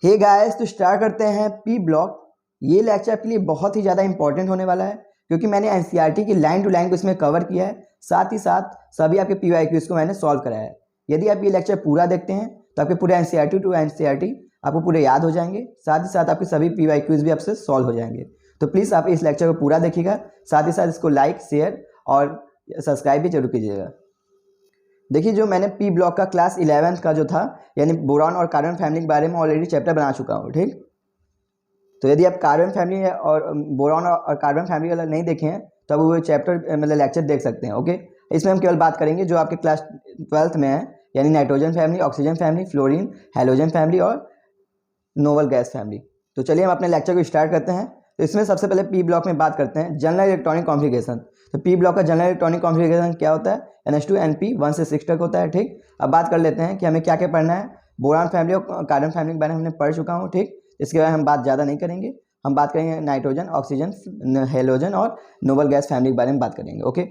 Hey guys, तो start करते हैं पी ब्लॉक। ये लेक्चर आपके लिए बहुत ही ज़्यादा इंपॉर्टेंट होने वाला है क्योंकि मैंने एनसीईआरटी की लाइन टू लाइन को इसमें कवर किया है। साथ ही साथ सभी आपके पीवाईक्यूज को मैंने सॉल्व कराया है। यदि आप ये लेक्चर पूरा देखते हैं तो आपके पूरे एनसीईआरटी टू एनसीईआरटी आपको पूरे याद हो जाएंगे। साथ ही साथ आपके सभी पीवाईक्यूज भी आपसे सॉल्व हो जाएंगे। तो प्लीज़ आप इस लेक्चर को पूरा देखिएगा। साथ ही साथ इसको लाइक, शेयर और सब्सक्राइब भी जरूर कीजिएगा। देखिए, जो मैंने पी ब्लॉक का क्लास 11th का जो था यानी बोरॉन और कार्बन फैमिली के बारे में ऑलरेडी चैप्टर बना चुका हूँ। ठीक, तो यदि आप कार्बन फैमिली और बोरॉन और कार्बन फैमिली वाला नहीं देखे हैं तो आप वो चैप्टर मतलब लेक्चर देख सकते हैं। ओके, इसमें हम केवल बात करेंगे जो आपके क्लास 12th में है यानी nitrogen family, oxygen family, fluorine, halogen family और नोबल गैस फैमिली। तो चलिए हम अपने लेक्चर को स्टार्ट करते हैं। तो इसमें सबसे पहले पी ब्लॉक में बात करते हैं जनरल इलेक्ट्रॉनिक कॉन्फ़िगरेशन। तो पी ब्लॉक का जनरल इलेक्ट्रॉनिक कॉन्फ़िगरेशन क्या होता है? NH2 1 से 6 तक होता है। ठीक, अब बात कर लेते हैं कि हमें क्या क्या पढ़ना है। बोरान फैमिली और कार्बन फैमिली के बारे में हमने पढ़ चुका हूँ। ठीक, इसके बारे में हम बात ज़्यादा नहीं करेंगे। हम बात करेंगे नाइट्रोजन, ऑक्सीजन, हेलोजन और नोबल गैस फैमिली के बारे में बात करेंगे। ओके,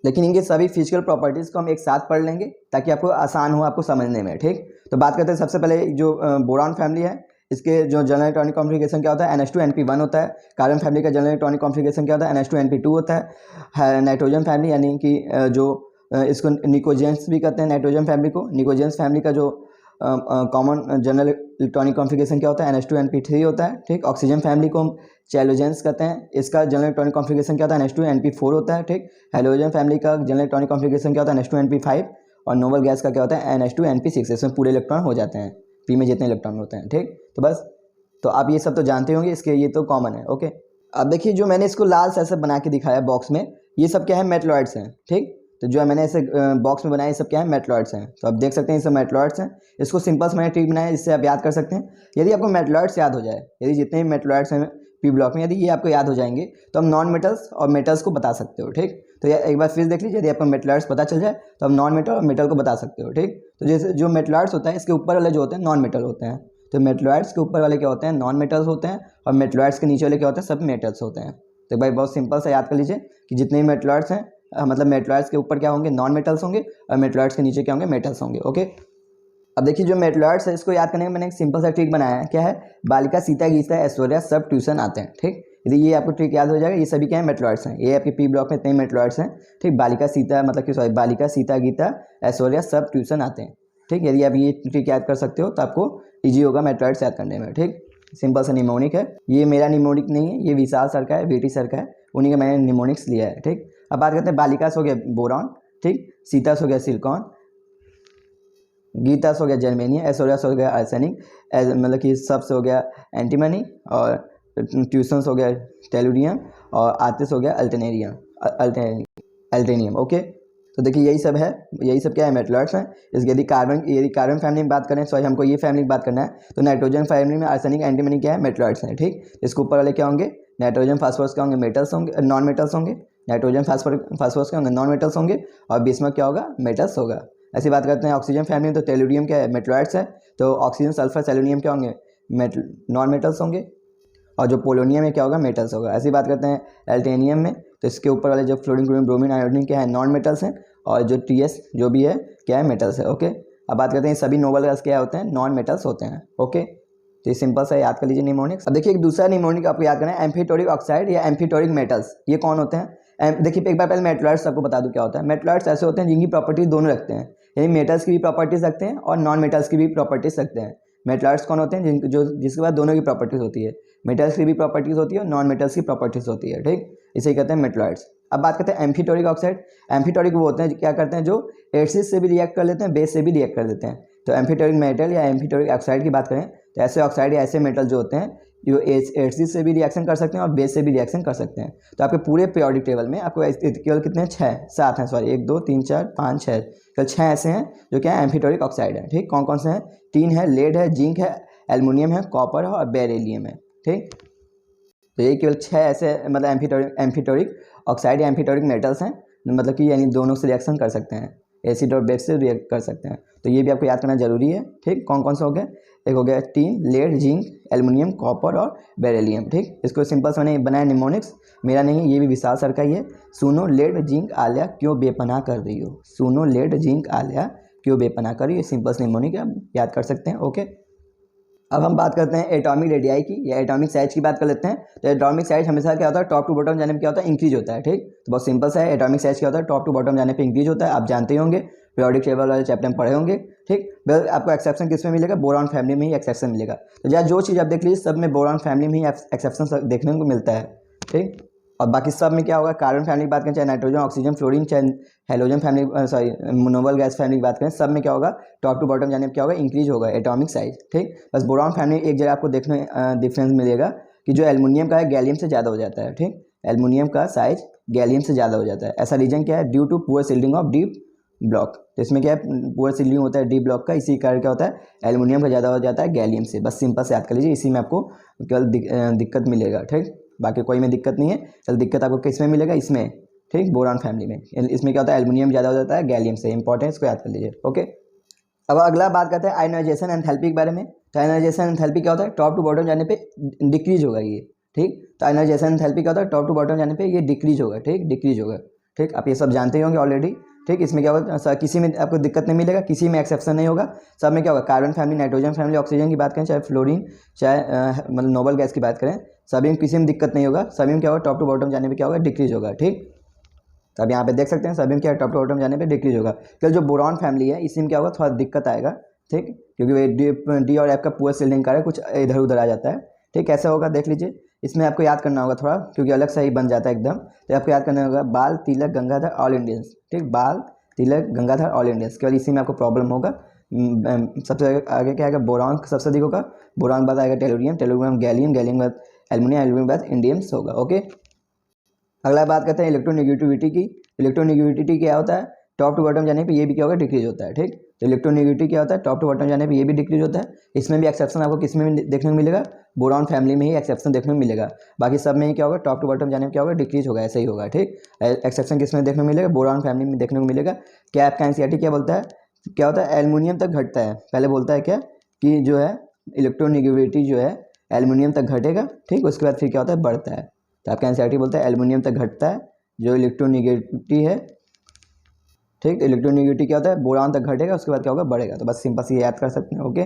लेकिन इनके सभी फिजिकल प्रॉपर्टीज़ को हम एक साथ पढ़ लेंगे ताकि आपको आसान हो आपको समझने में। ठीक, तो बात करते हैं सबसे पहले जो बोरान फैमिली है, इसके जो जनरल इलेक्ट्रॉनिक कॉन्फ़िगरेशन क्या होता है? NH2 होता है। कार्बन फैमिली का जनरल इलेक्ट्रॉनिक कॉन्फ़िगरेशन क्या होता है? NH2 होता है। नाइट्रोजन फैमिली यानी कि जो इसको निकोजेंस भी कहते हैं, नाइट्रोजन फैमिली को। निकोजेंस फैमिली का जो कॉमन जनरल इलेक्ट्रॉनिक कॉन्फ़िगरेशन क्या होता है? NH2 होता है। ठीक, ऑक्सीजन फैमिली को हम चैलोजेंस कहते हैं, इसका जनरल इलेक्ट्रॉनिक कॉन्फ़िगरेशन क्या होता है? NH2 होता है। ठीक, हैलोजन फैमिली का जनरल इलेक्ट्रॉनिक कॉन्फ़िगरेशन क्या होता है? NH2 और नोबल गैस का क्या होता है? NH2 इसमें पूरे इलेक्ट्रॉन हो जाते हैं, पी में जितने इलेक्ट्रॉन होते हैं। ठीक, तो बस, तो आप ये सब तो जानते होंगे, इसके ये तो कॉमन है। ओके, अब देखिए जो मैंने इसको लाल से ऐसे बना के दिखाया बॉक्स में, ये सब क्या है? मेटलॉइड्स हैं। ठीक, तो जो मैंने ऐसे बॉक्स में बनाया ये सब क्या है? मेटलॉइड्स हैं। तो आप देख सकते हैं ये सब मेटलॉइड्स हैं। इसको सिंपल से मैंने ट्रिक बनाया इससे आप याद कर सकते हैं। यदि आपको मेटलॉइड्स याद हो जाए, यदि जितने भी मेटलॉइड्स हैं पी ब्लॉक में, यदि ये आपको याद हो जाएंगे तो हम नॉन मेटल्स और मेटल्स को बता सकते हो। ठीक, तो एक बार फिर देख लीजिए, यदि आपको मेटलॉइड्स पता चल जाए तो हम नॉन मेटल और मेटल को बता सकते हो। ठीक, तो जैसे जो मेटलॉइड्स होता है इसके ऊपर वाले जो होते हैं नॉन मेटल होते हैं। तो मेटलॉइड्स के ऊपर वाले क्या होते हैं? नॉन मेटल्स होते हैं, और मेटलॉइड्स के नीचे वाले क्या होते हैं? सब मेटल्स होते हैं। तो भाई बहुत सिंपल सा याद कर लीजिए कि जितने भी मेटलॉइड्स हैं मतलब मेटलॉइड्स के ऊपर क्या होंगे? नॉन मेटल्स होंगे, और मेटलॉइड्स के नीचे क्या होंगे? मेटल्स होंगे। ओके, अब देखिए जो मेटलॉइड्स है इसको याद करने का मैंने एक सिंपल सा ट्रिक बनाया है। क्या है? बालिका, सीता, गीता, ऐश्वर्या सब ट्यूशन आते हैं। ठीक, यदि ये आपको ट्रिक याद हो जाएगा, ये सभी क्या है? मेटलॉइड्स हैं। ये आपके पी ब्लॉक में इतने मेटलॉइड्स हैं। ठीक, बालिका, सीता मतलब कि सॉरी बालिका, सीता, गीता, ऐश्वर्या सब ट्यूशन आते हैं। ठीक, यदि आप ये ट्रिक याद कर सकते हो तो आपको ईजी होगा मेटलॉइड्स याद करने में। ठीक, सिंपल सा निमोनिक है। ये मेरा निमोनिक नहीं है, ये विशाल सर का है, VT सर का है, उन्हीं का मैंने निमोनिक्स लिया है। ठीक, अब बात करते हैं बालिकास हो गया बोरॉन। ठीक, सीतास हो गया सिलिकॉन, गीतास हो गया जर्मेनियम, ऐश्वर्यास हो गया आर्सेनिक, मतलब कि सबसे हो गया एंटीमनी, और ट्यूशंस हो गया टेलुरियम, और आतिश हो गया अल्टेनियम। ओके, तो देखिए यही सब है, यही सब क्या है? मेटलॉइड्स हैं। इस यदि कार्बन फैमिली में बात करें, सॉरी हमको ये फैमिली में बात करना है, तो नाइट्रोजन फैमिली में आर्सेनिक, एंटीमनी क्या है? मेटलॉइड्स हैं। ठीक, इसके ऊपर वाले क्या होंगे? नाइट्रोजन फास्फोरस क्या होंगे? मेटल्स होंगे, नॉन मेटल्स होंगे। नाइट्रोजन फास्फोरस क्या होंगे? नॉन मेटल्स होंगे, और बिस्मथ क्या होगा? मेटल्स होगा। ऐसी बात करते हैं ऑक्सीजन फैमिली में, तो टेलुरियम क्या है? मेटलॉइड्स है। तो ऑक्सीजन, सल्फर, सेलेनियम क्या होंगे? नॉन मेटल्स होंगे, और जो पोलोनियम में क्या होगा? मेटल्स होगा। ऐसी बात करते हैं एल्टेनियम में, तो इसके ऊपर वाले जो फ्लोरीन, क्लोरीन, ब्रोमीन, आयोडीन क्या है? नॉन मेटल्स हैं, और जो TS जो भी है क्या है? मेटल्स है। ओके, अब बात करते हैं सभी नोबल गैस क्या होते हैं? नॉन मेटल्स होते हैं। ओके, तो ये सिंपल सा याद कर लीजिए निमोनिक्स। अब देखिए एक दूसरा निमोनिक आपको याद करना है, एम्फीटोरिक ऑक्साइड या एम्फीटोरिक मेटल्स। ये कौन होते हैं? देखिए एक बार पहले मेटलॉइड्स आपको बता दूं क्या होता है। मेटलॉइड्स ऐसे होते हैं जिनकी प्रॉपर्टीज दोनों रखते हैं, यानी मेटल्स की भी प्रॉपर्टीज रखते हैं और नॉन मेटल्स की भी प्रॉपर्टीज रखते हैं। मेटलॉइड्स कौन होते हैं? जिसके बाद दोनों की प्रॉपर्टीज होती है, मेटल्स की भी प्रॉपर्टीज होती है और नॉन मेटल्स की प्रॉपर्टीज होती है। ठीक, इसे ही कहते हैं मेटलॉइड्स। अब बात करते हैं एम्फीटोरिक ऑक्साइड। एम्फीटोरिक वो होते हैं क्या करते हैं? जो एसिड से भी रिएक्ट कर लेते हैं, बेस से भी रिएक्ट कर देते हैं। तो एम्फीटोरिक मेटल या एम्फीटोरिक ऑक्साइड की बात करें तो ऐसे ऑक्साइड या ऐसे मेटल जो होते हैं जो एसिड से भी रिएक्शन कर सकते हैं और बेस से भी रिएक्शन कर सकते हैं। तो आपके पूरे पीरियोडिक टेबल में आपको केवल कितने? 7 हैं, सॉरी 1 2 3 4 5 6, केवल 6 ऐसे हैं जो क्या है? एम्फीटोरिक ऑक्साइड है। ठीक, कौन कौन से हैं? 3 है, लेड है, जिंक है, एल्युमिनियम है, कॉपर है और बेरिलियम है। ठीक, तो ये केवल 6 ऐसे मतलब एम्फीटोरिक ऑक्साइड या एम्फीटोरिक मेटल्स हैं, मतलब कि यानी दोनों से रिएक्शन कर सकते हैं, एसिड और बेस से रिएक्ट कर सकते हैं। तो ये भी आपको याद करना जरूरी है। ठीक, कौन कौन से हो गए? एक हो गया tin, lead, zinc, aluminium, copper और बेरिलियम। ठीक, इसको सिंपल से मैंने बनाया निमोनिक्स, मेरा नहीं है, ये भी विशाल सर का ही है। सुनो लेड जिंक आलिया क्यों बेपनाह कर रही हो? सुनो लेड जिंक आलिया क्यों बेपनाह कर रही हो? सिंपल से निमोनिक आप याद कर सकते हैं। ओके, अब हम बात करते हैं एटॉमिक रेडियाई की या एटॉमिक साइज की बात कर लेते हैं। तो एटॉमिक साइज हमेशा क्या होता है, टॉप टू बॉटम जाने पे क्या होता है, इंक्रीज होता है। ठीक, तो बहुत सिंपल सा है, एटॉमिक साइज क्या होता है, टॉप टू बॉटम जाने पे इंक्रीज होता है। आप जानते ही होंगे, पीरियोडिक टेबल वाले चैप्टर में पढ़े होंगे। ठीक, बस आपको एक्सेप्शन किस में मिलेगा, बोरॉन फैमिली में ही एक्सेप्शन मिलेगा। तो जो चीज़ आप देख लीजिए सब में बोरॉन फैमिली में ही एक्सेप्शन देखने को मिलता है। ठीक, और बाकी सब में क्या होगा, कार्बन फैमिली की बात करें, चाहे नाइट्रोजन, ऑक्सीजन, फ्लोरीन, चाहे halogen family, sorry Nobel gas family की बात करें, सब में क्या होगा, टॉप टू बॉटम जाने पर क्या होगा, इंक्रीज होगा एटॉमिक साइज। ठीक, बस बोरॉन फैमिली एक जगह आपको देखने डिफरेंस मिलेगा कि जो एल्युमिनियम का है गैलियम से ज़्यादा हो जाता है। ठीक, एल्युमिनियम का साइज गैलियम से ज़्यादा हो जाता है। ऐसा रीजन क्या है, due to poor shielding of d block. तो इसमें क्या है, पुअर सील्डिंग होता है डीप ब्लॉक का, इसी कारण क्या होता है, एल्युमिनियम का ज़्यादा हो जाता है गैलियम से। बस सिंपल से याद कर लीजिए, इसी में आपको केवल दिक्कत मिलेगा। ठीक, बाकी कोई में दिक्कत नहीं है। चल दिक्कत आपको किस में मिलेगा, इसमें। ठीक, बोरॉन फैमिली में। इसमें क्या होता है, एल्युमिनियम ज़्यादा हो जाता है गैलियम से। इंपॉर्टेंस को याद कर लीजिए। ओके, अब अगला बात करते हैं आयनाइजेशन एंथैल्पी के बारे में। तो आयनाइजेशन एंथैल्पी क्या होता है, टॉप टू बॉटम जाने पे डिक्रीज होगा ये। ठीक, तो आयनाइजेशन एंथैल्पी क्या होता है, टॉप टू बॉटम जाने पे ये डिक्रीज होगा। ठीक, डिक्रीज होगा। ठीक, आप ये सब जानते ही होंगे ऑलरेडी। ठीक, इसमें क्या होगा, किसी में आपको दिक्कत नहीं मिलेगा, किसी में एक्सेप्शन नहीं होगा। सब में क्या होगा, carbon family, nitrogen family, oxygen की बात करें, चाहे फ्लोरीन, चाहे मतलब नोबल गैस की बात करें, सभी में किसी में दिक्कत नहीं होगा। सभी में क्या होगा, टॉप टू बॉटम जाने पे क्या होगा, डिक्रीज होगा। ठीक, तो अब यहाँ पे देख सकते हैं सभी में क्या, टॉप टू बॉटम जाने पे डिक्रीज होगा। केवल जो बोरॉन फैमिली है इसी में क्या होगा, थोड़ा दिक्कत आएगा। ठीक, क्योंकि वे डी और एफ का पूरा सील्डिंग कार्य कुछ इधर उधर आ जाता है। ठीक, कैसे होगा देख लीजिए। इसमें आपको याद करना होगा थोड़ा, क्योंकि अलग से ही बन जाता है एकदम। तो आपको याद करना होगा बाल, तिलक, गंगाधर, ऑल इंडियंस। ठीक, बाल, तिलक, गंगाधर, ऑल इंडियंस, केवल इसी में आपको प्रॉब्लम होगा। सबसे आगे क्या आएगा, बोरॉन सबसे अधिक होगा। बोरॉन बाद आएगा टेलुरियम, टेलुरियम गैलियम, गैलियम बाद एल्युमिनियम, एल्युमिनियम बाद इंडियम्स होगा। ओके, अगला बात करते हैं इलेक्ट्रोनेगेटिविटी की। इलेक्ट्रोनेगेटिविटी क्या होता है, टॉप टू बॉटम जाने पे ये भी क्या होगा, डिक्रीज होता है। ठीक, तो इलेक्ट्रोनेगेटिविटी क्या होता है, टॉप टू बॉटम जाने पे ये भी डिक्रीज होता है। इसमें भी एक्सेप्शन आपको किस में देखने को मिलेगा, बोरॉन फैमिली में ही एक्सेप्शन देखने को मिलेगा। बाकी सब में ही क्या होगा, टॉप टू बॉटम जाने में क्या होगा, डिक्रीज होगा, ऐसे ही होगा। ठीक, एक्सेप्शन किस में देखने को मिलेगा, बोरॉन फैमिली में देखने को मिलेगा। क्या आपका एनसीईआरटी क्या बोलता है, क्या होता है, एल्युमिनियम तक घटता है। पहले बोलता है क्या, कि जो है इलेक्ट्रोनेगेटिविटी जो है एल्युमिनियम तक घटेगा। ठीक, उसके बाद फिर क्या होता है, बढ़ता है। तो आपका एनसीईआरटी बोलता है एल्युमिनियम तक घटता है जो इलेक्ट्रोनेगेटिविटी है। ठीक, तो इलेक्ट्रोनेगेटिविटी क्या होता है, बोरॉन तक घटेगा, उसके बाद क्या होगा, बढ़ेगा। तो बस सिंपल से याद कर सकते हैं। ओके,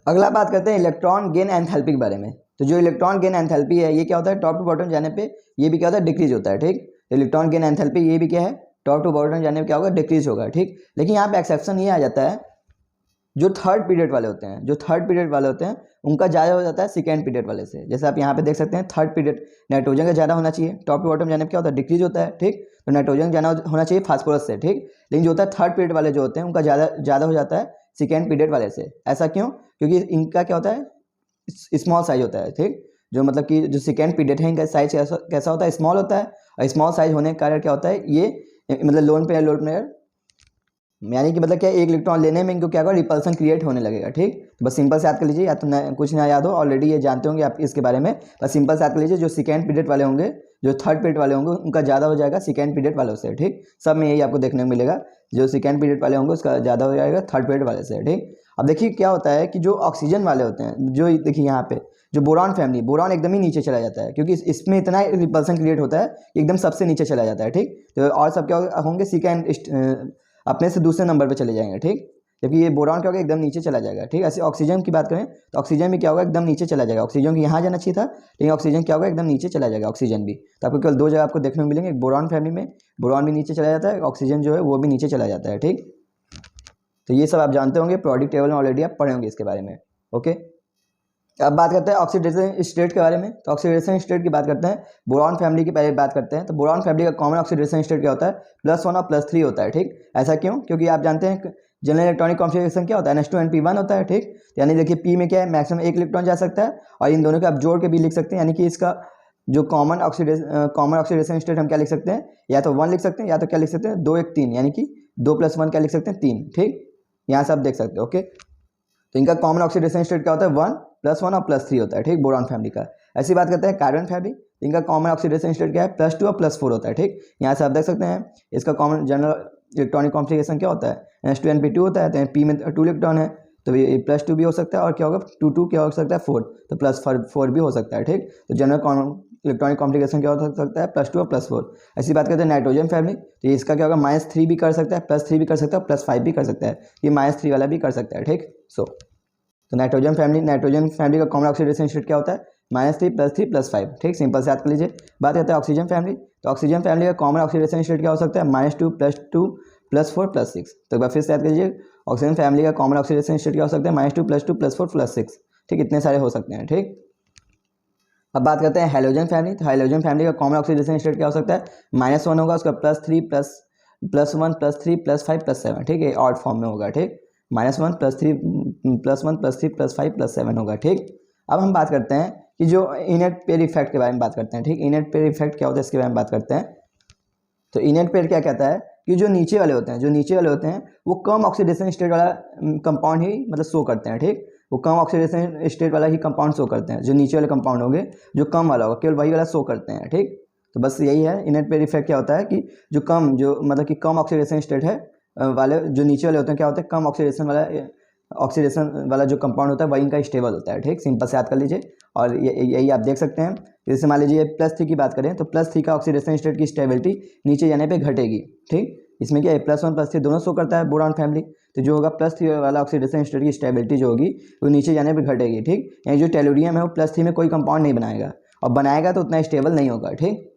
अगला बात करते हैं इलेक्ट्रॉन गेन एंथैल्पी के बारे में। तो जो इलेक्ट्रॉन गेन एंथैल्पी है ये क्या होता है, टॉप टू बॉटम जाने पे ये भी क्या होता है, डिक्रीज होता है। ठीक, इलेक्ट्रॉन गेन एंथैल्पी ये भी क्या है, टॉप टू बॉटम जाने पे क्या होगा, डिक्रीज होगा। ठीक, लेकिन यहाँ पे एक्सेप्शन ये आ जाता है, जो थर्ड पीरियड वाले होते हैं, जो थर्ड पीरियड वाले होते हैं उनका ज़्यादा हो जाता है सेकेंड पीरियड वाले से। जैसे आप यहाँ पे देख सकते हैं थर्ड पीरियड नाइट्रोजन का ज़्यादा होना चाहिए, टॉप टू बॉटम जाने पे क्या होता है, डिक्रीज होता है। ठीक, तो नाइट्रोजन ज़्यादा होना चाहिए फास्फोरस से। ठीक, लेकिन जो होता है थर्ड पीरियड वाले जो होते हैं उनका ज़्यादा हो जाता है सेकेंड पीरियड वाले से। ऐसा क्यों, क्योंकि इनका क्या होता है, स्मॉल साइज होता है। ठीक, जो मतलब कि जो सेकेंड पीरियड है इनका साइज कैसा होता है, स्मॉल होता है। और स्मॉल साइज होने के कारण क्या होता है, ये मतलब लोन पेयर यानी कि मतलब क्या, एक इलेक्ट्रॉन लेने में इनको क्या होगा, रिपल्सन क्रिएट होने लगेगा। ठीक, तो बस सिंपल से याद कर लीजिए, या तो कुछ ना याद हो, ऑलरेडी ये जानते होंगे आप इसके बारे में। बस सिंपल से याद कर लीजिए, जो सेकेंड पीरियड वाले होंगे, जो थर्ड पीरियड वाले होंगे उनका ज़्यादा हो जाएगा सेकेंड पीरियड वालों से। ठीक, सब में यही आपको देखने को मिलेगा, जो सेकेंड पीरियड वाले होंगे उसका ज़्यादा हो जाएगा थर्ड पीरियड वाले से। ठीक, अब देखिए क्या होता है कि जो ऑक्सीजन वाले होते हैं, जो देखिए यहाँ पे जो बोरॉन फैमिली, बोरॉन एकदम ही नीचे चला जाता है, क्योंकि इसमें इतना रिपल्सन क्रिएट होता है कि एकदम सबसे नीचे चला जाता है। ठीक, तो और सब क्या होंगे, सेकेंड अपने से दूसरे नंबर पे चले जाएंगे। ठीक, जबकि ये बोरॉन क्या होगा, एकदम नीचे चला जाएगा। ठीक, ऐसे ऑक्सीजन की बात करें तो ऑक्सीजन भी क्या होगा, एकदम नीचे चला जाएगा। ऑक्सीजन की यहाँ जाना चाहिए था, लेकिन ऑक्सीजन क्या होगा, एकदम नीचे चला जाएगा ऑक्सीजन भी। तो आपको केवल दो जगह आपको देखने को मिलेंगे, एक बोरॉन फैमिली में बोरॉन भी नीचे चला जाता है, ऑक्सीजन जो है वो भी नीचे चला जाता है। ठीक, तो ये सब आप जानते होंगे, प्रोडिक टेबल में ऑलरेडी आप पढ़े होंगे इसके बारे में। ओके, अब बात करते हैं ऑक्सीडेशन स्टेट के बारे में। तो ऑक्सीडेशन स्टेट की बात करते हैं, बोरॉन फैमिली की पहले बात करते हैं। तो बोरॉन फैमिली का कॉमन ऑक्सीडेशन स्टेट क्या होता है, +1 और +3 होता है। ठीक, ऐसा क्यों, क्योंकि आप जानते हैं जनरल इलेक्ट्रॉनिक कॉन्फ़िगरेशन क्या होता है, NH2 होता है। ठीक, यानी देखिए P में क्या है, मैक्सिमम एक इलेक्ट्रॉन जा सकता है, और इन दोनों को आप जोड़ के भी लिख सकते हैं। यानी कि इसका जो कॉमन ऑक्सीडेशन स्टेट हम क्या लिख सकते हैं, या तो 1 लिख सकते हैं, या तो क्या लिख सकते हैं 2 1 3, यानी कि 2 + 1 क्या लिख सकते हैं, 3। ठीक, यहाँ से आप देख सकते हैं। ओके, तो इनका कॉमन ऑक्सीडेशन स्टेट क्या होता है, 1 +1 और +3 होता है। ठीक, बोरॉन फैमिली का। ऐसी बात करते हैं कार्बन फैमिली, इनका कॉमन ऑक्सीडेशन स्टेट क्या है, +2 और +4 होता है। ठीक, यहाँ से आप देख सकते हैं इसका कॉमन जनरल इलेक्ट्रॉनिक कॉन्फ़िगरेशन क्या होता है, NH2 होता है। तो P में 2 इलेक्ट्रॉन है, तो ये +2 भी हो सकता है, और क्या होगा 2 क्या हो सकता है 4, तो +4 भी हो सकता है। ठीक, तो जनरल इलेक्ट्रॉनिक कॉन्फ़िगरेशन क्या हो सकता है, +2 और +4। ऐसी बात करते हैं नाइट्रोजन फैमिली, तो इसका क्या होगा, -3 भी कर सकता है, +3 भी कर सकता है, +5 भी कर सकता है, ये -3 वाला भी कर सकता है। ठीक, तो नाइट्रोजन फैमिली का कॉमन ऑक्सीडेशन स्टेट क्या होता है? -3 + 3 + 5। ठीक, सिंपल से याद कर लीजिए। बात करते हैं ऑक्सीजन फैमिली। तो ऑक्सीजन फैमिली का कॉमन ऑक्सीडेशन स्टेट क्या हो सकता है? -2 + 2 + 4 + 6। तो एक बार फिर से याद कर लीजिए, ऑक्सीजन फैमिली का कॉमन ऑक्सीडेशन स्टेट क्या हो सकता है? -2 + 2 + 4 + 6। ठीक, इतने सारे हो सकते हैं। ठीक, अब बात करते हैं हैलोजन फैमिली। तो हैलोजन फैमिली का कॉमन ऑक्सीडेशन स्टेट क्या हो सकता है? -1 होगा, उसका +3 +1 +3 +5 +7। ठीक है, ऑड फॉर्म में होगा। ठीक, -1 +3 +1 +3 +5 +7 होगा। ठीक, अब हम बात करते हैं कि जो इनेट पेयर इफेक्ट के बारे में बात करते हैं। ठीक, इनेट पेयर इफेक्ट क्या होता है इसके बारे में बात करते हैं। तो इनेट पेयर क्या कहता है कि जो नीचे वाले होते हैं वो कम ऑक्सीडेशन स्टेट वाला कंपाउंड ही मतलब शो करते हैं। ठीक, वो कम ऑक्सीडेशन स्टेट वाला ही कंपाउंड शो करते हैं। जो नीचे वाले कंपाउंड होंगे जो कम वाला होगा केवल वही वाला शो करते हैं। ठीक, तो बस यही है इनेट पेयर इफेक्ट क्या होता है कि जो मतलब कि कम ऑक्सीडेशन स्टेट है वाले जो नीचे वाले होते हैं क्या होते हैं? कम ऑक्सीडेशन वाला जो कंपाउंड होता है वही इनका स्टेबल होता है। ठीक, सिंपल से याद कर लीजिए। और यही आप देख सकते हैं। जैसे मान लीजिए +3 की बात करें तो +3 का ऑक्सीडेशन स्टेट की स्टेबिलिटी नीचे जाने पे घटेगी। ठीक, इसमें क्या है +1 +3 दोनों शो करता है बोरॉन फैमिली। तो जो होगा +3 वाला ऑक्सीडेशन स्टेट की स्टेबिलिटी जो होगी वो नीचे जाने पे घटेगी। ठीक, यानी जो टेलुरियम है वो +3 में कोई कंपाउंड नहीं बनाएगा, और बनाएगा तो उतना स्टेबल नहीं होगा। ठीक,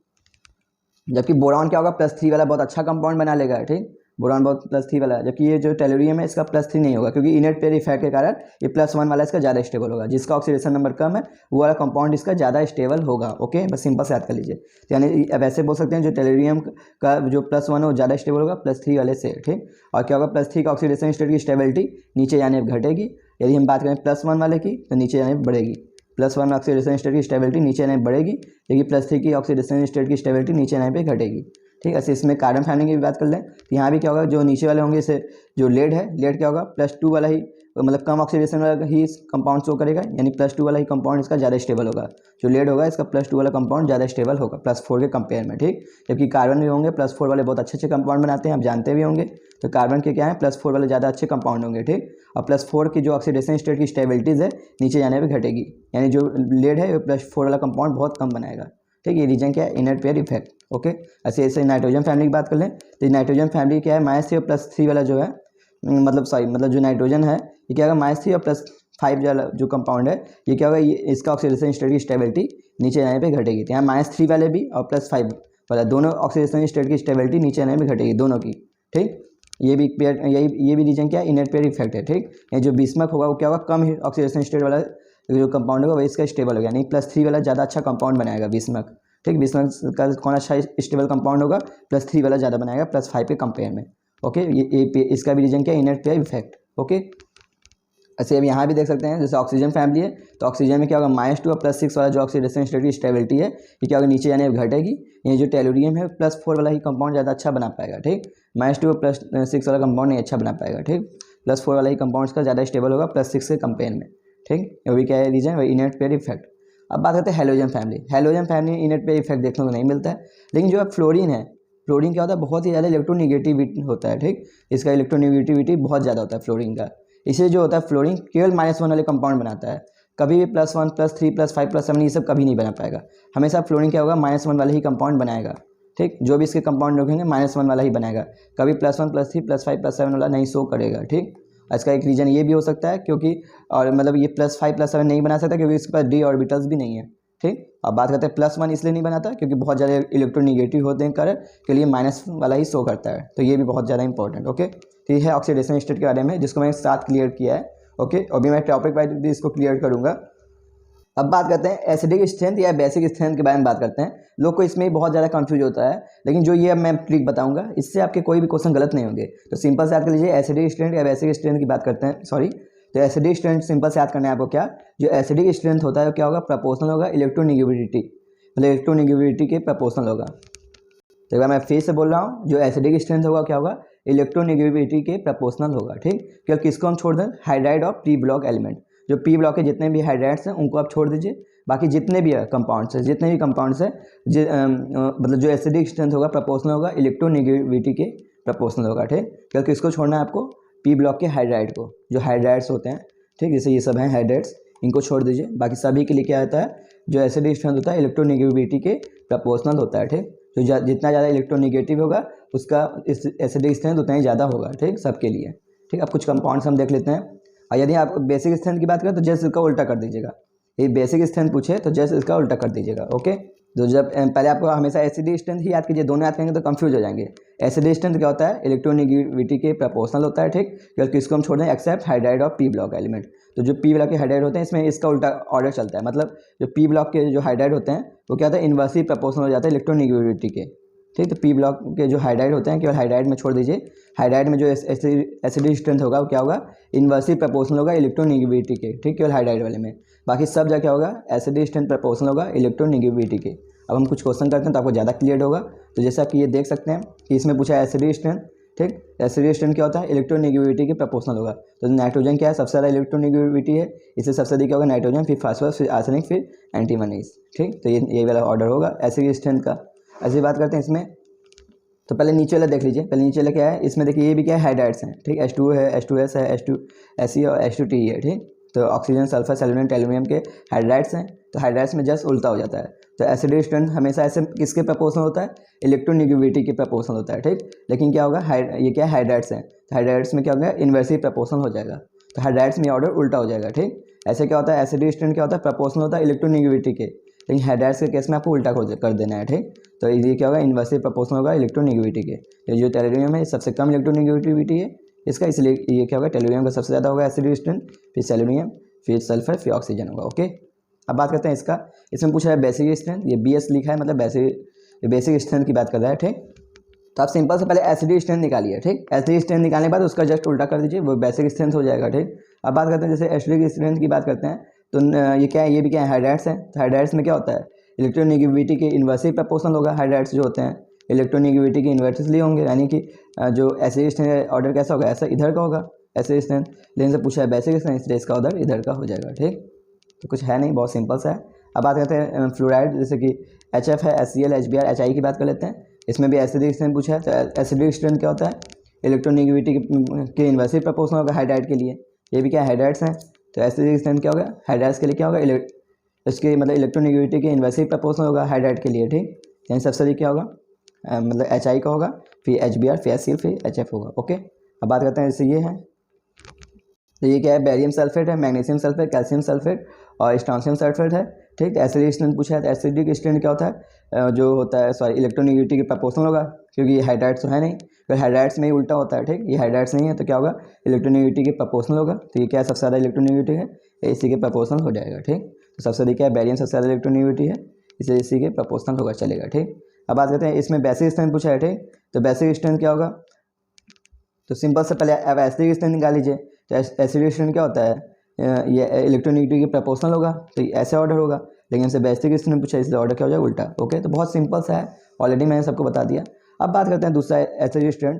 जबकि बोरॉन क्या होगा? +3 वाला बहुत अच्छा कंपाउंड बना लेगा। ठीक, बोरॉन बहुत +3 वाला है, जबकि ये जो टेलुरियम है इसका +3 नहीं होगा, क्योंकि इनेट पेयर इफेक्ट के कारण ये +1 वाला इसका ज़्यादा स्टेबल होगा। जिसका ऑक्सीडेशन नंबर कम है वो वाला कंपाउंड इसका ज़्यादा स्टेबल होगा। ओके, बस सिंपल से याद कर लीजिए। तो यानी अब ऐसे बोल सकते हैं जो टेलुरियम का जो +1 है वो ज़्यादा स्टेबल होगा +3 वाले से। ठीक, और क्या होगा? +3 का ऑक्सीडेशन स्टेट की स्टेबिलिटी नीचे जाने पर घटेगी। यदि हम बात करें +1 वाले की तो नीचे जाने पर बढ़ेगी। +1 ऑक्सीडेशन स्टेट की स्टेबिलिटी नीचे जाने पर बढ़ेगी, लेकिन +3 की ऑक्सीडेशन स्टेट की स्टेबिलिटी नीचे जाने पर घटेगी। ठीक है, ऐसे इसमें कार्बन फैमिली की भी बात कर लें तो यहाँ भी क्या होगा? जो नीचे वाले होंगे इसे जो लेड है, लेड क्या होगा? +2 वाला ही मतलब कम ऑक्सीडेशन वाला ही कंपाउंड शो करेगा, यानी +2 वाला ही कंपाउंड इसका ज़्यादा स्टेबल होगा। जो लेड होगा इसका +2 वाला कंपाउंड ज़्यादा स्टेबल होगा +4 के कंपेयर में। ठीक, जबकि कार्बन भी होंगे +4 वाले बहुत अच्छे कंपाउंड बनाते हैं, आप जानते भी होंगे। तो कार्बन के क्या है? +4 वाले ज़्यादा अच्छे कंपाउंड होंगे। ठीक, और +4 की जो ऑक्सीडेशन स्टेट की स्टेबिलिटीज़ है नीचे जाने पर घटेगी, यानी जो लेड है +4 वाला कंपाउंड बहुत कम बनाएगा। ठीक, ये रीजन क्या है? Inner pair effect. ओके, ऐसे नाइट्रोजन फैमिली की बात कर लें तो नाइट्रोजन फैमिली क्या है? -3 और +3 वाला जो है मतलब जो नाइट्रोजन है ये क्या होगा? -3 और +5 वाला जो कंपाउंड है ये क्या होगा? ये इसका ऑक्सीडेशन स्टेट की स्टेबिलिटी नीचे जाने पे घटेगी। तो यहाँ -3 वाले भी और +5 वाला दोनों ऑक्सीडेशन स्टेट की स्टेबिलिटी नीचे जाने पे घटेगी दोनों की। ठीक, ये भी रीजन क्या है? इनर पेयर इफेक्ट है। ठीक, ये जो बिस्मथ होगा वो क्या होगा? कम ऑक्सीडेशन स्टेट वाला जो कंपाउंड होगा वही इसका स्टेबल होगा, यानी +3 वाला ज़्यादा अच्छा कंपाउंड बनाएगा बिस्मथ। ठीक, बिस्मथ का कौन अच्छा स्टेबल कंपाउंड होगा? +3 वाला ज़्यादा बनाएगा +5 के कंपेयर में। ओके, ये इसका भी रीजन क्या है? Inner pair effect. ओके, ऐसे अब यहाँ भी देख सकते हैं जैसे ऑक्सीजन फैमिली है तो ऑक्सीजन में क्या होगा? -2 और +6 वाला जो ऑक्सीडेशन स्टेट की स्टेबिलिटी है ये क्या होगा? नीचे जाने में घटेगी। ये जो टेलुरियम है +4 वाला ही कंपाउंड ज़्यादा अच्छा बना पाएगा। ठीक, -2 और +6 वाला कंपाउंड नहीं अच्छा बना पाएगा। ठीक, +4 वाला ही कंपाउंड का ज़्यादा स्टेबल होगा +6 के कंपेयर में। ठीक, ये भी क्या है रीजन? वही इनर पेयर इफेक्ट। अब बात करते हैं halogen family. Halogen family inner pair effect देखने को नहीं मिलता है, लेकिन जो फ्लोरीन है, फ्लोरीन क्या होता है? बहुत ही ज़्यादा इलेक्ट्रोनिगेटिविटी होता है। ठीक, इसका इलेक्ट्रोनिगेटिविटी बहुत ज़्यादा होता है फ्लोरीन का। इसलिए जो होता है फ्लोरीन केवल -1 वाले कंपाउंड बनाता है, कभी भी +1 +3 +5 +7 ये सब कभी नहीं बना पाएगा। हमेशा फ्लोरीन क्या होगा? -1 वाले ही कंपाउंड बनाएगा। ठीक, जो भी इसके कंपाउंड होंगे -1 वाला ही बनाएगा, कभी +1 +3 +5 +7 वाला नहीं शो करेगा। ठीक, इसका एक रीज़न ये भी हो सकता है क्योंकि और मतलब ये +5 +7 नहीं बना सकता क्योंकि इसके पास d ऑर्बिटल्स भी नहीं है। ठीक, अब बात करते हैं +1 इसलिए नहीं बनाता क्योंकि बहुत ज़्यादा इलेक्ट्रोनिगेटिव होते हैं कारण के लिए माइनस वाला ही शो करता है, तो ये भी बहुत ज़्यादा इंपॉर्टेंट। ओके, तो ये है ऑक्सीडेशन स्टेट के बारे में जिसको मैंने साथ क्लियर किया है। ओके, अभी मैं टॉपिक वाइज भी इसको क्लियर करूँगा। अब बात करते हैं एसिडिक स्ट्रेंथ या बेसिक स्ट्रेंथ के बारे में बात करते हैं। लोग को इसमें बहुत ज़्यादा कंफ्यूज होता है, लेकिन जो ये अब मैं ट्रिक बताऊंगा इससे आपके कोई भी क्वेश्चन गलत नहीं होंगे। तो सिंपल से याद कर लीजिए एसिडिक स्ट्रेंथ या बेसिक स्ट्रेंथ की बात करते हैं। सॉरी, तो एसिडिक स्ट्रेंथ सिंपल से याद करना है आपको। क्या जो एसिडिक स्ट्रेंथ होता है क्या होगा? प्रोपोर्शनल होगा इलेक्ट्रोनिगेटिविटी, मतलब इलेक्ट्रोनिगेटिविटी के प्रोपोर्शनल होगा। तो अगर मैं फिर से बोल रहा हूँ जो एसिडिक स्ट्रेंथ होगा क्या होगा? इलेक्ट्रोनिगेटिविटी के प्रोपोर्शनल होगा। ठीक, क्योंकि किसको हम छोड़ दें? हाइड्राइड और पी ब्लॉक एलिमेंट। जो पी ब्लॉक के जितने भी हाइड्राइड्स हैं उनको आप छोड़ दीजिए, बाकी जितने भी कंपाउंड्स हैं मतलब जो एसिडिक स्ट्रेंथ होगा प्रोपोर्शनल होगा इलेक्ट्रोनिगेटिविटी के प्रोपोर्शनल होगा। ठीक, क्योंकि इसको छोड़ना है आपको पी ब्लॉक के हाइड्राइड को, जो हाइड्राइड्स होते हैं। ठीक, जैसे ये सब हैं हाइड्राइड्स, इनको छोड़ दीजिए। बाकी सभी के लिए क्या आता है? जो एसिडिक स्ट्रेंथ होता है इलेक्ट्रोनिगेटिविटी के प्रोपोर्शनल होता है। ठीक, तो जितना ज़्यादा इलेक्ट्रोनिगेटिव होगा उसका एसिडिक स्ट्रेंथ उतना ही ज़्यादा होगा। ठीक, सबके लिए। ठीक, अब कुछ कंपाउंड्स हम देख लेते हैं। और यदि आप बेसिक स्ट्रेंथ की बात करें तो जस्ट इसका उल्टा कर दीजिएगा। ये बेसिक स्ट्रेंथ पूछे तो जस्ट इसका उल्टा कर दीजिएगा। ओके, तो जब पहले आपको हमेशा एसिडी स्ट्रेंथ ही याद कीजिए, दोनों याद करेंगे तो कंफ्यूज हो जाएंगे। एसिडी स्ट्रेंथ क्या होता है? इलेक्ट्रोनेगेटिविटी के प्रोपोर्शनल होता है, ठीक। क्योंकि इसको हम छोड़ दें except hydride of p block element. तो जो पी ब्लॉक के हाइड्राइड होते हैं इसमें इसका उल्टा ऑर्डर चलता है, मतलब जो पी ब्लॉक के जो हाइड्राइड होते हैं वो क्या होता है? इन्वर्सली प्रोपोर्शनल हो जाता है इलेक्ट्रोनेगेटिविटी के, ठीक। तो पी ब्लॉक के जो हाइड्राइड होते हैं केवल हाइड्राइड में छोड़ दीजिए। हाइड्राइड में जो एसिडी स्ट्रेंथ होगा वो क्या होगा? इन्वर्सली प्रोपोर्शनल होगा इलेक्ट्रोनेगेटिविटी के, ठीक, केवल हाइड्राइड वाले में। बाकी सब जगह क्या होगा? एसिडी स्ट्रेंथ प्रोपोर्शनल होगा इलेक्ट्रोनेगेटिविटी के। अब हम कुछ क्वेश्चन करते हैं तो आपको ज़्यादा क्लियर होगा। तो जैसा कि ये देख सकते हैं कि इसमें पूछा है एसिडी स्ट्रेंथ, ठीक। एसिडी स्ट्रेंथ क्या होता है? इलेक्ट्रोनेगेटिविटी के प्रोपोर्शनल होगा। तो नाइट्रोजन क्या है? सबसे ज़्यादा इलेक्ट्रोनेगेटिविटी है, इससे सबसे अधिक क्या होगा? नाइट्रोजन, फिर फास्फोरस, फिर आर्सेनिक, फिर एंटीमनीज, ठीक। तो ये वाला ऑर्डर होगा एसिडी स्ट्रेंथ का। ऐसी बात करते हैं इसमें, तो पहले नीचे वाला देख लीजिए। पहले नीचे वाला क्या है? इसमें देखिए ये भी क्या है? हाइड्राइड्स हैं, ठीक। H2 है, H2S है, H2Se और H2Te है, ठीक। तो ऑक्सीजन, सल्फर, सेलेनियम, एल्यूमिनियम के हाइड्राइड्स हैं। तो हाइड्राइड्स में जस्ट उल्टा हो जाता है। तो एसिडी स्ट्रेंथ हमेशा ऐसे किसके प्रोपोर्शनल होता है? इलेक्ट्रोनेगेटिविटी के प्रोपोर्शनल होता है, ठीक। लेकिन क्या होगा? ये क्या है? हाइड्राइड्स हैं। तो हाइड्राइड्स में क्या होगा? इन्वर्सली प्रोपोर्शनल हो जाएगा। तो हाइड्राइड्स में ऑर्डर उल्टा हो जाएगा, ठीक। ऐसे क्या होता है? एसिडी स्ट्रेंथ क्या होता है? प्रोपोर्शनल होता है इलेक्ट्रोनेगेटिविटी के, लेकिन हाइड्राइड्स के केस में आपको उल्टा कर देना है, ठीक। तो ये क्या होगा? इन्वर्सली प्रोपोर्शनल होगा इलेक्ट्रोनेगेटिविटी के। ये जो टेलुरियम है सबसे कम इलेक्ट्रोनेगेटिविटी है इसका, इसलिए ये क्या होगा? टेलुरियम का सबसे ज़्यादा होगा एसिडी स्ट्रेंथ, फिर सेलेनियम, फिर सल्फर, फिर ऑक्सीजन होगा। ओके, अब बात करते हैं इसका। इसमें पूछा है बेसिक स्ट्रेंथ, ये BS लिखा है, मतलब बेसिक स्ट्रेंथ की बात कर रहा है, ठीक। तो आप सिंपल से पहले एसिडी स्ट्रेंथ निकालिए, ठीक। एसिडी स्ट्रेंथ निकालने के बाद उसका जस्ट उल्टा कर दीजिए, वो बेसिक स्ट्रेंथ हो जाएगा, ठीक। अब बात करते हैं जैसे एसिडिक स्ट्रेंथ की बात करते हैं तो ये क्या है? ये भी क्या है? हाइड्राइड्स हैं। तो हाइड्राइड्स में क्या होता है? इलेक्ट्रोनेगेटिविटी के इन्वर्सली प्रोपोर्शनल होगा। हाइड्राइड्स जो होते हैं इलेक्ट्रोनेगेटिविटी के इन्वर्सली होंगे, यानी कि जो एसिड स्ट्रेंथ ऑर्डर कैसा होगा? ऐसा इधर का होगा एसिड स्ट्रेंथ। लेकिन से पूछा है बेसिक स्ट्रेंथ, इसलिए इसका ऑर्डर इधर का हो जाएगा, ठीक। तो कुछ है नहीं, बहुत सिंपल सा है। अब बात करते हैं फ्लोराइड, जैसे कि HF है, HCl, HBr, HI की बात कर लेते हैं। इसमें भी एसिडिक स्ट्रेंथ पूछा है। तो एसिडिक स्ट्रेंथ क्या होता है? इलेक्ट्रोनेगेटिविटी के इन्वर्सली प्रोपोर्शनल होगा हाइड्राइड के लिए। ये भी क्या है? हाइड्राइड्स हैं। तो एसिडिक स्ट्रेंथ क्या होगा? हाइड्राइड्स के लिए क्या होगा? इसके मतलब इलेक्ट्रोनेगेटिविटी के इन्वर्सली प्रोपोर्शनल होगा हाइड्राइड के लिए, ठीक। यानी सबसे अधिक क्या होगा? मतलब HI का होगा, फिर HBr, फिर HCl, फिर HF होगा। ओके, अब बात करते हैं जैसे ये है, तो ये क्या है? बेरियम सल्फेट है, मैग्नीशियम सल्फेट, कैल्शियम सल्फेट और स्ट्रोंशियम सल्फेट है, ठीक। एसिडिक स्ट्रेंथ पूछा है। तो एसिडिक स्ट्रेंथ क्या होता है? जो होता है इलेक्ट्रोनेगेटिविटी के प्रोपोर्शनल होगा, क्योंकि ये हाइड्राइड्स तो है नहीं, तो हाइड्राइड्स में ही उल्टा होता है, ठीक। ये हाइड्राइड्स नहीं है तो क्या होगा? इलेक्ट्रोनेगेटिविटी के प्रोपोर्शनल होगा। तो ये क्या है? सबसे ज़्यादा इलेक्ट्रोनेगेटिव है, इसी के प्रोपोर्शनल हो जाएगा, ठीक। तो सबसे अधिक क्या है? बेरियम सबसे ज़्यादा इलेक्ट्रोनेगेटिव है, इसलिए इसी के प्रोपोर्शनल होगा, चलेगा, ठीक। अब बात करते हैं इसमें बेसिक स्ट्रेंथ पूछा है, ठीक। तो बेसिक स्ट्रेंथ क्या होगा? तो सिंपल से पहले अब एसिडिक स्ट्रेंथ निकाल लीजिए। तो एसिडिक स्ट्रेंथ क्या होता है? ये इलेक्ट्रोनेगेटिविटी के प्रोपोर्शनल होगा, तो ऐसे ऑर्डर होगा। लेकिन हमसे बेसिक स्ट्रेंथ पूछा है, इसलिए ऑर्डर क्या हो जाएगा? उल्टा। ओके, तो बहुत सिंपल सा है, ऑलरेडी मैंने सबको बता दिया। अब बात करते हैं दूसरा एसिडिक स्ट्रेंथ।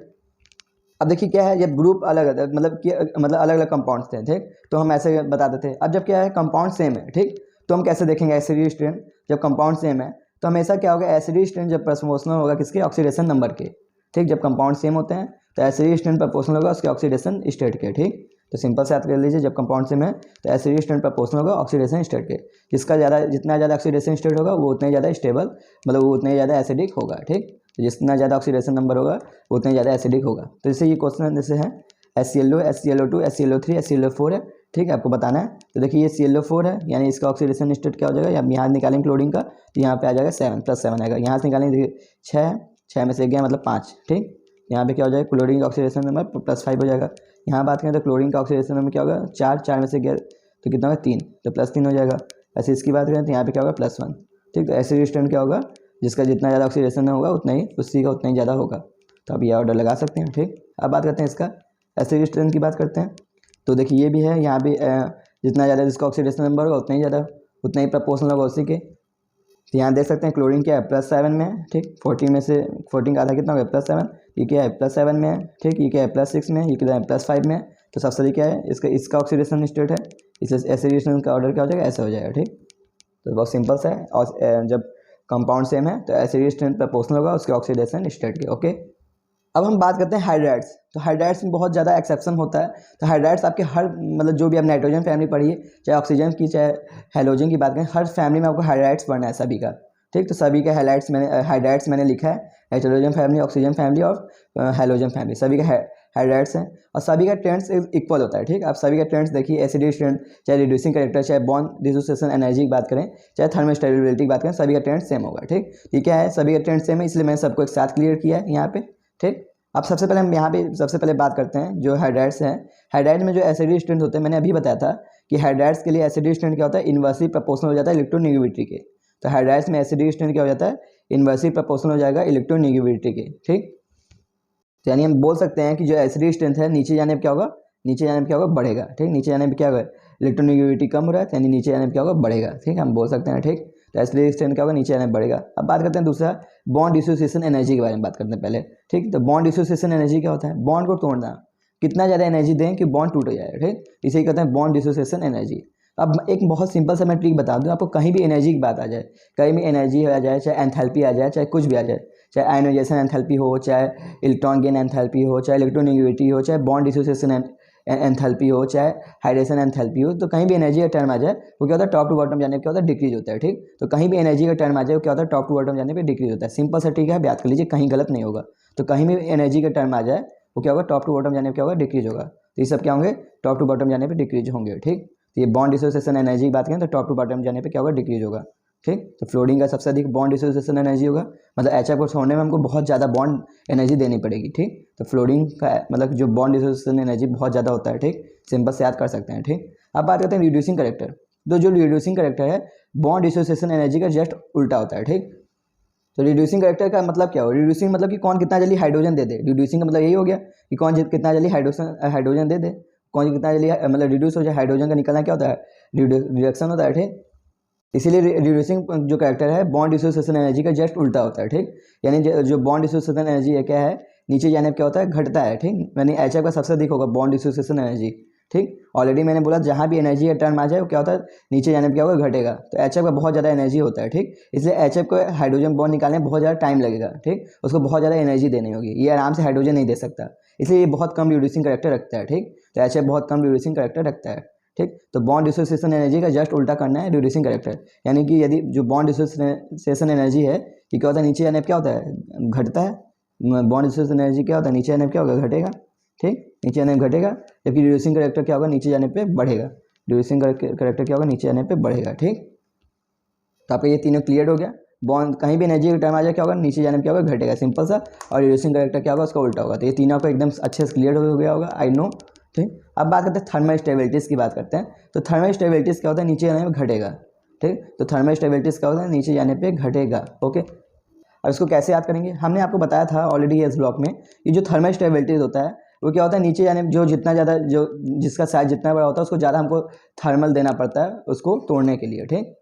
अब देखिए क्या है, जब ग्रुप अलग है, मतलब अलग अलग कंपाउंड्स थे, ठीक, तो हम ऐसे बताते थे। अब जब क्या है? कंपाउंड सेम है, ठीक, तो हम कैसे देखेंगे एसिडिक स्ट्रेंथ? जब कंपाउंड सेम है तो हमेशा क्या होगा? एसिडिक स्ट्रेंथ जब प्रोपोर्शनल होगा किसके? ऑक्सीडेशन नंबर के, ठीक। जब कंपाउंड सेम होते हैं तो एसिडिक स्ट्रेंथ प्रोपोर्शनल होगा उसके ऑक्सीडेशन स्टेट के, ठीक। तो सिंपल से याद कर लीजिए, जब कंपाउंड सेम है तो एसिडिक स्ट्रेंथ प्रोपोर्शनल होगा ऑक्सीडेशन स्टेट के। जितना ज़्यादा ऑक्सीडेशन स्टेट होगा वो उतना ज़्यादा स्टेबल, मतलब वो उतना ज़्यादा एसिडिक होगा, ठीक। तो जितना ज़्यादा ऑक्सीडेशन नंबर होगा उतना ज़्यादा एसिडिक होगा। तो जैसे ये क्वेश्चन जैसे है HClO, HClO2, HClO3, HClO4 है, ठीक है, आपको बताना है। तो देखिए ये ClO4 है, यानी इसका ऑक्सीडेशन स्टेट क्या हो जाएगा? यहाँ निकालेंगे क्लोरीन का, तो यहाँ पे आ जाएगा 7 +7 आएगा। यहाँ से निकालेंगे 6 में से गया मतलब 5, ठीक। यहाँ पे क्या हो जाएगा? क्लोरीन का ऑक्सीडेशन नंबर +5 हो जाएगा। यहाँ बात करें तो क्लोरीन का ऑक्सीडेशन नंबर क्या होगा? 4 में से गया तो कितना होगा? 3, तो +3 हो जाएगा। ऐसे इसकी बात करें तो यहाँ पे क्या होगा? +1, ठीक। तो एसिडिक स्ट्रेंथ क्या होगा? जिसका जितना ज़्यादा ऑक्सीडेशन होगा उतना ही उसी का उतना ही ज़्यादा होगा। तो आप ये ऑर्डर लगा सकते हैं, ठीक। अब बात करते हैं इसका एसिडिक स्ट्रेंथ की बात करते हैं। तो देखिए ये भी है, यहाँ भी जितना ज़्यादा जिसका ऑक्सीडेशन नंबर होगा उतना ही ज़्यादा, उतना ही प्रोपोर्शनल होगा उसी के। तो यहाँ देख सकते हैं क्लोरीन क्या है? +7 में है, ठीक। 14 में से 14 का आधा कितना हो गया? +7। ये क्या है? +7 में है, ठीक। ये क्या है? +6 में है। ये क्या है? +5 में है। तो सबसे अधिक क्या है? इसका ऑक्सीडेशन स्टेट है, इसलिए एसिडिक स्ट्रेंथ का ऑर्डर क्या हो जाएगा? ऐसा हो जाएगा, ठीक। तो बहुत सिंपल सा है। और जब कंपाउंड सेम है तो एसिडिक स्ट्रेंथ प्रोपोर्शनल होगा उसके ऑक्सीडेशन स्टेट के। ओके, अब हम बात करते हैं हाइड्राइड्स। तो हाइड्राइड्स में बहुत ज़्यादा एक्सेप्शन होता है। तो हाइड्राइड्स आपके हर मतलब जो भी आप नाइट्रोजन फैमिली पढ़िए, चाहे ऑक्सीजन की चाहे हेलोजन की बात करें, हर फैमिली में आपको हाइड्राइड्स पढ़ना है सभी का, ठीक। तो सभी का हाइड्राइड्स मैंने लिखा है, नाइट्रोजन फैमिली, ऑक्सीजन फैमिली और हेलोजन फैमिली, सभी का हाइड्राइड्स हैं, और सभी का ट्रेंड्स इक्वल होता है। ठीक, आप सभी का ट्रेंड्स देखिए, एसिडिक ट्रेंड, चाहे रिड्यूसिंग कैरेक्टर, चाहे बॉन्ड डिसोसिएशन एनर्जी की बात करें, चाहे थर्मोस्टेबिलिटी की बात करें, सभी का ट्रेंड सेम होगा। ठीक, ये क्या है, सभी का ट्रेंड सेम है, इसलिए मैंने सबको एक साथ क्लियर किया है यहाँ पे। ठीक, अब सबसे पहले हम यहाँ पे सबसे पहले बात करते हैं जो हाइड्राइड्स हैं। हाइड्राइड में जो एसिडिक स्ट्रेंथ होते हैं, मैंने अभी बताया था कि हाइड्राइड्स के लिए एसिडिक स्ट्रेंथ क्या होता है, इन्वर्सली प्रोपोर्शनल हो जाता है इलेक्ट्रोनेगेटिविटी के। तो हाइड्राइड्स में एसिडिक स्ट्रेंथ क्या हो जाता है, इन्वर्सली प्रोपोर्शनल हो जाएगा इलेक्ट्रोनेगेटिविटी के। ठीक, तो यानी हम बोल सकते हैं कि जो एसिडिक स्ट्रेंथ है नीचे जाने पर क्या होगा, नीचे जाने पर क्या होगा, बढ़ेगा। ठीक, नीचे जाने पर क्या होगा, इलेक्ट्रोनेगेटिविटी कम हो रहा है, यानी नीचे जाने पर क्या होगा, बढ़ेगा। ठीक, हम बोल सकते हैं। ठीक, तो एसिडिक स्ट्रेंथ क्या होगा, नीचे जाने पर बढ़ेगा। अब बात करते हैं दूसरा बॉन्ड डिसोसिएशन एनर्जी के बारे में बात करते हैं पहले। ठीक, तो बॉन्ड डिसोसिएशन एनर्जी क्या होता है, बॉन्ड को तोड़ना, कितना ज़्यादा एनर्जी दें कि बॉन्ड टूट जाए। ठीक, इसे कहते हैं बॉन्ड डिसोसिएशन एनर्जी। अब एक बहुत सिंपल सा मैं ट्रिक बता दूं आपको, कहीं भी एनर्जी की बात आ जाए, कहीं भी एनर्जी आ जाए, चाहे एंथैल्पी आ जाए, चाहे कुछ भी आ जाए, चाहे आयनाइजेशन एंथैल्पी हो, चाहे इलेक्ट्रॉन गेन एंथैल्पी हो, चाहे इलेक्ट्रोनेगेटिविटी हो, चाहे बॉन्ड डिसोसिएशन एंथैल्पी हो, चाहे हाइड्रेशन एंथैल्पी हो, तो कहीं भी एनर्जी का टर्म आ जाए वो क्या होता है, टॉप टू बॉटम जाने पर क्या होता है, डिक्रीज होता है। ठीक, तो कहीं भी एनर्जी का टर्म आ जाए वो क्या होता है, टॉप टू बॉटम जाने पर डिक्रीज होता है। सिंपल सा ट्रिक है, याद कर लीजिए, कहीं गलत नहीं होगा। तो कहीं भी एनर्जी का टर्म आ जाए वो क्या होगा, टॉप टू बॉटम जाने पर क्या होगा, डिक्रीज होगा। तो ये सब क्या होंगे, टॉप टू बॉटम जाने पर डिक्रीज होंगे। ठीक, तो ये बॉन्ड डिसोसिएशन एनर्जी की बात करें तो टॉप टू बॉटम जाने पे क्या होगा, डिक्रीज होगा। ठीक, तो फ्लोरीन का सबसे अधिक बॉन्ड डिसोसिएशन एनर्जी होगा, मतलब HF को छोड़ने में हमको बहुत ज़्यादा बॉन्ड एनर्जी देनी पड़ेगी। ठीक, तो फ्लोरीन का मतलब जो बॉन्ड डिसोसिएशन एनर्जी बहुत ज़्यादा होता है। ठीक, सिंपल से याद कर सकते हैं। ठीक, अब बात करते हैं रिड्यूसिंग कैरेक्टर। तो जो रिड्यूसिंग कैरेक्टर है बॉन्ड डिसोसिएशन एनर्जी का जस्ट उल्टा होता है। ठीक, तो रिड्यूसिंग कैरेक्टर का मतलब क्या हो, रिड्यूसिंग मतलब कि कौन कितना जल्दी हाइड्रोजन दे दे। रिड्यूसिंग का मतलब यही हो गया कि कौन कितना जल्दी हाइड्रोजन दे दे, कौन कितना जल्दी मतलब रिड्यूस हो जाए। हाइड्रोजन का निकलना क्या होता है, रिडक्शन होता है। ठीक, इसीलिए रिड्यूसिंग जो कैरेक्टर है बॉन्ड डिसोसिएशन एनर्जी का जस्ट उल्टा होता है। ठीक, यानी जो बॉन्ड डिसोसिएशन एनर्जी है क्या है, नीचे जाने पर क्या होता है, घटता है। ठीक, यानी HF का सबसे अधिक होगा बॉन्ड डिसोसिएशन एनर्जी। ठीक, ऑलरेडी मैंने बोला जहाँ भी एनर्जी का टर्म आ जाए वो क्या होता है, नीचे जाने पर क्या होगा, घटेगा। तो HF का बहुत ज़्यादा एनर्जी होता है। ठीक, इसलिए HF को हाइड्रोजन बॉन्ड निकालने में बहुत ज़्यादा टाइम लगेगा। ठीक, उसको बहुत ज़्यादा एनर्जी देनी होगी, ये आराम से हाइड्रोजन नहीं दे सकता, इसलिए ये बहुत कम रिड्यूसिंग कैरेक्टर रखता है। ठीक, तो HF बहुत कम रिड्यूसिंग कैरेक्टर रखता है। ठीक, तो बॉन्ड डिसोसिएशन एनर्जी का जस्ट उल्टा करना है रिड्यूसिंग कैरेक्टर, यानी कि यदि जो बॉन्ड डिसोसिएशन एनर्जी है कि क्या होता है, नीचे जाने पर क्या होता है, घटता है। बॉन्ड डिसोसिएशन एनर्जी क्या होता है, नीचे जाने पर क्या होगा, घटेगा। ठीक, नीचे जाने पर घटेगा, जबकि रिड्यूसिंग कैरेक्टर क्या होगा, नीचे जाने पे बढ़ेगा। रिड्यूसिंग कैरेक्टर क्या होगा, नीचे जाने पे बढ़ेगा। ठीक, तो आपका ये तीनों क्लियर हो गया। बॉन्ड कहीं भी एनर्जी का टर्म आ जाए क्या होगा, नीचे जाने पर क्या होगा, घटेगा, सिंपल सा। और रिड्यूसिंग कैरेक्टर क्या होगा, उसका उल्टा होगा। तो ये तीनों आपको एकदम अच्छे से क्लियर हो गया होगा, आई नो। ठीक, अब बात करते हैं थर्मल स्टेबिलिटीज़ की बात करते हैं। तो थर्मल स्टेबिलिटीज़ क्या होता है, नीचे जाने पर घटेगा। ठीक, तो थर्मल स्टेबिलिटीज़ क्या होता है, नीचे जाने पर घटेगा। ओके, अब इसको कैसे याद करेंगे, हमने आपको बताया था ऑलरेडी इस ब्लॉक में, ये जो थर्मल स्टेबिलिटीज़ होता है वो क्या होता है, नीचे जाने जो जितना ज़्यादा जो जिसका साइज जितना बड़ा होता है उसको ज़्यादा हमको थर्मल देना पड़ता है उसको तोड़ने के लिए। ठीक,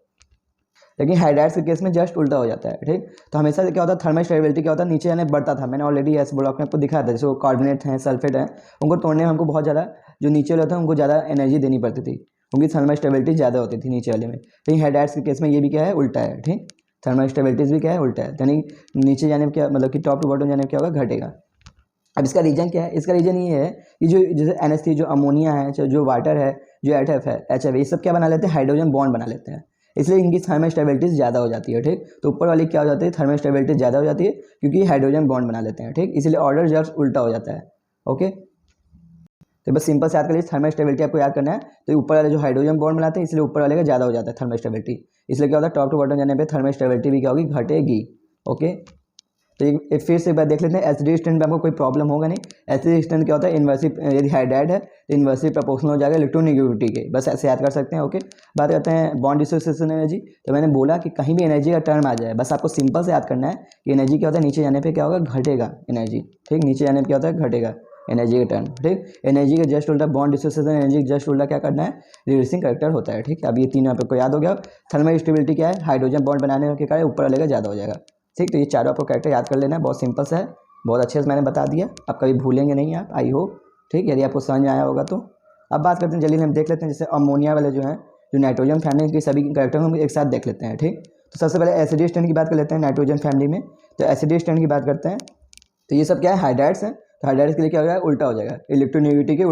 लेकिन हाइड्राइड्स के केस में जस्ट उल्टा हो जाता है। ठीक, तो हमेशा क्या होता है, थर्मल स्टेबिलिटी क्या होता है, नीचे जाने बढ़ता था। मैंने ऑलरेडी इस ब्लॉक में आपको दिखाया था, जैसे वो कार्बोनेट हैं, सल्फेट हैं, उनको तोड़ने में हमको बहुत ज़्यादा जो नीचे वाले होते हैं उनको ज़्यादा एनर्जी देनी पड़ती थी, उनकी थर्मल स्टेबिलिटी ज़्यादा होती थी नीचे वाले में। लेकिन हाइड्राइड्स के केस में ये भी क्या है, उल्टा है। ठीक, थर्मल स्टेबिलिटीज़ भी क्या है, उल्टा है, यानी नीचे जाने पर क्या मतलब कि टॉप टू बॉटम जाने पर क्या होगा, घटेगा। अब इसका रीजन क्या है, इसका रीजन ये है कि जो जैसे NH3 जो अमोनिया है, जो वाटर है, जो HF है, ये सब क्या बना लेते हैं, हाइड्रोजन बॉन्ड बना लेते हैं, इसलिए इनकी थर्मल स्टेबिलिटी ज़्यादा हो जाती है। ठीक, तो ऊपर वाली क्या हो जाती है, थर्मल स्टेबिलिटी ज़्यादा हो जाती है क्योंकि हाइड्रोजन बॉन्ड बना लेते हैं। ठीक, इसलिए ऑर्डर जस्ट उल्टा हो जाता है। ओके, तो बस सिंपल से याद कर लीजिए, थर्मल स्टेबिलिटी आपको याद करना है। तो ऊपर वाले जो हाइड्रोजन बॉन्ड बनाते हैं इसलिए ऊपर वाले का ज़्यादा हो जाता है थर्मल स्टेबिलिटी, इसलिए क्या होता है, टॉप टू बॉटम जाने पर थर्मल स्टेबिलिटी भी क्या होगी, घटेगी। ओके, तो एक फिर से एक बार देख लेते हैं, एसिडिक स्ट्रेंथ में आपको कोई प्रॉब्लम होगा नहीं। एसिडिक स्ट्रेंथ क्या होता है, इन्वर्सली यदि हाइड्राइड है तो इन्वर्सली प्रोपोर्शनल हो जाएगा इलेक्ट्रोनेगेटिविटी के, बस ऐसे याद कर सकते हैं। ओके, बात करते हैं बॉन्ड डिसोसिएशन एनर्जी। तो मैंने बोला कि कहीं भी एनर्जी का टर्म आ जाए बस आपको सिंपल से याद करना है कि एनर्जी क्या होता है, नीचे जाने पर क्या होगा, घटेगा एनर्जी। ठीक, नीचे जाने पर क्या होता है, घटेगा एनर्जी का टर्म। ठीक, एनर्जी का जस्ट उल्टा बॉन्ड डिसोसिएशन एनर्जी जस्ट उल्टा क्या करना है, रिड्यूसिंग कैरेक्टर होता है। ठीक, अब ये तीनों आपको याद हो गया। थर्मल स्टेबिलिटी क्या है, हाइड्रोजन बॉन्ड बनाने के कारण ऊपर वाले का ज़्यादा हो जाएगा। ठीक, तो ये चारों आपको कैरेक्टर याद कर लेना है, बहुत सिंपल सा है, बहुत अच्छे से मैंने बता दिया, आप कभी भूलेंगे नहीं आप, आई होप। ठीक, यदि आपको समझ में आया होगा तो। अब बात करते हैं, जल्दी हम देख लेते हैं, जैसे अमोनिया वाले जो हैं, जो नाइट्रोजन फैमिली के सभी कैरेक्टर हम एक साथ देख लेते हैं। ठीक, तो सबसे पहले एसिडिक स्ट्रेंथ की बात कर लेते हैं नाइट्रोजन फैमिली में। तो एसिडिक स्ट्रेंथ की बात करते हैं तो ये सब क्या है, हाइड्राइड्स हैं। तो हाइड्राइड्स के लिए क्या हो जाएगा, उल्टा हो जाएगा, इलेक्ट्रोनेगेटिविटी के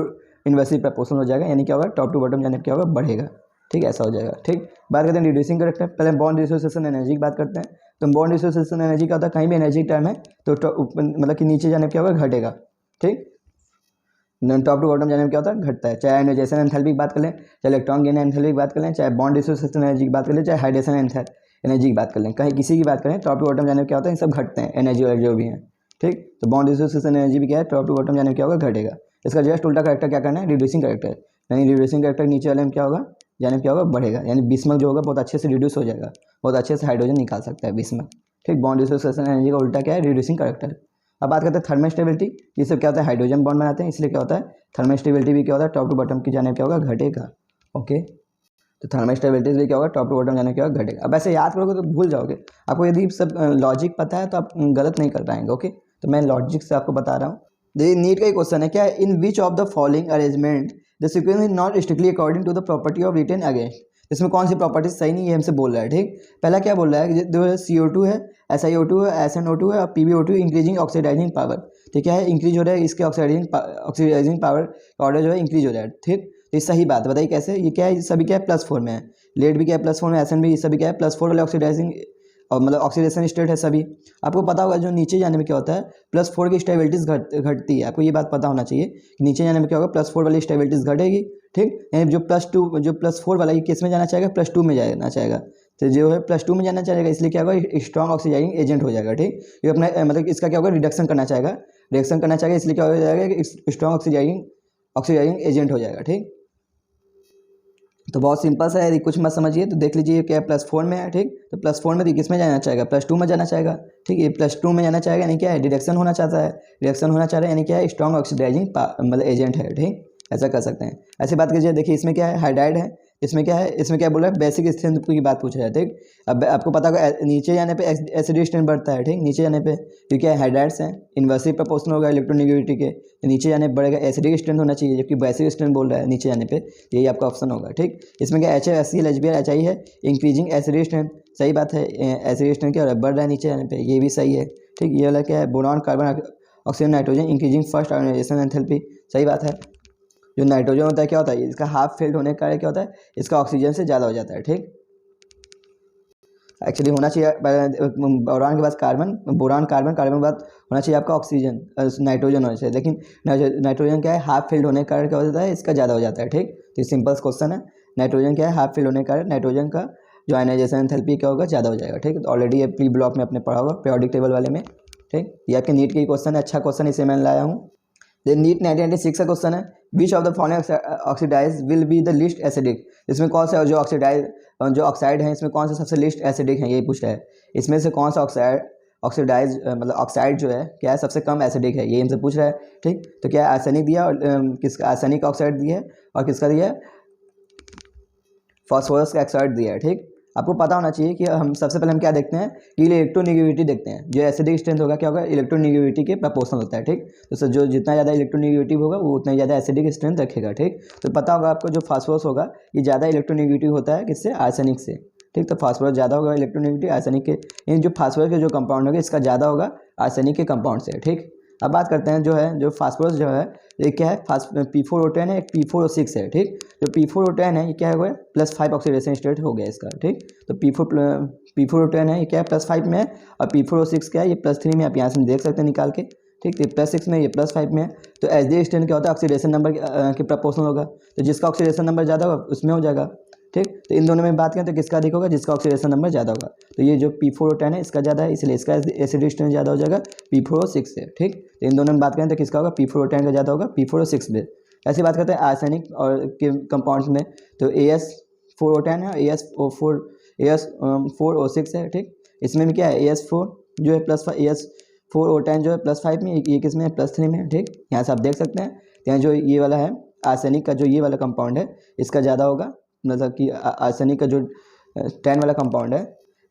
इन्वर्सली प्रोपोर्शनल हो जाएगा, यानी क्या होगा, टॉप टू बॉटम जाने पर क्या होगा, बढ़ेगा। ठीक, ऐसा हो जाएगा। ठीक, बात करते हैं रिड्यूसिंग कैरेक्टर, पहले बॉन्ड डिसोसिएशन एनर्जी की बात करते हैं। तो बॉन्ड डिसोसिएशन एनर्जी क्या होता है, कहीं भी एनर्जी टर्म है तो मतलब कि नीचे जाने पर क्या होगा, घटेगा। ठीक, टॉप टू बॉटम जाने में क्या होता है, घटता है। चाहे आयोनाइजेशन एंथैल्पी की बात कर लें, चाहे इलेक्ट्रॉन गेन एंथैल्पी की बात कर लें, चाहे बॉन्ड डिसोसिएशन एनर्जी की बात कर लें, चाहे हाइड्रेशन एनर्जी की बात कर लें, कहीं किसी की बात करें, टॉप टू बॉटम जाने में क्या होता है, इन सब घटते हैं एनर्जी और जो भी हैं, ठीक। तो बॉन्ड डिसोसिएशन एनर्जी भी क्या है, टॉप टू बॉटम जाने में क्या होगा, घटेगा। इसका जस्ट उल्टा करेक्टर क्या करना है, रिड्यूसिंग करेक्टर, यानी रिड्यूसिंग करेक्टर नीचे वाले में क्या होगा, जाने में क्या होगा, बढ़ेगा। यानी बिस्मक जो होगा बहुत अच्छे से रिड्यूस हो जाएगा, बहुत अच्छे से हाइड्रोजन निकाल सकता है बिस्मक, ठीक। बॉन्ड डिसोसिएशन एनर्जी का उल्टा क्या है, रिड्यूसिंग करेक्टर। अब बात करते हैं थर्मल स्टेबिलिटी, जिससे क्या होता है, हाइड्रोजन बॉन्ड बनाते हैं, इसलिए क्या होता है, थर्मल स्टेबिलिटी भी क्या होता है, टॉप टू बॉटम की जाने क्या होगा, घटेगा। ओके, तो थर्मल स्टेबिलिटी भी क्या होगा, टॉप टू बॉटम जाने क्या होगा, घटेगा। अब ऐसे याद करोगे तो भूल जाओगे। आपको यदि सब लॉजिक पता है तो आप गलत नहीं कर पाएंगे। ओके, तो मैं लॉजिक से आपको बता रहा हूँ। देखिए नीट का ही क्वेश्चन है, क्या है, in which of the following arrangement the sequence is not strictly according to the property of retained against. इसमें कौन सी प्रॉपर्टी सही नहीं है, हमसे बोल रहा है, ठीक। पहला क्या बोल रहा है कि जो CO2 है, SiO2 है, SnO2 है और PbO2 इंक्रीजिंग ऑक्सीडाइजिंग पावर, ठीक है, इंक्रीज हो रहा है, इसके ऑक्सीडाइजिंग पावर का ऑर्डर जो है इंक्रीज हो रहा है, ठीक। तो ये सही बात है, बताइए कैसे, ये क्या है, सभी क्या है, +4 में है, लेड भी क्या है +4 में, SN भी, सभी क्या है +4 वाले ऑक्सीडाइजिंग और मतलब ऑक्सीडेशन स्टेट है सभी। आपको पता होगा जो नीचे जाने में क्या होता है, +4 की स्टेबिलिटीज घटती है, आपको ये बात पता होना चाहिए कि नीचे जाने में क्या होगा, +4 वाली स्टेबिलिटीज घटेगी, ठीक। यानी जो +4 वाला ये किस में जाना चाहेगा, +2 में जाना चाहेगा, तो जो है +2 में जाना चाहेगा, इसलिए क्या होगा, स्ट्रॉन्ग ऑक्सीडाइजिंग एजेंट हो जाएगा, ठीक। ये अपना मतलब इसका क्या होगा, रिडक्शन करना चाहेगा, इसलिए क्या हो जाएगा कि स्ट्रॉन्ग ऑक्सीडाइजिंग एजेंट हो जाएगा, ठीक। तो बहुत सिंपल सा है, कुछ मत समझिए, तो देख लीजिए क्या +4 में है, ठीक। तो +4 में तो किस में जाना चाहेगा, +2 में जाना चाहेगा, ठीक। ये +2 में जाना चाहेगा यानी क्या है, रिडक्शन होना चाहता है, रिडक्शन होना चाह रहा है यानी क्या है, स्ट्रॉन्ग ऑक्सीडाइजिंग मतलब एजेंट है, ठीक। ऐसा कर सकते हैं। ऐसी बात कीजिए, देखिए इसमें क्या है, हाइड्राइड है, इसमें क्या है, इसमें क्या बोल रहा है, बेसिक स्ट्रेंथ की बात पूछ रहा है, ठीक। अब आपको पता होगा नीचे जाने पे एसिडिक स्ट्रेंथ बढ़ता है, ठीक, नीचे जाने पे, क्योंकि हाइड्राइड्स हैं, इन्वर्सली प्रोपोर्शनल होगा इलेक्ट्रोनेगेटिविटी के, तो नीचे जाने पे बढ़ेगा, एसिडिक स्ट्रेंथ होना चाहिए, जबकि बेसिक स्ट्रेंथ बोल रहा है नीचे जाने पे, यही आपका ऑप्शन होगा, ठीक। इसमें क्या HF HCl HBr HI है, इंक्रीजिंग एसिडिक स्ट्रेंथ, सही बात है, एसिडिक स्ट्रेंथ क्या हो रहा है, बढ़ रहा है नीचे जाने पे, ये भी सही है, ठीक। ये वाला क्या है, boron carbon oxygen nitrogen increasing first ionisation enthalpy, सही बात है। जो नाइट्रोजन होता है क्या होता है, इसका हाफ फिल्ड होने का कारण क्या होता है, इसका ऑक्सीजन से ज़्यादा हो जाता है, ठीक। एक्चुअली होना चाहिए बोरान के बाद कार्बन के बाद होना चाहिए आपका ऑक्सीजन, नाइट्रोजन होना चाहिए, लेकिन नाइट्रोजन क्या है, हाफ फिल्ड होने के कारण क्या होता है, इसका ज़्यादा हो जाता है, ठीक। तो सिंपल क्वेश्चन है, नाइट्रोजन क्या है, हाफ फिल्ड होने के कारण नाइट्रोजन का जो आयनाइजेशन एंथैल्पी क्या होगा, ज़्यादा हो जाएगा, ठीक। तो ऑलरेडी ये प्री ब्लॉक में आपने पढ़ा होगा पीरियोडिक टेबल वाले में, ठीक। ये आपके नीट के क्वेश्चन है, अच्छा क्वेश्चन इसे मैंने लाया हूँ। नीट 1996 का क्वेश्चन है, which of the following oxidize will be the least acidic. इसमें कौन सा जो ऑक्साइड है, इसमें कौन सा सबसे लिस्ट एसिडिक है, यही पूछ रहा है। इसमें से कौन सा ऑक्सीडाइज मतलब ऑक्साइड जो है क्या है, सबसे कम एसिडिक है, ये हमसे पूछ रहा है, ठीक। तो क्या आर्सेनिक दिया और किसका, आर्सेनिक ऑक्साइड दिया है, और किसका दिया है, फॉस्फोरस का ऑक्साइड दिया है, ठीक। आपको पता होना चाहिए कि हम सबसे पहले हम क्या देखते हैं कि इलेक्ट्रोनेगेटिविटी देखते हैं, जो एसिडिक स्ट्रेंथ होगा क्या होगा, इलेक्ट्रोनेगेटिविटी के प्रपोर्शनल होता है, ठीक। तो जो जितना ज़्यादा इलेक्ट्रोनेगेटिव होगा वो उतना ज़्यादा एसिडिक स्ट्रेंथ रखेगा, ठीक। तो पता होगा आपको जो फास्फोरस होगा ये ज़्यादा इलेक्ट्रोनेगेटिव होता है किससे, आर्सेनिक से, ठीक। तो फास्फोरस ज़्यादा होगा इलेक्ट्रोनेगेटिव आर्सेनिक के, इन जो फास्फोरस के जो कंपाउंड होगा इसका ज़्यादा होगा आर्सेनिक के कंपाउंड से, ठीक। अब बात करते हैं जो फास्फोरस जो है ये क्या है, P4O10 है, एक P4O6 है, ठीक। जो P4O10 है ये क्या हो गया, +5 ऑक्सीडेशन स्टेट हो गया इसका, ठीक। तो P4O10 है ये क्या है, +5 में है, और P4O6 क्या है, ये +3 में, आप यहाँ से देख सकते हैं निकाल के, ठीक। तो +6 में, ये +5 में है। तो एसिडिक स्ट्रेंथ क्या होता है, ऑक्सीडेशन नंबर के प्रपोर्शनल होगा, तो जिसका ऑक्सीडेशन नंबर ज़्यादा होगा उसमें हो जाएगा, ठीक। तो इन दोनों में बात करें तो किसका अधिक होगा, जिसका ऑक्सीडेशन नंबर ज़्यादा होगा। तो ये जो P4O10 है इसका ज़्यादा है, इसलिए इसका एसिडिक स्ट्रेंथ ज़्यादा हो जाएगा P4O6 से, ठीक। तो इन दोनों में बात करें तो किसका होगा, P4O10 का ज़्यादा होगा P4O6 में। ऐसी बात करते हैं आर्सेनिक और के कंपाउंड्स में, तो AS4O10 है, AS4O6 है, ठीक। इसमें भी क्या है, AS4 जो है AS4O10 जो है +5 में, ये किस में है, +3 में है, ठीक। यहाँ से आप देख सकते हैं, यहाँ जो ये वाला है आर्सेनिक का जो ये वाला कंपाउंड है इसका ज़्यादा होगा, मतलब कि आर्सेनिक का जो 10 वाला कंपाउंड है,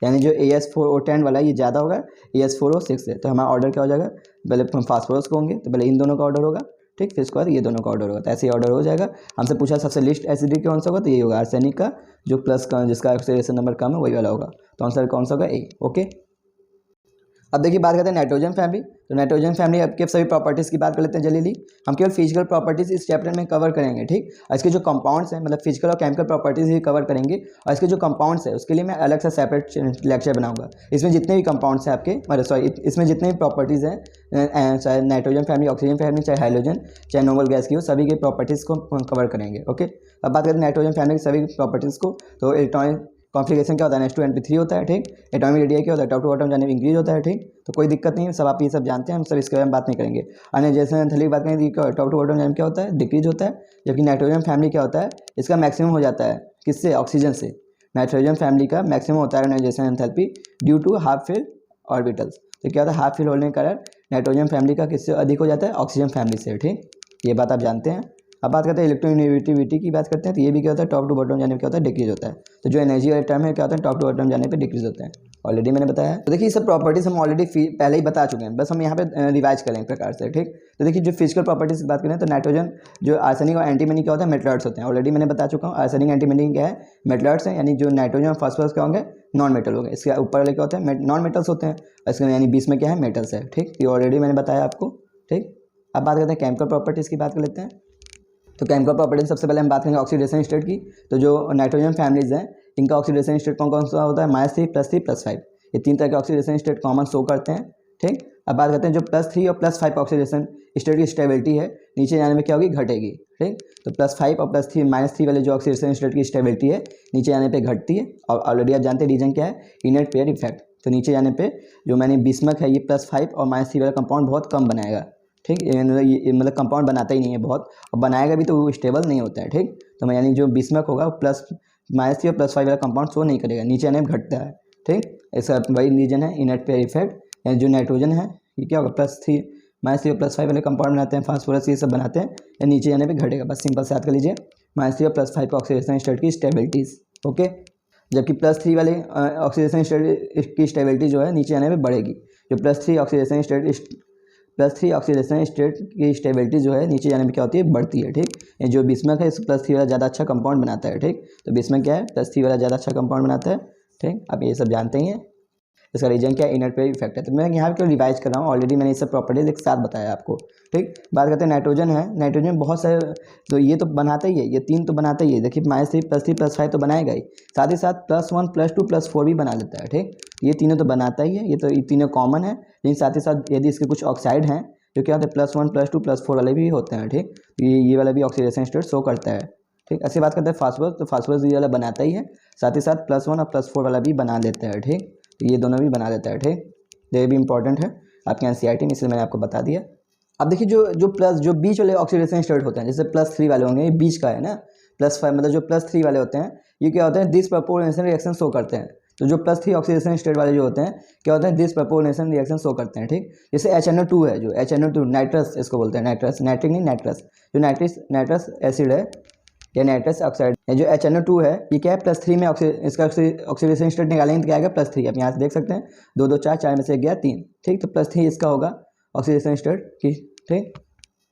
यानी जो AS4O10 वाला ये ज़्यादा होगा AS4O6 से। तो हमारा ऑर्डर क्या हो जाएगा, पहले फास्फोरस को होंगे तो पहले इन दोनों का ऑर्डर होगा, ठीक। फिर इसके बाद ये दोनों का ऑर्डर होगा, तो ऐसे ही ऑर्डर हो जाएगा। हमसे पूछा सबसे लिस्ट एसिडिक कौन सा होगा, तो ये होगा आर्सेनिक का, जो प्लस का जिसका ऑक्सीडेशन नंबर कम है वही वाला होगा। तो आंसर कौन सा होगा, ए। ओके, अब देखिए बात करते हैं नाइट्रोजन फैमिली। तो नाइट्रोजन फैमिली आपके सभी प्रॉपर्टीज़ की बात कर लेते हैं जल्दी। हम केवल फिजिकल प्रॉपर्टीज़ इस चैप्टर में कवर करेंगे, ठीक। और इसके जो कंपाउंड्स हैं, मतलब फिजिकल और केमिकल प्रॉपर्टीज़ ही कवर करेंगे। और इसके जो कंपाउंड्स है उसके लिए मैं अलग से सेपरेट लेक्चर बनाऊंगा। इसमें जितने भी कंपाउंड्स हैं आपके, मतलब सॉरी, इसमें जितने भी प्रॉपर्टीज़ हैं, चाहे नाइट्रोजन फैमिली, ऑक्सीजन फैमिली, चाहे हाइड्रोजन, चाहे नोबल गैस की हो, सभी के प्रॉपर्टीज़ को कवर करेंगे। ओके, अब बात करते हैं नाइट्रोजन फैमिली की सभी प्रॉपर्टीज़ को। तो इलेक्ट्रॉनिक कॉन्फ्लिगेशन क्या होता है, N2 N3 होता है, ठीक। एटॉमिक रेडियस क्या होता है, टॉप टू एटम जाने में इंक्रीज होता है, ठीक। तो कोई दिक्कत नहीं है, सब आप ये सब जानते हैं, हम सब इसके बारे में बात नहीं करेंगे। अनहाइड्रोजन एंथैल्पी की बात करेंगे, टॉप टू एटम जाने में क्या होता है, डिक्रीज होता है। जबकि नाइट्रोजन फैमिली क्या होता है, इसका मैक्सिमम हो जाता है किससे, ऑक्सीजन से। नाइट्रोजन फैमिली का मैक्सिमम होता है अनहाइड्रोजन enthalpy due to half fill orbitals. तो क्या होता है, हाफ फिल होने के कारण नाइट्रोजन फैमिली का किससे अधिक हो जाता है, ऑक्सीजन फैमिली से, ठीक। ये बात आप जानते हैं। अब बात करते हैं इलेक्ट्रोनेगेटिविटी की बात करते हैं। तो ये भी क्या होता है, टॉप टू बॉटम जाने पे क्या होता है, डिक्रीज होता है। तो जो एनर्जी वाले टर्म है क्या होता है, टॉप टू बॉटम जाने पे डिक्रीज होता है। ऑलरेडी मैंने बताया। तो देखिए ये सब प्रॉपर्टीज हम ऑलरेडी पहले ही बता चुके हैं, बस हम यहाँ पे रिवाइज करें एक प्रकार से, ठीक। तो देखिए जो फिजिकल प्रॉपर्टीज की बात करें तो नाइट्रोजन जो आर्सेनिक और एंटीमनी क्या होता है, मेटलर्स होते हैं। ऑलरेडी मैंने बता चुका हूँ, आर्सेनिक एंटीमनी क्या है, मेटलर्स है। यानी जो नाइट्रोजन और फॉस्फोरस क्या होंगे, नॉन मेटल होंगे। इसके ऊपर वाले क्या होते हैं, नॉन मेटल्स होते हैं। इसके यानी बीच में क्या है, मेटल्स है, ठीक। ये ऑलरेडी मैंने बताया आपको, ठीक। अब बात करते हैं केमिकल प्रॉपर्टीज़ की बात कर लेते हैं। तो केमिकल प्रॉपर्टीज सबसे पहले हम बात करेंगे ऑक्सीडेशन स्टेट की। तो जो नाइट्रोजन फैमिलीज हैं इनका ऑक्सीडेशन स्टेट कौन कौन सा होता है, -3 +3 +5। ये तीन तरह के ऑक्सीडेशन स्टेट कॉमन शो करते हैं, ठीक। अब बात करते हैं जो +3 और +5 ऑक्सीडेशन स्टेट की स्टेबिलिटी है, नीचे जाने में क्या होगी, घटेगी, ठीक। तो +5 और +3 -3 वाले जो ऑक्सीडेशन स्टेट की स्टेबिलिटी है नीचे जाने पे घटती है। और ऑलरेडी आप जानते हैं रीजन क्या है, इनर्ट पेयर इफेक्ट। तो नीचे जाने पे जो मैंने बिस्मथ है ये +5 और -3 वाला कंपाउंड बहुत कम बनाएगा, ठीक। ये मतलब कंपाउंड बनाता ही नहीं है बहुत, और बनाएगा भी तो वो स्टेबल नहीं होता है, ठीक। तो मैं यानी जो बिस्मथ होगा वो -3 और +5 वाला कंपाउंड शो नहीं करेगा, नीचे आने में घटता है, ठीक। इसका वही रीजन है इनर्ट पेयर इफेक्ट। यानी जो नाइट्रोजन है ये क्या होगा, +3 -3 और +5 वाले कंपाउंड बनाते हैं, फास्फोरस ये सब बनाते हैं, या नीचे जाने पे घटेगा। बस सिंपल से याद कर लीजिए, -3 और +5 का ऑक्सीडेशन स्टेट की स्टेबिलिटीज, ओके। जबकि +3 वाले ऑक्सीडेशन स्टेट की स्टेबिलिटी जो है नीचे आने पे बढ़ेगी। जो +3 ऑक्सीडेशन स्टेट की स्टेबिलिटी जो है नीचे जाने में क्या होती है, बढ़ती है, ठीक। ये जो बिस्मथ है इस +3 वाला ज़्यादा अच्छा कंपाउंड बनाता है, ठीक। तो बिस्मथ क्या है, +3 वाला ज़्यादा अच्छा कंपाउंड बनाता है, ठीक। आप ये सब जानते ही हैं। इसका रीजन क्या है, इनर्ट पेयर इफेक्ट है। तो मैं यहाँ पे रिवाइज कर रहा हूँ, ऑलरेडी मैंने ये सब प्रॉपर्टीज एक साथ बताया आपको, ठीक। बात करते हैं नाइट्रोजन है। नाइट्रोजन बहुत सारे, तो ये तो बनाता ही है, ये तीन तो बनाता ही है। देखिए -3 +3 +5 तो बनाएगा ही, साथ ही साथ +1 +2 +4 भी बना लेता है, ठीक। ये तीनों तो बनाता ही है, ये तो ये तीनों कॉमन है। लेकिन साथ ही साथ यदि इसके कुछ ऑक्साइड हैं जो क्या होते हैं, +1 +2 +4 वाले भी होते हैं, ठीक। ये वाला भी ऑक्सीडेशन स्टेट शो करता है, ठीक। ऐसी बात करते हैं फास्फोरस। तो फास्फोरस ये वाला बनाता ही है, साथ ही साथ +1 और +4 वाला भी बना लेता है, ठीक। तो ये दोनों भी बना लेता है, ठीक। ये भी इंपॉर्टेंट है आपके एनसीईआरटी में, इसलिए मैंने आपको बता दिया। अब देखिए जो बीच वाले ऑक्सीडेशन स्टेट होते हैं, जैसे +3 वाले होंगे, ये बीच का है ना। +5 मतलब जो +3 वाले होते हैं ये क्या होते हैं, डिसप्रपोर्शनेशन रिएक्शन शो करते हैं। तो जो +3 ऑक्सीडेशन स्टेट वाले जो होते हैं क्या होते हैं, डिसप्रपोर्शनेशन रिएक्शन शो करते हैं, ठीक। जैसे HNO2 है, जो HNO2 नाइट्रस इसको बोलते हैं, नाइट्रस, नाइट्रिक नहीं नाइट्रस। जो नाइट्रस एसिड है या नाइट्रस ऑक्साइड, जो HNO2 है ये क्या है, +3 में इसका ऑक्सीडेशन स्टेट निकालेंगे तो क्या आएगा, +3। आप यहाँ से देख सकते हैं 2 2 4 4 में से 1 गया 3, ठीक। तो +3 इसका होगा ऑक्सीडेशन स्टेट की, ठीक।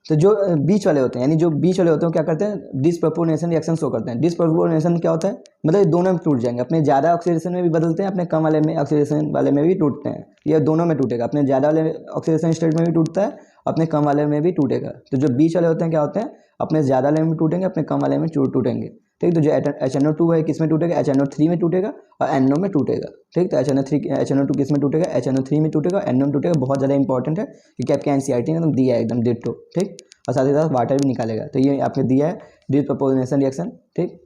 तो जो बीच वाले होते हैं, यानी जो बीच वाले होते हैं क्या करते हैं, डिसप्रपोर्शनेशन रिएक्शन शो करते हैं। डिसप्रपोर्शनेशन क्या होता है, मतलब दोनों में टूट जाएंगे, अपने ज़्यादा ऑक्सीडेशन में भी बदलते हैं, अपने कम वाले में ऑक्सीडेशन वाले में भी टूटते हैं। ये दोनों में टूटेगा, अपने ज़्यादा वाले ऑक्सीडेशन स्टेट में भी टूटता है, अपने कम वाले में भी टूटेगा। तो जो बीच वाले होते हैं क्या होते हैं, अपने ज़्यादा वाले में टूटेंगे, अपने कम वाले में टूटेंगे, ठीक। तो जो HNO2 है किस में टूटेगा, HNO3 में टूटेगा और NO में टूटेगा, ठीक। तो HNO2 किस में टूटेगा, HNO3 में टूटेगा, NO में टूटेगा। बहुत ज़्यादा इंपॉर्टेंट है क्योंकि आपके एनसीईआरटी ने एकदम दिया है, एकदम डिट्टो, ठीक। और साथ ही साथ वाटर भी निकालेगा। तो ये आपने दिया है डिसप्रपोर्शनेशन रिएक्शन, ठीक,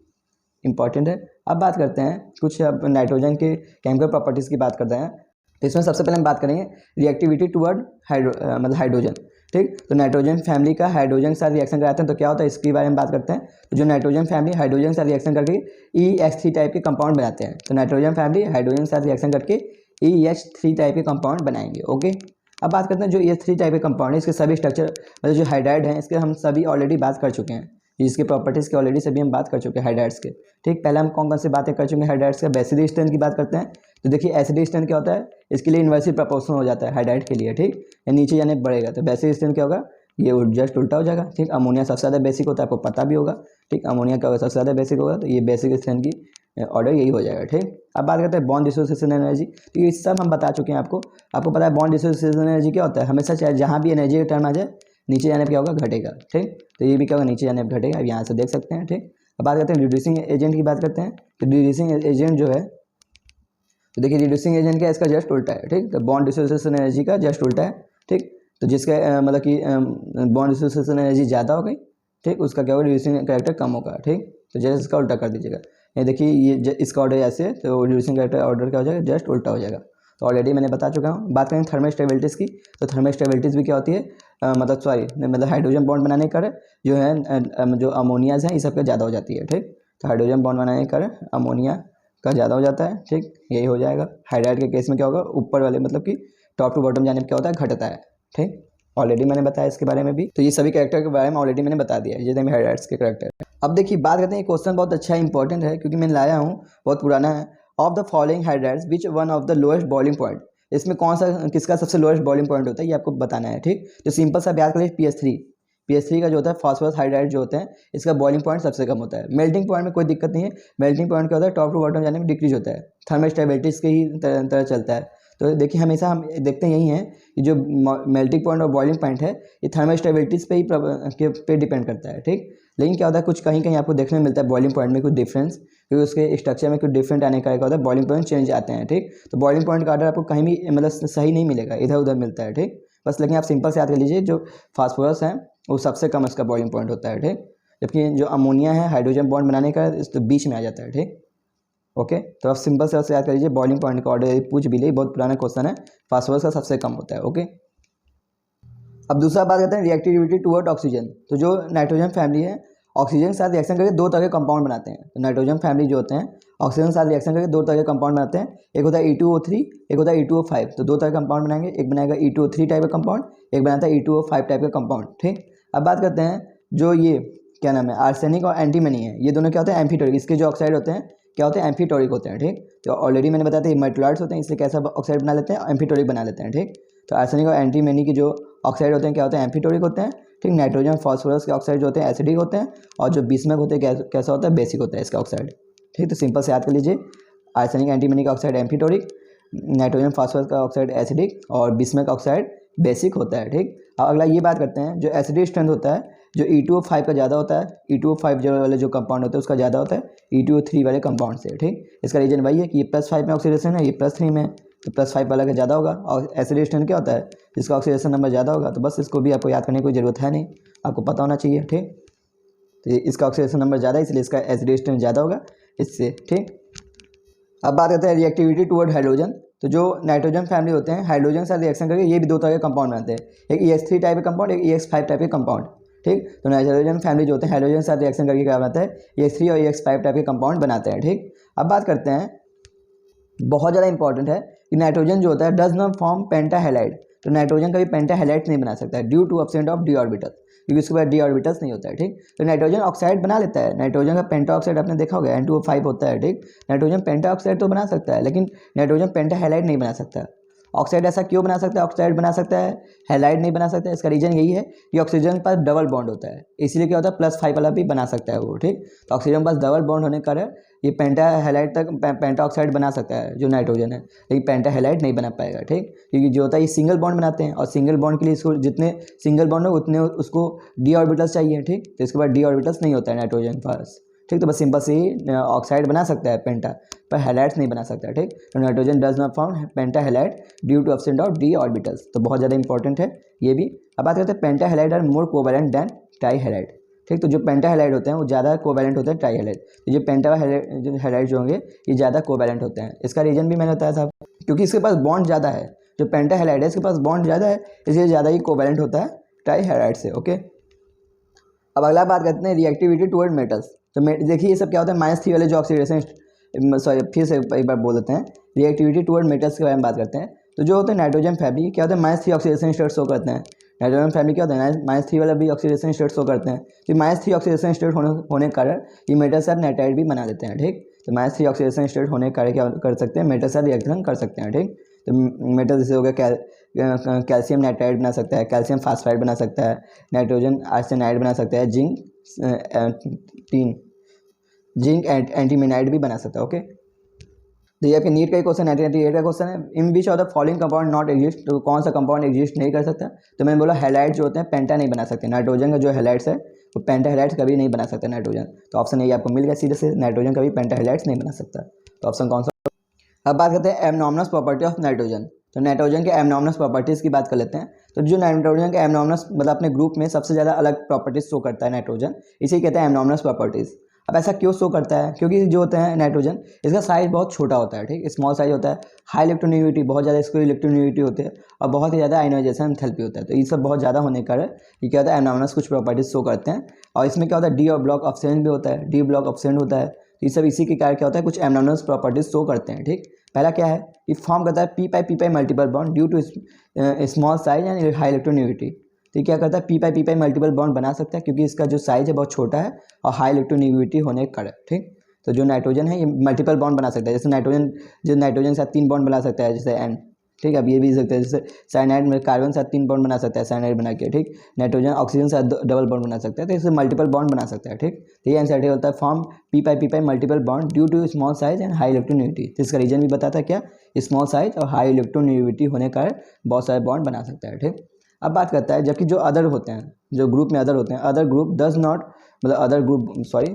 इंपॉर्टेंट है। अब बात करते हैं कुछ नाइट्रोजन के केमिकल प्रॉपर्टीज़ की बात करते हैं। तो इसमें सबसे पहले हम बात करेंगे रिएक्टिविटी टुवर्ड मतलब हाइड्रोजन, ठीक। तो नाइट्रोजन फैमिली का हाइड्रोजन के साथ रिएक्शन कराते हैं तो क्या होता है, इसके बारे में बात करते हैं। तो जो नाइट्रोजन फैमिली हाइड्रोजन के साथ रिएक्शन करके EH3 टाइप के कंपाउंड बनाते हैं। तो नाइट्रोजन फैमिली हाइड्रोजन के साथ रिएक्शन करके EH3 टाइप के कंपाउंड बनाएंगे, ओके। अब बात करते हैं जो EH3 टाइप के कंपाउंड है, इसके सभी स्ट्रक्चर मतलब जो हाइड्राइड हैं इसके हम सभी ऑलरेडी बात कर चुके हैं। जिसके प्रॉपर्टीज़ के ऑलरेडी सभी हम बात कर चुके हैं हाइड्राइड्स के, ठीक। पहले हम कौन कौन सी बातें कर चुके हैं हाइड्राइड्स के, बेसिक स्ट्रेंथ की बात करते हैं। तो देखिए एसिडिक स्ट्रेंथ क्या होता है, इसके लिए इन्वर्सली प्रोपोर्शनल हो जाता है हाइड्राइड के लिए, ठीक। या नीचे जाने बढ़ेगा। तो बेसिक स्ट्रेंथ क्या होगा, ये जस्ट उल्टा हो जाएगा, ठीक। अमोनिया सबसे ज़्यादा बेसिक होता है, आपको पता भी होगा, ठीक। अमोनिया क्या होगा, सबसे ज़्यादा बेसिक होगा। तो ये बेसिक स्ट्रेंथ की ऑर्डर यही हो जाएगा। ठीक, अब बात करते हैं बॉन्ड डिसोसिएशन एनर्जी। तो ये सब हम बता चुके हैं आपको पता है बॉन्ड डिसोसिएशन एनर्जी क्या होता है, हमेशा चाहे जहाँ भी एनर्जी का टर्म आ जाए नीचे जाने पर क्या होगा, घटेगा। ठीक, तो ये भी क्या होगा, नीचे जाने पर घटेगा, अब यहाँ से देख सकते हैं। ठीक, अब बात करते हैं रिड्यूसिंग एजेंट की बात करते हैं। तो रिड्यूसिंग एजेंट जो है, तो देखिए रिड्यूसिंग एजेंट क्या है, इसका जस्ट उल्टा है। ठीक, तो बॉन्ड डिसोसिएशन एनर्जी का जस्ट उल्टा है। ठीक, तो जिसका मतलब कि बॉन्ड डिसोसिएशन एनर्जी ज़्यादा हो गई, ठीक, उसका क्या होगा, रिड्यूसिंग कैरेक्टर कम होगा। ठीक, तो जैसे इसका उल्टा कर दीजिएगा, ये देखिए ये इसका ऑर्डर ऐसे, तो रिड्यूसिंग कैरेक्टर ऑर्डर क्या हो जाएगा, जस्ट उल्टा हो जाएगा। तो ऑलरेडी मैंने बता चुका हूँ। बात करें थर्मोस्टेबिलिटीज़ की, तो थर्मोस्टेबिलिटीज़ भी क्या होती है, मतलब हाइड्रोजन बॉन्ड बनाने का जो है जो अमोनियाज हैं ये सब का ज़्यादा हो जाती है। ठीक, तो हाइड्रोजन बॉन्ड बनाने का अमोनिया का ज़्यादा हो जाता है। ठीक, यही हो जाएगा। हाइड्राइड के केस में क्या होगा, ऊपर वाले मतलब कि टॉप टू बॉटम जाने पर क्या होता है, घटता है। ठीक, ऑलरेडी मैंने बताया इसके बारे में भी, तो ये सभी कैरेक्टर के बारे में ऑलरेडी मैंने बता दिया है, जितने भी हाइड्राइड्स के कैरेक्टर है। अब देखिए बात करते हैं, क्वेश्चन बहुत अच्छा इंपॉर्टेंट है क्योंकि मैं लाया हूँ, बहुत पुराना है। Of the following hydrides which one of the lowest boiling point, इसमें कौन सा किसका सबसे लोएस्ट बॉइलिंग पॉइंट होता है, ये आपको बताना है। ठीक, तो सिंपल सा याद करिए, पीएच3 का जो होता है फास्फोरस हाइड्राइड जो होते हैं, इसका बॉइलिंग पॉइंट सबसे कम होता है। मेल्टिंग पॉइंट में कोई दिक्कत नहीं है, मेल्टिंग पॉइंट क्या होता है, टॉप टू बॉटम जाने में डिक्रीज होता है, थर्मोस्टेबिलिटीज के ही तरह चलता है। तो देखिए हमेशा हम देखते हैं यही है कि जो मेल्टिंग पॉइंट और बॉइलिंग पॉइंट है ये थर्मोस्टेबिलिटीज पे ही पे डिपेंड करता है। ठीक, लेकिन क्या होता है, कुछ कहीं कहीं आपको देखने में मिलता है बॉइलिंग पॉइंट में कुछ डिफरेंस, क्योंकि उसके स्ट्रक्चर में कुछ डिफरेंट आने का क्या होता है, बॉइलिंग पॉइंट चेंज आते हैं। ठीक, तो बॉइलिंग पॉइंट का ऑर्डर आपको कहीं भी मतलब सही नहीं मिलेगा, इधर उधर मिलता है। ठीक, बस लेकिन आप सिंपल से याद कर लीजिए, जो फास्फोरस है वो सबसे कम उसका बॉइलिंग पॉइंट होता है। ठीक, जबकि जो अमोनिया है हाइड्रोजन बॉन्ड बनाने का इस तो बीच में आ जाता है। ठीक, ओके, तो आप सिंपल से याद कर लीजिए, बॉइलिंग पॉइंट का ऑर्डर पूछ भी ले, बहुत पुराना क्वेश्चन है, फास्फोरस का सबसे कम होता है। ओके, अब दूसरा बात करते हैं रिएक्टिविटी टुवर्ड ऑक्सीजन। तो जो नाइट्रोजन फैमिली है, ऑक्सीजन के साथ रिएक्शन करके दो तरह के कंपाउंड बनाते हैं। तो नाइट्रोजन फैमिली जो होते हैं ऑक्सीजन के साथ रिएक्शन करके दो तरह के कंपाउंड बनाते हैं, एक होता है E2O3, एक होता है E2O5। तो दो तरह के कंपाउंड बनाएंगे, एक बनाएगा E2O3 टाइप का कंपाउंड, एक बनाता है E2O5 टाइप का कंपाउंड। ठीक, अब बात करते हैं जो ये क्या नाम है, आर्सेनिक और एंटीमनी है, ये दोनों क्या होते हैं, एम्फीटोरिक। इसके जो ऑक्साइड होते हैं क्या होते हैं, एम्फीटोरिक होते हैं। ठीक, तो ऑलरेडी मैंने बताया था ये मेटलॉइड्स होते हैं, इसलिए कैसा ऑक्साइड बना लेते हैं, एम्फीटोरिक बना लेते हैं। ठीक, तो आर्सेनिक और एंटीमनी की जो ऑक्साइड होते हैं क्या होते हैं, एम्फीटोरिक होते हैं। ठीक, नाइट्रोजन फॉस्फोरस के ऑक्साइड जो होते हैं एसिडिक होते हैं, और जो बिस्मथ होते हैं कैसा होता है, बेसिक होता है इसका ऑक्साइड। ठीक, तो सिंपल से याद कर लीजिए, आर्सेनिक एंटीमनी का ऑक्साइड एम्फीटोरिक, नाइट्रोजन फॉस्फोरस का ऑक्साइड एसिडिक, और बिस्मथ का ऑक्साइड बेसिक होता है। ठीक, अब अगला ये बात करते हैं, जो एसिडिक स्ट्रेंथ होता है जो E2O5 का ज़्यादा होता है, E2O5 जो वाले जो कंपाउंड होते हैं उसका ज़्यादा होता है E2O3 वाले कंपाउंड से। ठीक, इसका रीजन वही है कि ये +5 में ऑक्सीडेशन है, ये +3 में, तो +5 वाला का ज़्यादा होगा। और एसिडिक स्ट्रेंथ क्या होता है, जिसका ऑक्सीडेशन नंबर ज़्यादा होगा। तो बस इसको भी आपको याद करने की कोई ज़रूरत है नहीं, आपको पता होना चाहिए। ठीक, तो इसका ऑक्सीडेशन नंबर ज़्यादा है इसलिए इसका एसिडिक स्ट्रेंथ ज़्यादा होगा इससे। ठीक, अब बात करते हैं रिएक्टिविटी टुवर्ड हाइड्रोजन। तो जो नाइट्रोजन फैमिली होते हैं हाइड्रोजन के साथ रिएक्शन करके ये भी दो तरह के कंपाउंड बनाते हैं, एक EX3 टाइप का कंपाउंड, एक EX5 टाइप के कंपाउंड। ठीक, तो नाइट्रोजन फैमिली जो होते हैं हाइड्रोजन के साथ रिएक्शन करके क्या बनाता है, EX3 और EX5 टाइप के कंपाउंड बनाते हैं। ठीक, अब बात करते हैं, बहुत ज़्यादा इंपॉर्टेंट है कि नाइट्रोजन जो होता है डज नॉट फॉर्म पेंटाहेलाइड। तो नाइट्रोजन कभी पेंटाहेलाइड नहीं बना सकता है due to absent of d orbital, क्योंकि उसके बाद डी ऑर्बिटल्स नहीं होता है। ठीक, तो नाइट्रोजन ऑक्साइड बना लेता है, नाइट्रोजन का पेंटा ऑक्साइड आपने देखा होगा N2O5 होता है। ठीक, नाइट्रोजन पेंटा ऑक्साइड तो बना सकता है, लेकिन नाइट्रोजन पेंटाहेलाइड नहीं बना सकता। ऑक्साइड ऐसा क्यों बना सकता है, ऑक्साइड बना सकता है, हैलाइड नहीं बना सकता है, इसका रीजन यही है कि ऑक्सीजन के पास डबल बॉन्ड होता है, इसलिए क्या होता है +5 वाला भी बना सकता है वो। ठीक, तो ऑक्सीजन के पास डबल बॉन्ड होने के कारण ये पेंटाहेलाइड तक पेंटा ऑक्साइड बना सकता है जो नाइट्रोजन है, लेकिन पेंटाहेलाइड नहीं बना पाएगा। ठीक, क्योंकि जो होता है ये सिंगल बॉन्ड बनाते हैं, और सिंगल बॉन्ड के लिए इसको जितने सिंगल बॉन्ड हो उतने उसको डी ऑर्बिटल्स चाहिए। ठीक, तो इसके बाद डी ऑर्बिटल्स नहीं होता है नाइट्रोजन के पास। ठीक, तो बस सिंपल से ही ऑक्साइड बना सकता है पेंटा, पर हैलाइड्स नहीं बना सकता। ठीक, तो nitrogen does not form pentahalide due to absent of d orbitals, तो बहुत ज़्यादा इंपॉर्टेंट है ये भी। अब बात करते हैं pentahalide are more covalent than trihalide. ठीक, तो जो पेंटाहेलाइड होते हैं वो ज़्यादा कोवैलेंट होते हैं ट्राईहेलाइड, तो जो पेंटाहेलाइड जो होंगे ये ज़्यादा कोवैलेंट होते हैं। इसका रीजन भी मैंने बताया था, क्योंकि इसके पास बॉन्ड ज़्यादा है, जो पेंटाहेलाइड है इसके पास बॉन्ड ज़्यादा है, इसलिए ज़्यादा ही कोवैलेंट होता है ट्राईहेलाइड से। ओके, अब अगला बात करते हैं रिएक्टिविटी टुवर्ड मेटल्स। तो देखिए ये सब क्या होता है, -3 वाले जो ऑक्सीडेशन, सॉरी फिर से एक बार बोल देते हैं, रिएक्टिविटी टुवर्ड मेटल्स के बारे में बात करते हैं। तो जो होते हैं नाइट्रोजन फैमिली क्या होता है, -3 ऑक्सीडेशन स्टेट शो करते हैं। नाइट्रोजन फैमिली क्या होता है, -3 वाला भी ऑक्सीडेशन स्टेट शो करते हैं। तो -3 ऑक्सीडेशन स्टेट होने के कारण ये मेटल साथ नाइट्राइड भी बना देते हैं। ठीक, तो -3 ऑक्सीडेशन स्टेट होने के कारण क्या कर सकते हैं, मेटल साथ रिएक्शन कर सकते हैं। ठीक, तो मेटल जैसे हो गया कैल्शियम नाइट्राइड बना सकता है, कैल्शियम फास्फाइड बना सकता है, नाइट्रोजन आर्सेनाइड बना सकता है, जिंक टीन जिंक एंटीमिनाइट भी बना सकता है। ओके, तो ये आपके नीट का ही क्वेश्चन 1998 का क्वेश्चन है। In which of the following compound not exist, तो कौन सा कंपाउंड एग्जिस्ट नहीं कर सकता? तो मैंने बोला हैलाइड जो होते हैं पेंटा नहीं बना सकते, नाइट्रोजन का जो हैलाइड्स है वो पेंटा हैलाइड्स कभी नहीं बना सकता नाइट्रोजन। तो ऑप्शन ये आपको मिल गया सीधे से, नाइट्रोजन कभी पेंटा हैलाइड्स नहीं बना सकता। तो ऑप्शन कौन सा? अब बात करते हैं एब्नॉर्मस प्रॉपर्टी ऑफ नाइट्रोजन। तो नाइट्रोजन के एब्नॉर्मस प्रॉपर्टीज़ की बात कर लेते हैं। तो जो नाइट्रोजन के एब्नॉर्मस मतलब अपने ग्रुप में सबसे ज़्यादा अलग प्रॉपर्टीज शो करता है नाइट्रोजन, इसे कहते हैं एब्नॉर्मस प्रॉपर्टीज़। अब ऐसा क्यों शो करता है? क्योंकि जो होते हैं नाइट्रोजन, इसका साइज बहुत छोटा होता है, ठीक, स्मॉल साइज होता है, हाई इलेक्ट्रोनेगेटिविटी, बहुत ज़्यादा इसको इलेक्ट्रोनेगेटिविटी होती है, और बहुत ही ज़्यादा आयनाइजेशन एंथैल्पी होता है। तो ये सब बहुत ज़्यादा होने के कारण ये क्या होता है, एब्नॉर्मस कुछ प्रॉपर्टीज शो करते हैं। और इसमें क्या होता है, डी ब्लॉक ऑब्सेंट भी होता है, डी ब्लॉक ऑब्सेंट होता है। तो ये सब इसी के कारण क्या होता है, कुछ एब्नॉर्मस प्रॉपर्टीज शो करते हैं। ठीक, पहला क्या है, ये फॉर्म करता है p pi multiple bond due to small size and high electronegativity. तो क्या करता है, पी पाई मल्टीपल बॉन्ड बना सकता है क्योंकि इसका जो साइज है बहुत छोटा है और हाई इलेक्ट्रोनेगेटिविटी होने के कारण। ठीक, तो जो नाइट्रोजन है ये मल्टीपल बॉन्ड बना सकता है, जैसे नाइट्रोजन के साथ 3 बॉन्ड बना सकता है, जैसे एन। ठीक, अब ये भी सकते हैं, जैसे साइनाइड में कार्बन के साथ 3 बॉन्ड बना सकता है, साइनाइड बना के। ठीक, नाइट्रोजन ऑक्सीजन से डबल बॉन्ड बना सकता है, तो इससे मल्टीपल बॉन्ड बना सकता है। ठीक, तो ये एनसीईआरटी होता है form p pi multiple bond due to small size and high electronegativity. तो इसका रीजन भी बताता है क्या, स्मॉल साइज और हाई इलेक्ट्रोनेगेटिविटी होने का बहुत सारे बॉन्ड बना सकता है। ठीक, अब बात करता है जबकि जो अदर होते हैं, जो ग्रुप में अदर होते हैं, अदर ग्रुप डज नॉट, मतलब अदर ग्रुप सॉरी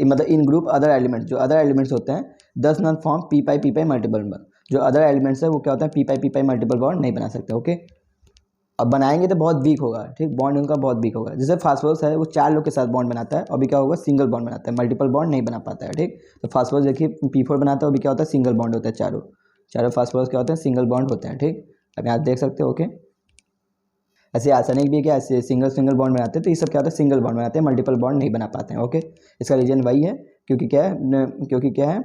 मतलब इन ग्रुप अदर एलिमेंट्स, जो अदर एलिमेंट्स होते हैं does not form p pi multiple bond. जो अदर एलिमेंट्स है वो क्या होता है, पी पाई मल्टीपल बॉन्ड नहीं बना सकते। ओके, अब बनाएंगे तो बहुत वीक होगा। ठीक, बॉन्ड उनका बहुत वीक होगा। जैसे फास्फोरस है वो 4 लोग के साथ बॉन्ड बनाता है, अभी क्या होगा, सिंगल बॉन्ड बनाता है, मल्टीपल बॉन्ड नहीं बना पाता है। ठीक, तो फास्फोरस देखिए P4 बनाता है, अभी क्या होता है, सिंगल बॉन्ड होता है, चारों फास्फोरस क्या होते हैं, सिंगल बॉन्ड होते हैं। ठीक, अब यहाँ देख सकते हो। ओके, ऐसे आर्सेनिक भी क्या ऐसे सिंगल बॉन्ड बनाते हैं, तो ये सब क्या होता है, सिंगल बॉन्ड बनाते हैं, मल्टीपल बॉन्ड नहीं बना पाते हैं। ओके, इसका रीजन वही है क्योंकि क्या है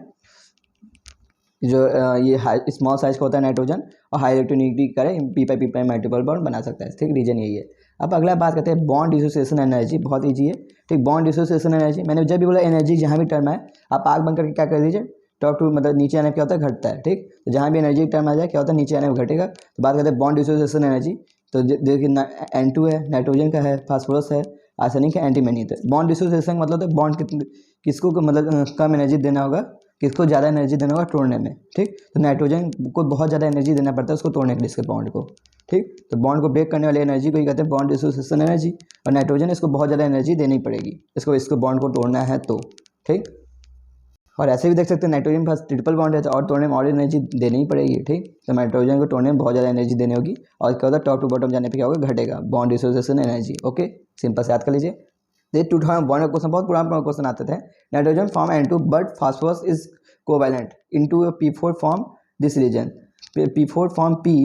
जो ये स्मॉल साइज का होता है नाइट्रोजन और हाई इलेक्ट्रोनेगेटिविटी करे पी पाई मल्टीपल बॉन्ड बना सकता है। ठीक, रीजन यही है। अब अगला बात करते हैं बॉन्ड डिसोसिएशन एनर्जी, बहुत ईजी है। ठीक, बॉन्ड डिसोसिएशन एनर्जी, मैंने जब भी बोला एनर्जी जहाँ भी टर्म है आप आग बंद करके क्या कर दीजिए, टॉप टू मतलब नीचे आने क्या होता है, घटता है। ठीक, तो जहाँ भी एनर्जी टर्म आ जाए क्या होता है, नीचे आने में घटेगा। तो बात करते हैं बॉन्ड डिसोसिएशन एनर्जी। तो देखिए N2 है, नाइट्रोजन का है, फास्फोरस है, आर्सेनिक है, एंटीमनी। तो बॉन्ड डिसोसिएशन मतलब तो बॉन्ड किसको मतलब कम एनर्जी देना होगा, किसको ज़्यादा एनर्जी देना होगा तोड़ने में। ठीक, तो नाइट्रोजन को बहुत ज़्यादा एनर्जी देना पड़ता है उसको तोड़ने के लिए, इसके बॉन्ड को। ठीक, तो बॉन्ड को ब्रेक करने वाली एनर्जी को ही कहते हैं बॉन्ड डिसोसिएशन एनर्जी। और नाइट्रोजन इसको बहुत ज़्यादा एनर्जी देनी पड़ेगी इसको बॉन्ड को तोड़ना है तो। ठीक, और ऐसे भी देख सकते हैं नाइट्रोजन के पास ट्रिपल बॉन्ड है तो और तोड़ने में और एनर्जी देनी ही पड़ेगी। ठीक, तो नाइट्रोजन को तोड़ने में बहुत ज़्यादा एनर्जी देनी होगी और क्या होता है, टॉप टू बॉटम जाने पे क्या होगा, घटेगा bond dissociation energy. Okay, simple से याद कर लीजिए। ये 2001 का क्वेश्चन, बहुत पुराना क्वेश्चन आते थे। Nitrogen form N2 but phosphorus is covalent into P4 form this reason, P4 form P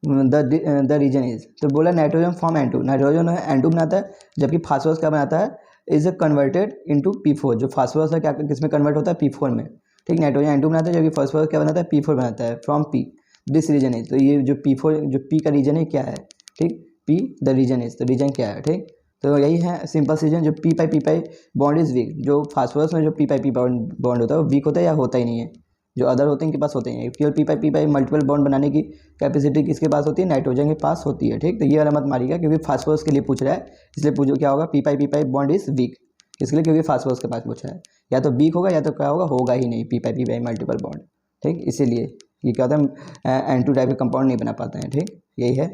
the reason is. तो बोला nitrogen form N2, nitrogen N2 बनाता है जबकि फास्फोरस क्या बनाता है, इज कन्वर्टेड इनटू P4। जो फास्फोरस है क्या किसमें कन्वर्ट होता है, P4 में। ठीक, नाइट्रोजन N2 बनाता है जबकि फास्फोरस क्या बनाता है, P4 बनाता है from P this reason is. तो ये जो P4 जो P का रीजन है क्या है, ठीक, P द रीजन इज, तो रीजन क्या है। ठीक, तो यही है सिंपल रीजन, जो P pi bond is weak. जो फास्फोरस में जो पी पाई बॉन्ड होता है वो वीक होता है या होता ही नहीं है, जो अदर होते हैं इनके पास होते हैं। केवल पी पाई मल्टीपल बॉन्ड बनाने की कैपेसिटी किसके पास होती है, नाइट्रोजन के पास होती है। ठीक, तो ये वाला मत मारिएगा क्योंकि फास्फोरस के लिए पूछ रहा है, इसलिए पूछो क्या होगा, P pi bond is weak, इसके लिए क्योंकि फास्फोरस के पास पूछा है। या तो वीक होगा या तो क्या होगा, होगा ही नहीं पी पाई मल्टीपल बॉन्ड। ठीक, इसीलिए ये क्या होता है, N2 टाइप के कंपाउंड नहीं बना पाते हैं। ठीक, यही है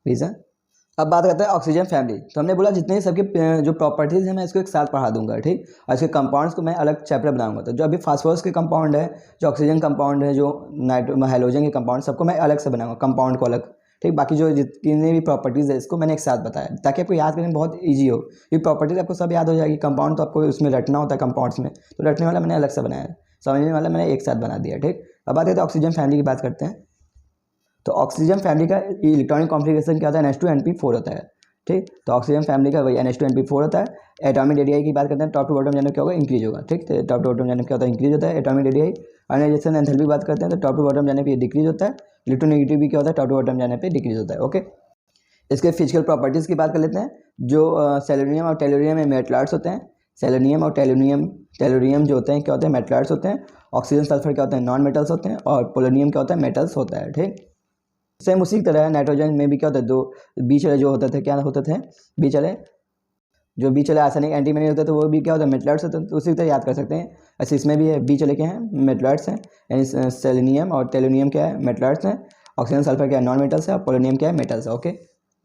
रीज़न। अब बात करते हैं ऑक्सीजन फैमिली। तो हमने बोला जितने सबके जो प्रॉपर्टीज़ हैं मैं इसको एक साथ पढ़ा दूंगा। ठीक, और इसके कंपाउंड्स को मैं अलग चैप्टर बनाऊंगा। तो जो अभी फास्फोरस के कंपाउंड है, जो ऑक्सीजन कंपाउंड है, जो हाइड्रोजन के कंपाउंड, सबको मैं अलग से बनाऊंगा, कंपाउंड को अलग। ठीक, बाकी जो जितनी भी प्रॉपर्टीज़ है इसको मैंने एक साथ बताया ताकि आपको याद करने में बहुत ईजी हो। ये प्रॉपर्टीज़ आपको सब याद हो जाएगी, कंपाउंड तो आपको उसमें रटना होता है कंपाउंड्स में, तो रटने वाला मैंने अलग से बनाया, समझने वाला मैंने एक साथ बना दिया। ठीक, अब बात करते हैं ऑक्सीजन फैमिली की बात करते हैं। तो ऑक्सीजन फैमिली का इलेक्ट्रॉनिक कॉन्फ़िगरेशन क्या होता है, NH2 होता है। ठीक, तो ऑक्सीजन फैमिली का वही NH2 होता है। एटॉमिक रेडियाई की बात करते हैं, टॉप टू बॉटम जाने क्या होगा, इंक्रीज होगा। ठीक, तो टॉप टू बॉटम जाने क्या होता है, इंक्रीज होता है एटॉमिक रेडियाई। आयनाइजेशन एंथैल्पी बात करते हैं तो टॉप टू बॉटम जाने पे डिक्रीज होता है। इलेक्ट्रोनेगेटिविटी क्या होता है, टॉप टू बॉटम जाने पे डिक्रीज होता है। ओके, इसके फिजिकल प्रॉपर्टीज़ की बात कर लेते हैं। जो सेलेनियम और टेलुरियम में मेटलाइट्स होते हैं, सेलेनियम और टेलुरियम जो होते हैं क्या होते हैं, मेटलाइट्स होते हैं। ऑक्सीजन सल्फर क्या होते हैं, नॉन मेटल्स होते हैं। और पोलोनियम क्या होता है, मेटल्स होता है। ठीक, सेम उसी तरह नाइट्रोजन में भी क्या होता है, दो बीच वाले जो होते थे क्या होते थे, बीच वाले जो बी चले आर्सेनिक एंटीमनी होता है तो वो भी क्या होता है मेटलर्स होते हैं, तो उसी तरह याद कर सकते हैं। ऐसे इसमें भी है, बी चले क्या हैं मेटलर्स हैं, यानी सेलेनियम और टेलुनियम क्या है मेटलर्स हैं, ऑक्सीजन सल्फर क्या है नॉन मेटल्स है और पोलोनियम क्या है मेटल्स है। ओके,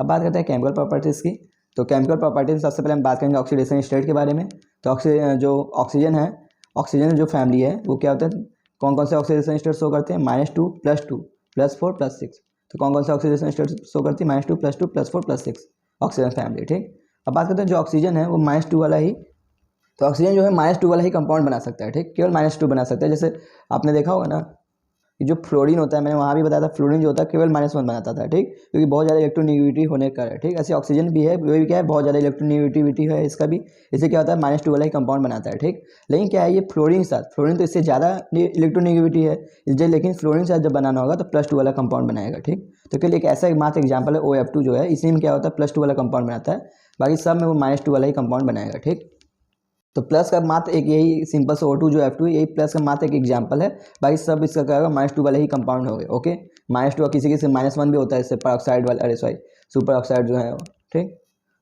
अब बात करते हैं केमिकल प्रॉपर्टीज़ की। तो केमिकल प्रॉपर्टीज सबसे पहले हम बात करेंगे ऑक्सीडेशन स्टेट के बारे में। तो ऑक्सीजन है, ऑक्सीजन जो फैमिली है वो क्या होता है, कौन कौन से ऑक्सीडेशन स्टेट शो करते हैं -2 +2 +4 +6। तो कौन कौन से ऑक्सीडेशन स्टेट शो करती है -2 +2 +4 +6 ऑक्सीजन फैमिली। ठीक, अब बात करते हैं जो ऑक्सीजन है वो -2 वाला ही, तो ऑक्सीजन जो है -2 वाला ही कंपाउंड बना सकता है। ठीक, केवल -2 बना सकता है। जैसे आपने देखा होगा ना कि जो फ्लोरीन होता है, मैंने वहाँ भी बताया था फ्लोरीन जो होता है केवल -1 बनाता था। ठीक, क्योंकि बहुत ज़्यादा इलेक्ट्रोनेगेटिविटी होने का है। ठीक, ऐसे ऑक्सीजन भी है, वो भी क्या है बहुत ज़्यादा इलेक्ट्रोनेगेटिविटी है इसका भी, इससे क्या होता है -2 वाला ही कंपाउंड बनाता है। ठीक, लेकिन क्या है ये फ्लोरीन के साथ, फ्लोरीन तो इससे ज़्यादा इलेक्ट्रोनेगेटिविटी है इसलिए, लेकिन फ्लोरीन के साथ जब बनाना होगा तो +2 वाला कंपाउंड बनाएगा। ठीक, तो केवल एक ऐसा मात्र एग्जाम्पल है OF2 जो है, इसी में क्या होता है +2 वाला कंपाउंड बनाता है, बाकी सब में वो -2 वाला ही कंपाउंड बनाएगा। ठीक, तो प्लस का मात्र एक यही सिंपल से O2 जो F2 यही प्लस का मात्र एक एग्जाम्पल है, बाकी सब इसका क्या होगा -2 वाले ही कंपाउंड हो गए। ओके, -2 किसी किसी -1 भी होता है, इससे परऑक्साइड वाला, अरे सॉरी सुपर ऑक्साइड जो है, ठीक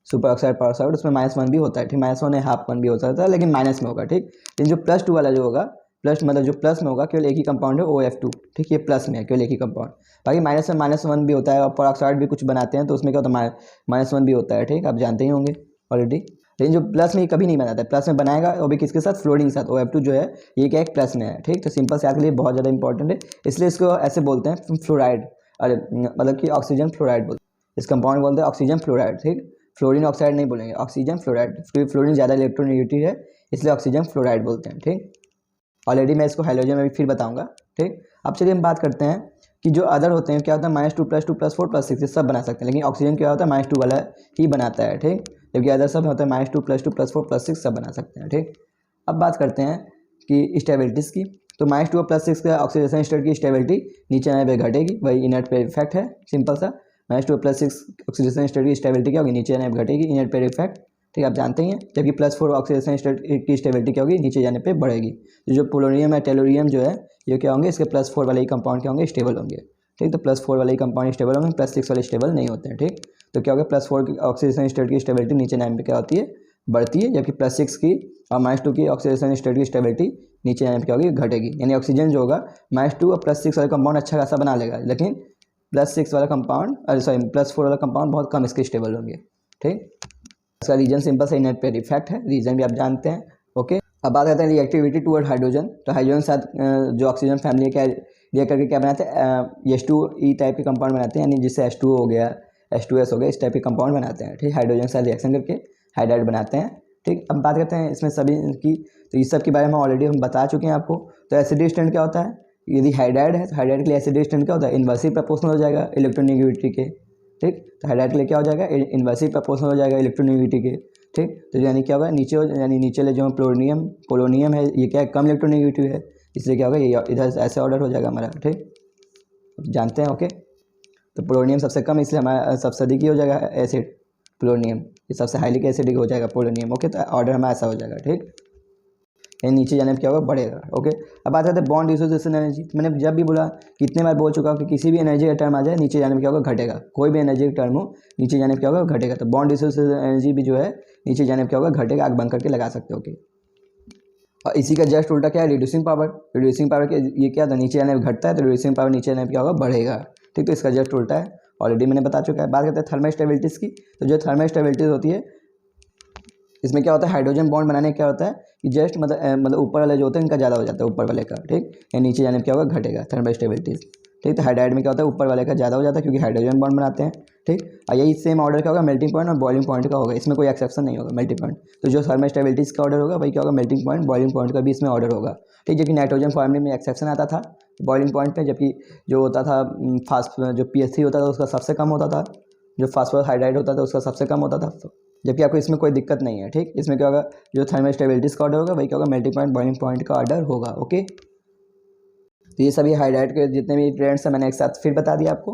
सुपर ऑक्साइड परऑक्साइड उसमें -1 भी होता है। ठीक, -1 या ½ 1 भी होता है लेकिन माइनस में होगा। ठीक, लेकिन जो +2 वाला जो होगा, प्लस मतलब जो प्लस में होगा केवल एक ही कंपाउंड है OF2। ठीक, ये प्लस में है केवल एक ही कंपाउंड, बाकी माइनस में -1 भी होता है और परऑक्साइड भी कुछ बनाते हैं तो उसमें क्या होता है -1 भी होता है। ठीक, आप जानते ही होंगे ऑलरेडी, लेकिन जो प्लस में कभी नहीं बनाता है, प्लस में बनाएगा वो भी किसके साथ फ्लोरीन के साथ, OF2 जो है ये क्या एक प्लस में है। ठीक, तो सिंपल से याद के लिए बहुत ज़्यादा इंपॉर्टेंट है, इसलिए इसको ऐसे बोलते हैं फ्लोराइड, अरे मतलब कि ऑक्सीजन फ्लोराइड बोलते हैं, इस कंपाउंड बोलते हैं ऑक्सीजन फ्लोराइड। ठीक, फ्लोरीन ऑक्साइड नहीं बोलेंगे, ऑक्सीजन फ्लोराइड, क्योंकि फ्लोरीन ज़्यादा इलेक्ट्रोनेगेटिव है इसलिए ऑक्सीजन फ्लोराइड बोलते हैं। ठीक, ऑलरेडी मैं इसको हाइड्रोजन में भी फिर बताऊंगा। ठीक, अब चलिए हम बात करते हैं कि जो अदर होते हैं क्या होता है -2 +2 +4 +6 ये सब बना सकते हैं, लेकिन ऑक्सीजन क्या होता है -2 वाला ही बनाता है। ठीक, जबकि अदर सब होता है -2 +2 +4 +6 सब बना सकते हैं। ठीक, अब बात करते हैं कि स्टेबिलिटीज़ की। तो -2 और +6 का ऑक्सीडेशन स्टेट की स्टेबिलिटी नीचे आने पर घटेगी, वही इनर्ट पेयर इफेक्ट है सिंपल सा। -2 और +6 ऑक्सीडेशन स्टेट की स्टेबिलिटी क्या होगी, नीचे आने पर घटेगी, इनर्ट पेयर इफेक्ट। ठीक, आप जानते ही हैं। जबकि +4 ऑक्सीडेशन स्टेट की स्टेबिलिटी क्या होगी, नीचे जाने पे बढ़ेगी। तो जो पोलोनियम है टेलोरियम जो है ये क्या होंगे, इसके +4 वाले ही कंपाउंड क्या होंगे स्टेबल होंगे। ठीक, तो +4 वाले ही कंपाउंड स्टेबल होंगे, +6 वाले स्टेबल नहीं होते हैं। ठीक, तो क्या होगा +4 की ऑक्सीडेशन स्टेट की स्टेबिलिटी नीचे जाने पे क्या होती है बढ़ती है, जबकि +6 की और -2 की ऑक्सीडेशन स्टेट की स्टेबिलिटी नीचे जाने पे क्या होगी घटेगी। यानी ऑक्सीजन जो होगा -2 और +6 वाला कंपाउंड अच्छा खासा बना लेगा, लेकिन +6 वाला कंपाउंड, अरे सॉरी +4 वाला कंपाउंड बहुत कम इसके स्टेबल होंगे। ठीक, इसका रीजन सिंपल से इनर्ट पेयर इफेक्ट है, रीजन भी आप जानते हैं। ओके, अब बात करते हैं रिएक्टिविटी टुवर्ड हाइड्रोजन। तो हाइड्रोजन साथ जो ऑक्सीजन फैमिली है क्या रिएक्ट करके क्या बनाते हैं H2E टाइप के कंपाउंड बनाते हैं, यानी जिससे H2O हो गया H2S हो गया, इस टाइप के कंपाउंड बनाते हैं। ठीक, हाइड्रोजन साथ रिएक्शन करके हाइड्राइड बनाते हैं। ठीक, अब बात करते हैं इसमें सभी की, तो इस सब के बारे में ऑलरेडी हम बता चुके हैं आपको। तो एसिडिक स्टैंड क्या होता है, यदि हाइड्राइड है तो हाइड्राइड के लिए एसिडिक स्टैंड क्या होता है इन्वर्सली प्रोपोर्शनल हो जाएगा इलेक्ट्रोनेगेटिविटी के। ठीक, तो हाइड्राइड के लिए क्या हो जाएगा इन्वर्सली प्रोपोर्शनल हो जाएगा इलेक्ट्रोनेगेटिविटी के। ठीक, तो यानी क्या होगा नीचे यानी नीचे ले जो पोलोनियम है ये क्या है कम इलेक्ट्रोनेगेटिव है, इसलिए क्या होगा ये इधर ऐसे ऑर्डर हो जाएगा हमारा। ठीक, जानते हैं। ओके, तो पोलोनियम सबसे कम इसलिए हमारा सबसे अधिक ही हो जाएगा एसिड, पोलोनियम ये सबसे हाईली एसिडिक हो जाएगा पोलोनियम। ओके, तो ऑर्डर हमारा ऐसा हो जाएगा। ठीक, ये नीचे जाने पर क्या होगा बढ़ेगा। ओके, अब बात करते हैं बॉन्ड डिसोसिएशन एनर्जी। तो मैंने जब भी बोला कितने बार बोल चुका हूँ कि किसी भी एनर्जी का टर्म आ जाए नीचे जाने पर क्या होगा घटेगा, कोई भी एनर्जी का टर्म हो नीचे जाने पर क्या होगा घटेगा। तो बॉन्ड डिसोसिएशन एनर्जी भी जो है नीचे जाने पर क्या होगा घटेगा, आग बंद करके लगा सकते हो। ओके, और इसी का जस्ट उल्टा क्या है रिड्यूसिंग पावर। रिड्यूसिंग पावर के ये क्या था नीचे जाने पर घटता है, तो रिड्यूसिंग पावर नीचे जाने पर क्या होगा बढ़ेगा। ठीक, तो इसका जस्ट उल्टा है, ऑलरेडी मैंने बता चुका है। बात करते हैं थर्मल स्टेबिलिटीज़ की। तो जो थर्मल स्टेबिलिटीज़ होती है इसमें क्या होता है हाइड्रोजन बॉन्ड बनाने क्या होता है कि जस्ट मतलब ऊपर वाले जो होते हैं इनका ज़्यादा हो जाता है ऊपर वाले का। ठीक, या नीचे जाने पर क्या होगा घटेगा थर्मल स्टेबिलिटीज़। ठीक, तो हाइड्राइड में क्या होता है ऊपर वाले का ज़्यादा हो जाता है क्योंकि हाइड्रोजन बॉन्ड बनाते हैं। ठीक, और यही सेम ऑर्डर क्या होगा मेल्टिंग पॉइंट और बॉइलिंग पॉइंट का होगा, इसमें कोई एक्सेप्शन नहीं होगा मेल्टिंग पॉइंट। तो जो थर्मल स्टेबिलिटीज़ का ऑर्डर होगा वही क्या होगा मेल्टिंग पॉइंट बॉइलिंग पॉइंट का भी इसमें ऑर्डर होगा। ठीक, जबकि नाइट्रोजन फॉर्मूले में एक्सेप्शन आता था बॉइलिंग पॉइंट पे, जबकि जो होता था जो pH3 होता था उसका सबसे कम होता था, जो फास्फोरस हाइड्राइड होता था उसका सबसे कम होता था, जबकि आपको इसमें कोई दिक्कत नहीं है। ठीक, इसमें क्या होगा जो थर्मल स्टेबिलिटीज़ का ऑर्डर होगा वही क्या होगा मेल्टिंग पॉइंट बॉइलिंग पॉइंट का ऑर्डर होगा। ओके, तो ये सभी हाइड्राइड के जितने भी ट्रेंड्स हैं मैंने एक साथ फिर बता दिया आपको।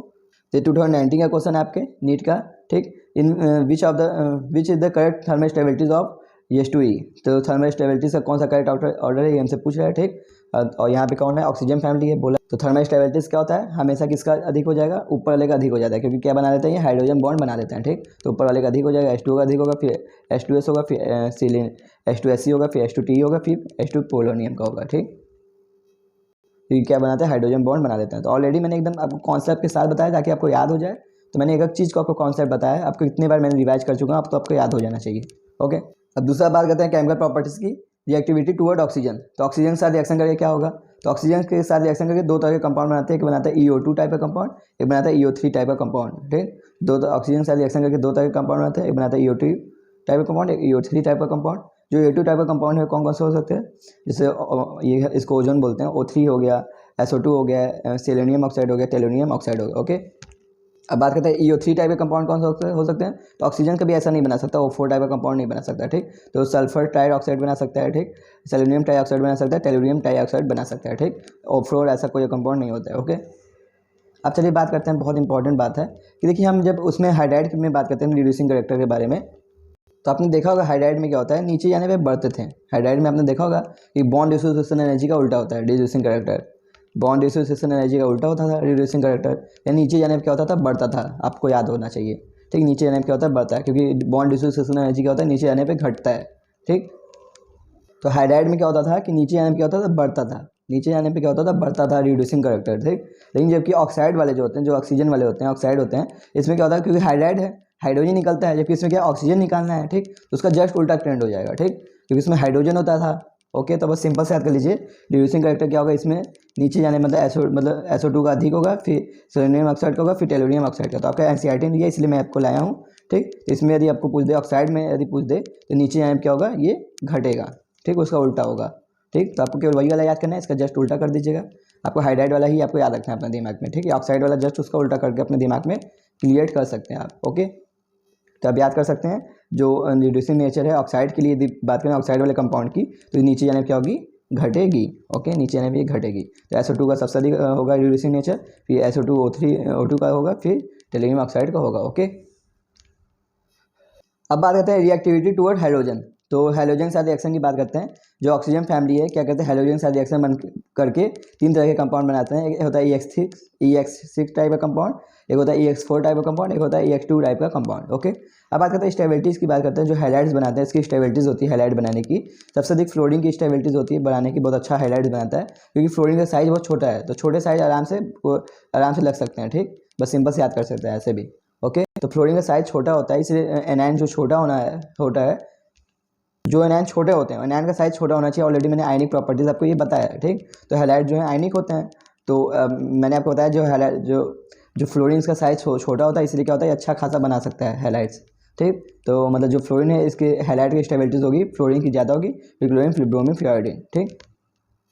तो 2019 का क्वेश्चन है आपके नीट का। ठीक, in which is the correct thermal stabilities of H2E। तो थर्मल स्टेबिलिटी का कौन सा करेक्ट ऑर्डर है ये हमसे पूछ रहा है। ठीक, और यहाँ पे कौन है, ऑक्सीजन फैमिली है बोला। तो थर्मल स्टेबिलिटीज क्या होता है, हमेशा किसका अधिक हो जाएगा, ऊपर वाले का अधिक हो जाता है, क्योंकि क्या बना देते हैं ये हाइड्रोजन बॉन्ड बना देते हैं, ठीक। तो ऊपर वाले का अधिक हो जाएगा, H2 का अधिक होगा, फिर H2S होगा, फिर H2SC होगा, फिर H2T होगा, फिर H2 पोलोनियम का होगा, ठीक। तो ये क्या बनाते हैं, हाइड्रोजन बॉन्ड बना देते हैं। तो ऑलरेडी मैंने एकदम आपको कॉन्सेप्ट के साथ बताया ताकि आपको याद हो जाए। तो मैंने एक एक चीज़ को आपको कॉन्सेप्ट बताया, आपको इतनी बार मैंने रिवाइज कर चुका हूँ, अब तो आपको याद हो जाना चाहिए। ओके, अब दूसरा बात करते हैं केमिकल प्रॉपर्टीज़ की, रिएक्टिविटी टुवर्ड ऑक्सीजन। तो ऑक्सीजन के साथ रिएक्शन करके क्या होगा, तो ऑक्सीजन के साथ रिएक्शन करके दो तरह के कंपाउंड बनाते हैं, एक बनाता है EO2 टाइप का कंपाउंड, एक बनाता है EO3 टाइप का कंपाउंड, ठीक। दो ऑक्सीजन के साथ रिएक्शन करके दो तरह के कंपाउंड बनाते हैं, एक बनाता है EO2 टाइप का कंपाउंड, एक EO3 टाइप का कंपाउंड। जो EO2 टाइप का कंपाउंड है कौन कौन से हो सकते हैं, जैसे ये इसको ओजोन बोलते हैं, O3 हो गया, SO2 हो गया, सेलेनियम ऑक्साइड हो गया, टेलोनियम ऑक्साइड हो गया, ओके। अब बात करते हैं EO3 टाइप के कंपाउंड कौन सा हो सकते हैं, तो ऑक्सीजन कभी ऐसा नहीं बना सकता, O4 टाइप का कंपाउंड नहीं बना सकता, ठीक। तो सल्फर ट्राई ऑक्साइड बना सकता है, ठीक, सेलेनियम ट्राई ऑक्साइड बना सकता है, टेलोनियम ट्राई ऑक्साइड बना सकता है, ठीक। O4 ऐसा कोई कंपाउंड नहीं होता है, ओके। अब चलिए बात करते हैं, बहुत इंपॉर्टेंट बात है कि देखिए हम जब उसमें हाइड्राइड में बात करते हैं रिड्यूसिंग कैरेक्टर के बारे में, तो आपने देखा होगा हाइड्राइड में क्या होता है, नीचे जाने पे बढ़ते थे। हाइड्राइड में आपने देखा होगा कि बॉन्ड डिसोसिएशन एनर्जी का उल्टा होता है reducing character, bond dissociation energy का उल्टा होता था रिड्यूसिंग कैरेक्टर, या नीचे जाने पे क्या होता था, बढ़ता था, आपको याद होना चाहिए, ठीक। नीचे जाने पे क्या होता है, बढ़ता है, क्योंकि बॉन्ड डिसोसिएशन एनर्जी क्या होता है, नीचे जाने पर घटता है, ठीक। तो हाइड्राइड में क्या होता था कि नीचे जाने पे क्या होता था, बढ़ता था, नीचे जाने पे क्या होता था, बढ़ता था रिड्यूसिंग कैरेक्टर, ठीक। लेकिन जबकि ऑक्साइड वाले जो होते हैं, जो ऑक्सीजन वाले होते हैं, ऑक्साइड होते हैं, इसमें क्या होता है, क्योंकि हाइड्राइड है, हाइड्रोजन निकलता है, जबकि इसमें क्या ऑक्सीजन निकालना है, ठीक। तो उसका जस्ट उल्टा ट्रेंड हो जाएगा, ठीक, क्योंकि इसमें हाइड्रोजन होता था, ओके। तो बस सिंपल से याद कर लीजिए, रिड्यूसिंग कैरेक्टर क्या होगा, इसमें नीचे जाने मतलब SO2 का अधिक होगा, फिर सेलेनियम ऑक्साइड का होगा, फिर टेलोनियम ऑक्साइड का। तो आपका NCERT में दिया इसलिए मैं आपको लाया हूँ, ठीक। तो इसमें यदि आपको पूछ दे, ऑक्साइड में यदि पूछ दे तो नीचे जाने क्या होगा, ये घटेगा, ठीक, उसका उल्टा होगा, ठीक। तो आपको केवल वही वाला याद करना है, इसका जस्ट उल्टा कर दीजिएगा। आपको हाइड्राइड वाला ही आपको याद रखना है अपने दिमाग में, ठीक है। ऑक्साइड वाला जस्ट उसका उल्टा करके अपने दिमाग में क्लियर कर सकते हैं आप, ओके। तो आप याद कर सकते हैं जो रिड्यूसिंग नेचर है ऑक्साइड के लिए, यदि बात करें ऑक्साइड वाले कंपाउंड की, तो नीचे जाने पर क्या होगी, घटेगी, ओके, नीचे जाने पर ये घटेगी। तो SO2 का सबसे अधिक होगा रिड्यूसिंग नेचर, फिर SO2 O2 का होगा, फिर टेलोनियम ऑक्साइड का होगा, ओके। अब बात करते हैं रिएक्टिविटी टुवर्ड हाइड्रोजन। तो हाइड्रोजन के साथ रिएक्शन की बात करते हैं, जो ऑक्सीजन फैमिली है क्या करते हैं, हाइड्रोजन के साथ रिएक्शन बन करके तीन तरह के कंपाउंड बनाते हैं। एक होता है EX6 टाइप का कंपाउंड, एक होता है EX4 टाइप का कंपाउंड, एक होता है EX2 टाइप का कंपाउंड, ओके। अब बात करते हैं स्टेबिलिटीज़ की बात करते हैं, जो हाइलाइट्स बनाते हैं इसकी स्टेबिलिटीज़ होती है हाइलाइट बनाने की, सबसे अधिक फ्लोरीन की स्टेबिलिटीज़ होती है बनाने की, बहुत अच्छा हाइलाइट्स बनाता है, क्योंकि फ्लोरीन का साइज़ बहुत छोटा है, तो छोटे साइज आराम से लग सकते हैं, ठीक। बस सिंपल से याद कर सकते हैं ऐसे भी, ओके। तो फ्लोरीन का साइज छोटा होता है, इसलिए एनायन जो छोटा है, जो एनायन छोटे होते हैं, एनायन का साइज छोटा होना चाहिए। ऑलरेडी मैंने आयनिक प्रॉपर्टीज आपको ये बताया है, ठीक। तो हैलाइड जो है आयनिक होते हैं, तो मैंने आपको बताया जो हैलाइड जो फ्लोरीन का साइज छोटा होता है, इसलिए क्या होता है अच्छा खासा बना सकता है हैलाइड्स, ठीक। तो मतलब जो फ्लोरीन है इसके हैलाइड की स्टेबिलिटीज होगी, फ्लोरीन की ज़्यादा होगी, फिर क्लोरीन, फिर ब्रोमीन, फिर आयोडीन, ठीक।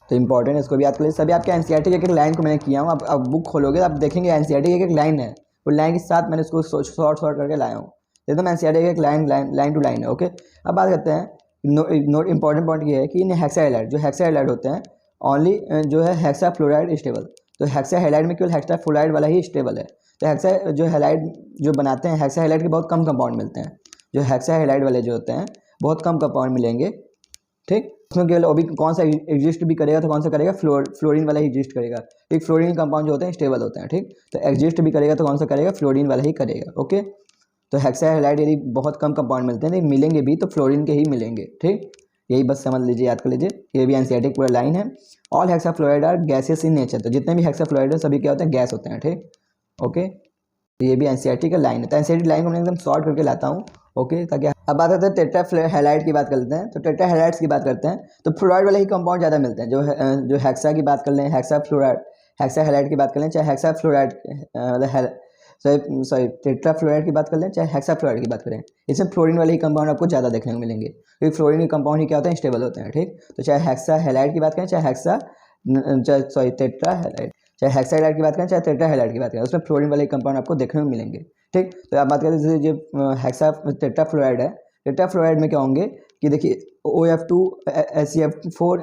तो इंपॉर्टेंट है, इसको भी याद कर लीजिए। सभी आपके NCERT की एक एक लाइन को मैंने किया हूँ, अब बुक खोलोगे तो आप देखेंगे NCERT की एक एक लाइन है, वो लाइन के साथ मैंने उसको शॉर्ट करके लाया हूँ, एकदम NCERT की एक लाइन टू लाइन है, ओके। अब बात करते हैं, नोट इंपॉर्टेंट पॉइंट ये है कि इन हेक्सा हैलाइड, जो हेक्सा हैलाइड होते हैं ओनली जो है हेक्सा फ्लोराइड स्टेबल, तो हेक्सा हैलाइड में केवल हेक्सा फ्लोराइड वाला ही स्टेबल है। तो हेक्सा जो हैलाइड जो बनाते हैं, हेक्सा हैलाइड के बहुत कम कंपाउंड मिलते हैं, जो हेक्सा हैलाइड वाले जो होते हैं बहुत कम कंपाउंड मिलेंगे, ठीक। उसमें केवल अभी कौन सा एग्जिस्ट भी करेगा, तो कौन सा करेगा, फ्लोरीन वाला ही एग्जिस्ट करेगा, ठीक। फ्लोरीन कंपाउंड जो होते हैं स्टेबल होते हैं, ठीक। तो एग्जिस्ट भी करेगा तो कौन सा करेगा, फ्लोरीन वाला ही करेगा, ओके। तो हेक्सा हैलाइड यदि बहुत कम कंपाउंड मिलते हैं, लेकिन मिलेंगे भी तो फ्लोरीन के ही मिलेंगे, ठीक। यही बस समझ लीजिए, याद कर लीजिए, ये भी NCERT पूरा लाइन है। All hexafluoride are gases in nature, तो जितने भी हेक्सा फ्लोराइड है सभी क्या होते हैं, गैस होते हैं, ठीक, ओके। तो ये भी NCERT का लाइन है, तो NCERT लाइन को मैं एकदम शॉर्ट करके लाता हूँ, ओके, ताकि अब बात करते हैं टेट्रा हैलाइड की बात कर लेते हैं। तो टेट्रा हैलाइड्स की बात करते हैं तो फ्लोराइड वाले ही कंपाउंड ज़्यादा मिलते हैं, जो हेक्सा की बात कर लें, हेक्सा फ्लोराइड, हेक्सा हैलाइड की बात कर लें, चाहे hexa fluoride sorry tetra fluoride की बात कर लें, चाहे हेक्सा फ्लोराइड की बात करें, इसमें फ्लोरीन वाले ही कंपाउंड आपको ज़्यादा देखने को मिलेंगे, क्योंकि फ्लोरीन के कंपाउंड ही क्या होते हैं, स्टेबल होते हैं, ठीक। तो चाहे हेक्सा हैलाइड की बात करें, चाहे टेट्रा हैलाइड, चाहे हेक्सा हैलाइड की बात करें, चाहे टेट्रा हैलाइड की बात करें, उसमें फ्लोरीन वाले कंपाउंड आपको देखने को मिलेंगे, ठीक। तो आप बात करें जैसे जो हेक्सा टेट्रा फ्लोराइड है, टेट्रा फ्लोराइड में क्या होंगे कि देखिए OF2 SeF4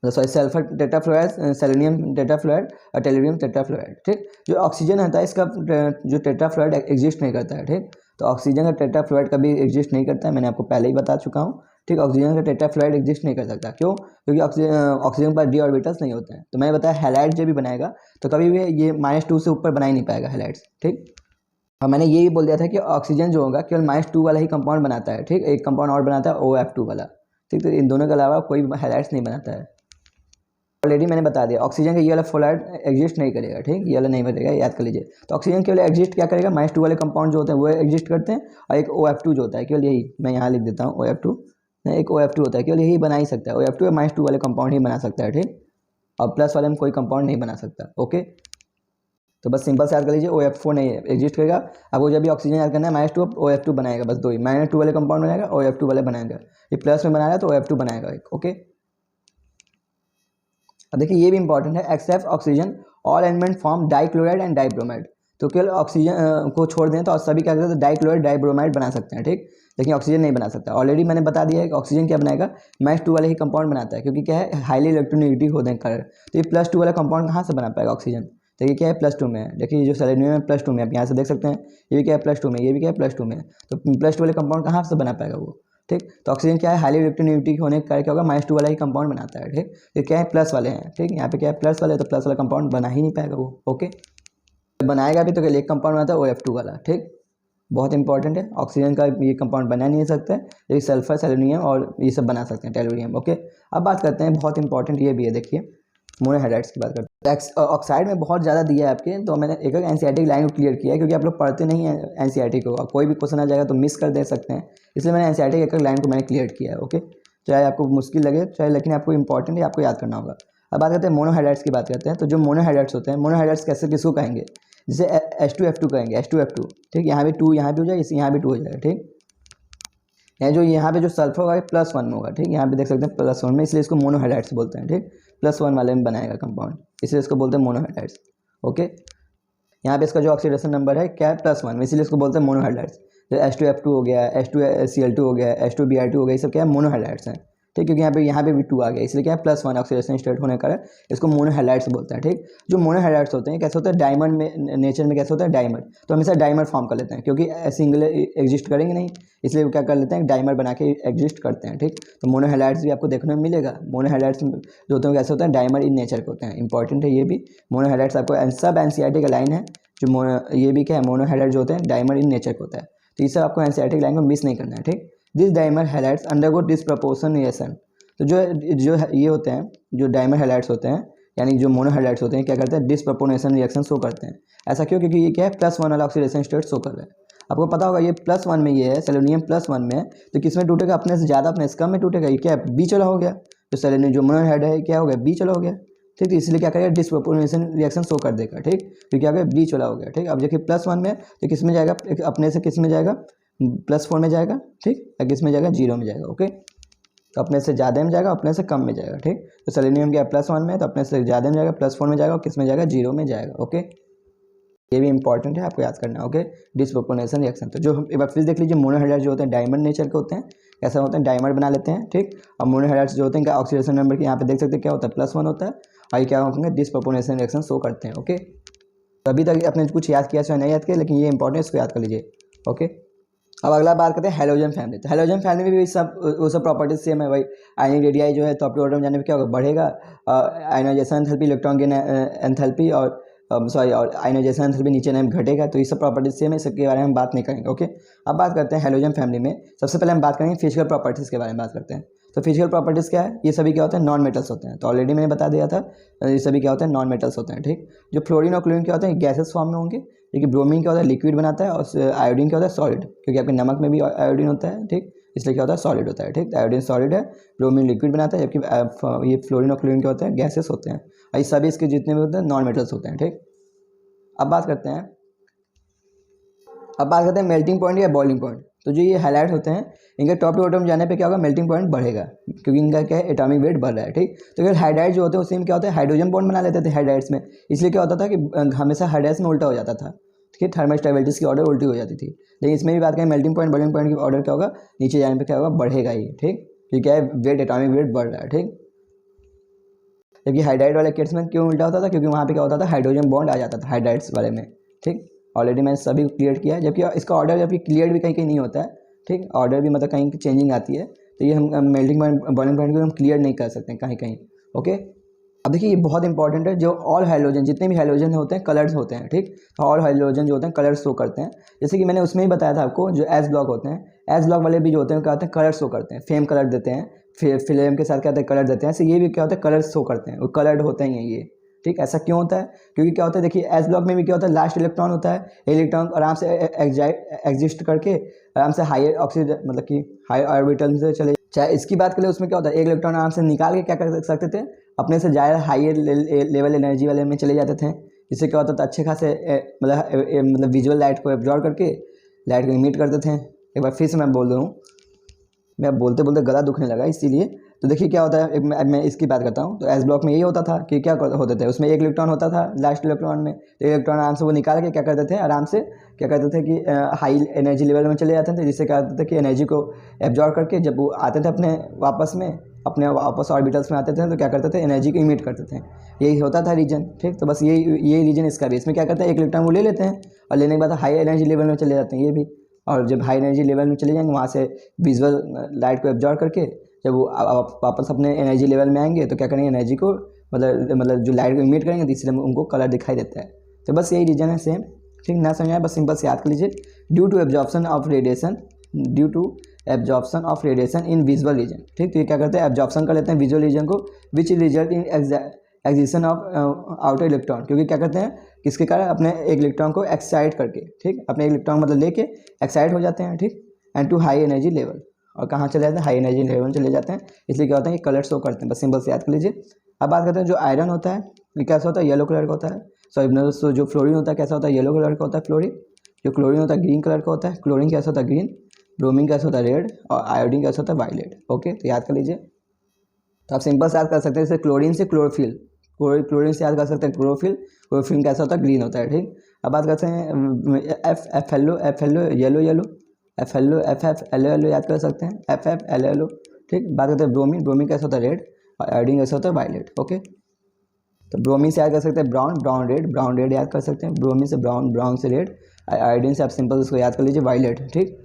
sulphur tetrafluoride, selenium tetrafluoride और टेलोनियम टेट्राफ्लोराइड, ठीक। जो ऑक्सीजन होता है इसका जो टेट्राफ्लोराइड एग्जिस्ट नहीं करता है, ठीक। तो ऑक्सीजन का टेट्राफ्लोराइड कभी एग्जिस्ट नहीं करता है, मैंने आपको पहले ही बता चुका हूँ, ठीक, ऑक्सीजन का टेट्राफ्लोराइड एग्जिस्ट नहीं कर सकता। क्यों? क्योंकि ऑक्सीजन पर डी ऑर्बिटल्स नहीं होते हैं। तो मैंने बताया हैलाइड जब भी बनाएगा तो कभी भी ये -2 से ऊपर बना ही नहीं पाएगा हैलाइड्स। ठीक, और मैंने ये भी बोल दिया था कि ऑक्सीजन जो होगा केवल -2 वाला ही कंपाउंड बनाता है। ठीक, एक कंपाउंड और बनाता है OF2 वाला। ठीक, तो इन दोनों के अलावा कोई हैलाइड्स नहीं बनाता है। ऑलरेडी मैंने बता दिया ऑक्सीजन का ये वाला फ्लोराइड एग्जिस्ट नहीं करेगा। ठीक, ये वाला नहीं बनेगा, याद कर लीजिए। तो ऑक्सीजन केवल एग्जिस्ट क्या करेगा, -2 वाले कंपाउंड जो होते हैं वो एग्जिस्ट करते हैं, और एक OF2 जो होता है केवल यही, मैं यहाँ लिख देता हूँ OF2, एक OF2 होता है केवल यही बना ही सकता है। OF2 -2 वाले कंपाउंड ही बना सकता है। ठीक, और प्लस वाले में कोई कंपाउंड नहीं बना सकता। ओके, तो बस सिंपल से याद कर लीजिए OF4 नहीं एग्जिस्ट करेगा। आपको जब भी ऑक्सीजन याद करना है -2 OF2 बनाएगा, बस दो ही, -2 वाले कंपाउंड बनाएगा, OF2 वाले बनाएगा। ये प्लस में बनाया तो OF2 बनाएगा एक। ओके, अब देखिए ये भी इंपॉर्टेंट है, except oxygen all element form dichloride and dibromide. तो केवल ऑक्सीजन को छोड़ दें तो सभी क्या करते हैं, डाइक्लोराइड डाइब्रोमाइड बना सकते हैं। ठीक, लेकिन ऑक्सीजन नहीं बना सकता। ऑलरेडी मैंने बता दिया है कि ऑक्सीजन क्या बनाएगा, -2 वाले ही कंपाउंड बनाता है, क्योंकि क्या है हाईली इलेक्ट्रोनेगेटिव होते हैं कलर। तो ये +2 वाला कंपाउंड कहाँ से बना पाएगा ऑक्सीजन? तो ये क्या है +2 में है। देखिए ये जो सेलेनियम है +2 में, आप यहाँ से देख सकते हैं, ये भी क्या है +2 में, ये भी क्या है +2 में। तो +2 वाले कंपाउंड कहाँ से बना पाएगा वो? ठीक, तो ऑक्सीजन क्या है हाईली इलेक्ट्रोनेगेटिव होने के कारण क्या होगा, -2 वाला ही कंपाउंड बनाता है। ठीक, ये क्या है प्लस वाले हैं। ठीक, यहाँ पे क्या है प्लस वाले, तो प्लस वाला कंपाउंड बना ही नहीं पाएगा वो। ओके, बनाएगा भी तो केवल एक कंपाउंड बनाता है OF2 वाला। ठीक, बहुत इंपॉर्टेंट है, ऑक्सीजन का ये कंपाउंड बना नहीं सकता है, लेकिन सल्फर सेलेनियम और ये सब बना सकते हैं, टेलुरियम। ओके, अब बात करते हैं, बहुत इंपॉर्टेंट ये भी है, देखिए मोनोहाइड्राइड्स की बात करते हैं। ऑक्साइड में बहुत ज़्यादा दिया है आपके, तो मैंने एक एनसीईआरटी लाइन को क्लियर किया है, क्योंकि आप लोग पढ़ते नहीं हैं एनसीईआरटी को, कोई भी क्वेश्चन आ जाएगा तो मिस कर दे सकते हैं, इसलिए मैंने एनसीईआरटी की एक लाइन को मैंने क्लियर किया है। ओके, चाहे आपको मुश्किल लगे चाहे, लेकिन आपको इंपॉर्टेंट है, आपको याद करना होगा। अब बात करते हैं मोनोहाइड्राइड्स की बात करते हैं। तो जो मोनोहाइड्राइड्स होते हैं, मोनोहाइड्राइड्स कैसे किसको कहेंगे, जैसे H2F2 कहेंगे, H2F2। ठीक, यहाँ भी 2 यहाँ भी हो जाएगा, यहाँ भी 2 हो जाएगा। ठीक, यहाँ पे जो सल्फर होगा +1 में होगा। ठीक, यहाँ पे देख सकते हैं +1 में, इसलिए इसको मोनोहाइड्राइड्स बोलते हैं। ठीक, +1 वाले में बनाएगा कंपाउंड, इसलिए इसको बोलते हैं मोनोहाइड्राइड्स। ओके, यहाँ पे इसका जो ऑक्सीडेशन नंबर है क्या है +1 में, इसलिए इसको बोलते हैं मोनोहाइड्राइड्स। जो H2F2 हो गया, H2Cl2 हो गया, H2Br2 हो गया, ये सब क्या है मोनोहाइड्राइड्स हैं। ठीक, क्योंकि यहाँ पे भी 2 आ गया, इसलिए क्या है +1 ऑक्सीडेशन स्टेट होने का इसको मोनोहाइड्राइड्स बोलते हैं। ठीक, जो मोनोहाइड्राइड्स होते हैं कैसे होते हैं, डायमंड में नेचर में कैसे होता है डायमंड, तो हमेशा डायमंड फॉर्म कर लेते हैं, क्योंकि सिंगल एग्जिस्ट करेंगे नहीं, इसलिए वो क्या कर लेते हैं डायमंड बना के एग्जिस्ट करते हैं। ठीक, तो मोनोहाइड्राइड्स भी आपको देखने में मिलेगा। मोनोहाइड्राइड्स जो होते हैं कैसे होते हैं, डायमंड इन नेचर के होते हैं। इंपॉर्टेंट है ये भी, मोनोहाइड्राइड्स आपको सब एनसीईआरटी का लाइन है, जो ये भी क्या है मोनोहाइड्राइड जो होते हैं डायमंड इन नेचर का होता है, तो ये सब आपको एनसीईआरटी लाइन को मिस नहीं करना है। ठीक, this diamond highlights undergo disproportion reaction. तो जो ये होते हैं, जो डायमंड हाइलाइट्स होते हैं, यानी जो मोनोहाइड्राइड्स होते हैं, क्या करते हैं डिसप्रपोर्शन रिएक्शन शो करते हैं। ऐसा क्यों? क्योंकि ये क्या है +1 वाला ऑक्सीडेशन स्टेट शो कर रहा है। आपको पता होगा ये +1 में ये है, सेलेनियम +1 में है, तो किसमें टूटेगा, अपने से ज़्यादा अपने से कम में टूटेगा। ये क्या है बीच वाला हो गया, तो सेलेनियम जो मोनोहाइड्राइड है क्या हो गया, बीच वाला हो गया। ठीक, तो इसलिए क्या करेगा डिसप्रपोर्शन रिएक्शन शो कर देगा। ठीक, तो क्या हो गया बीच वाला हो गया। ठीक, अब देखिए +1 में तो किस में जाएगा, अपने से किस में जाएगा, +4 में जाएगा। ठीक, या किस में जाएगा, 0 में जाएगा। ओके, तो अपने से ज़्यादा में जाएगा, अपने से कम में जाएगा। ठीक, तो सेलेनियम क्या +1 में, तो अपने से ज़्यादा में जाएगा, +4 में जाएगा, और किस में जाएगा 0 में जाएगा। ओके, ये भी इंपॉर्टेंट है, आपको याद करना। Okay, disproportional reaction. तो जो एक बार फिर देख लीजिए, मोनोहाइड्राइड जो होते हैं डायमंड नेचर के होते हैं, ऐसा होते हैं डायमंड बना लेते हैं। ठीक, और मोनोहाइड्राइड्स जो होते हैं क्या ऑक्सीडेशन नंबर के यहाँ पे देख सकते हैं क्या होता है +1 होता है, और ये क्या होंगे डिसप्रोपोर्शनल रिएक्शन शो करते हैं। ओके, तो अभी तक आपने कुछ याद किया चाहे नहीं याद किया, लेकिन ये इंपॉर्टेंट इसको याद कर लीजिए। ओके, अब अगला बात करते हैं हैलोजन फैमिली। तो हैलोजन फैमिली में भी वो सब प्रॉपर्टीज सेम है भाई। आयनिक रेडियाई जो है तो टॉप टू बॉटम जाने पे क्या होगा, बढ़ेगा। Ionization enthalpy, electron gain enthalpy, और और आयनाइजेशन एंथैल्पी नीचे नहीं घटेगा। तो ये सब प्रॉपर्टीज सेम है, इसके बारे में हम बात नहीं करेंगे। ओके, अब बात करते हैं हैलोजन फैमिली में। सबसे पहले हम बात करेंगे फिजिकल प्रॉपर्टीज़ के बारे में बात करते हैं। तो फिजिकल प्रॉपर्टीज़ क्या है, ये सभी क्या होते हैं नॉन मेटल्स होते हैं। तो ऑलरेडी मैंने बता दिया था, ये सभी क्या होते हैं नॉन मेटल्स होते हैं। ठीक, जो फ्लोरीन और क्लोरीन क्या होते हैं गैसेस फॉर्म में होंगे, क्योंकि ब्रोमीन क्या होता है लिक्विड बनाता है, और आयोडीन क्या होता है सॉलिड, क्योंकि आपके नमक में भी आयोडीन होता है। ठीक, इसलिए क्या होता है सॉलिड होता है। ठीक, आयोडीन सॉलिड है, ब्रोमीन लिक्विड बनाता है, जबकि ये फ्लोरीन और क्लोरीन क्या होते हैं गैसेस होते हैं। और ये सभी इसके जितने भी होते हैं नॉन मेटल्स होते हैं। ठीक, अब बात करते हैं मेल्टिंग पॉइंट या बॉइलिंग पॉइंट। तो जो ये हाईलाइट होते हैं, इनके टॉप टू बॉटम जाने पे क्या होगा मेल्टिंग पॉइंट बढ़ेगा, क्योंकि इनका क्या है एटॉमिक वेट बढ़ रहा है। ठीक, तो अगर हाइड्राइड जो होते हैं उसी में क्या होता है हाइड्रोजन बॉन्ड बना लेते थे हाइड्राइड्स में, इसलिए क्या होता था कि हमेशा हाइड्राइड्स में उल्टा हो जाता था। ठीक है, थर्मोस्टेबिलिटीज की ऑर्डर उल्टी हो जाती थी। लेकिन इसमें भी बात करें मेल्टिंग पॉइंट बॉइलिंग पॉइंट की ऑर्डर क्या होगा, नीचे जाने पर क्या होगा बढ़ेगा ही। ठीक, क्योंकि क्या है वेट एटॉमिक वेट बढ़ रहा है। ठीक, जबकि हाइड्राइड वाले केस में क्यों उल्टा होता था, क्योंकि वहाँ पे क्या होता था हाइड्रोजन बॉन्ड आ जाता था हाइड्राइड्स वाले में। ठीक, ऑलरेडी मैंने सभी क्लियर किया है, जबकि इसका ऑर्डर जबकि क्लियर भी कहीं कहीं नहीं होता है। ठीक, ऑर्डर भी मतलब कहीं चेंजिंग आती है, तो ये हम मेल्टिंग पॉइंट बॉइलिंग पॉइंट को हम क्लियर नहीं कर सकते हैं कहीं कहीं। ओके, अब देखिए ये बहुत इंपॉर्टेंट है, जो ऑल हाइड्रोजन जितने भी हाइड्रोजन होते हैं कलर्स होते हैं, ठीक। तो ऑल हाइड्रोजन जो होते हैं कलर्स शो करते हैं, जैसे कि मैंने उसमें ही बताया था आपको, जो एस ब्लॉक होते हैं, एस ब्लॉक वाले भी जो होते हैं क्या होते हैं, कलर शो करते हैं, फेम कलर देते हैं, फ्लेम के साथ क्या होता है, कलर देते हैं। ऐसे ये भी क्या होता है, कलर शो करते हैं, वो कलर्ड होते हैं ये, ठीक। ऐसा क्यों होता है, क्योंकि क्या होता है, देखिए एस ब्लॉक में भी क्या होता है, लास्ट इलेक्ट्रॉन होता है, इलेक्ट्रॉन आराम से एग्जिस्ट करके आराम से हायर ऑक्सीजन मतलब कि हायर ऑर्बिटल से चले, चाहे इसकी बात करें उसमें क्या होता है, एक इलेक्ट्रॉन आराम से निकाल के क्या कर सकते थे, अपने से ज़्यादा हायर लेवल एनर्जी वाले में चले जाते थे। इससे क्या होता था, अच्छे खासे मतलब विजुअल लाइट को एब्जॉर्ब करके लाइट को इमिट करते थे। एक बार फिर से मैं बोल रहा हूँ, मैं बोलते बोलते गला दुखने लगा इसीलिए। तो देखिए क्या होता है, मैं इसकी बात करता हूँ। तो एस ब्लॉक में यही होता था कि क्या होते थे, उसमें एक इलेक्ट्रॉन होता था लास्ट इलेक्ट्रॉन में, तो इलेक्ट्रॉन आराम से वो निकाल के क्या करते थे, आराम से क्या करते थे कि हाई एनर्जी लेवल में चले जाते थे, जिससे क्या होता था कि एनर्जी को एब्जॉर्ब करके जब वो आते थे अपने वापस ऑर्बिटल्स में आते थे, तो क्या करते थे, एनर्जी को इमिट करते थे। यही होता था रीजन, ठीक। तो बस यही रीजन इसका भी, इसमें क्या करते हैं, एक इलेक्ट्रॉन वो ले लेते हैं और लेने के बाद हाई एनर्जी लेवल में चले जाते हैं ये भी, और जब हाई एनर्जी लेवल में चले जाएंगे वहाँ से विजुअल लाइट को एब्जॉर्ब करके जब वो वापस अपने एनर्जी लेवल में आएंगे तो क्या करेंगे, एनर्जी को मतलब जो लाइट को इमिट करेंगे, तो इसलिए उनको कलर दिखाई देता है। तो बस यही रीजन है सेम, ठीक। ना समझ आए बस सिंपल से याद कर लीजिए, due to absorption of radiation in visual region, ठीक। तो ये क्या करते हैं, एब्जॉर्प्शन कर लेते हैं विजुअल रीजन को, which result in एक्जिशन of outer electron, क्योंकि क्या करते हैं, किसके कारण, अपने एक इलेक्ट्रॉन को एक्साइट करके, ठीक, अपने इलेक्ट्रॉन मतलब लेके एक्साइट हो जाते हैं, ठीक। And to high energy level, और कहाँ चले जाते हैं, हाई एनर्जी लेवल में चले जाते हैं। इसलिए क्या होता है, ये कलर शो करते हैं, बस सिंपल से याद कर लीजिए। अब बात करते हैं जो आयरन होता है, ये कैसा होता है, येलो कलर का होता है। सो जो फ्लोरीन होता है कैसा होता है, येलो कलर का होता है फ्लोरीन। जो क्लोरीन होता है ग्रीन कलर का होता है, क्लोरीन कैसा होता है, ग्रीन। ब्रोमीन कैसा होता है, रेड। और आयोडीन कैसा होता है, वायलेट। ओके, तो याद कर लीजिए। तो आप सिंपल से याद कर सकते हैं, जैसे क्लोरीन से क्लोरोफिल, क्लोरीन से याद कर सकते हैं क्लोरोफिल कैसा होता है, ग्रीन होता है, ठीक। अब बात करते हैं एफ एलो येलो येलो याद कर सकते हैं, एफ एलो, ठीक। बात करते हैं ब्रोमीन कैसा होता है, रेड। और आयोडीन कैसा होता है, वायलेट। ओके, तो ब्रोमीन से याद कर सकते हैं ब्राउन रेड याद कर सकते हैं, ब्रोमीन से ब्राउन से रेड। आयोडीन से आप सिंपल उसको याद कर लीजिए, वायलेट, ठीक।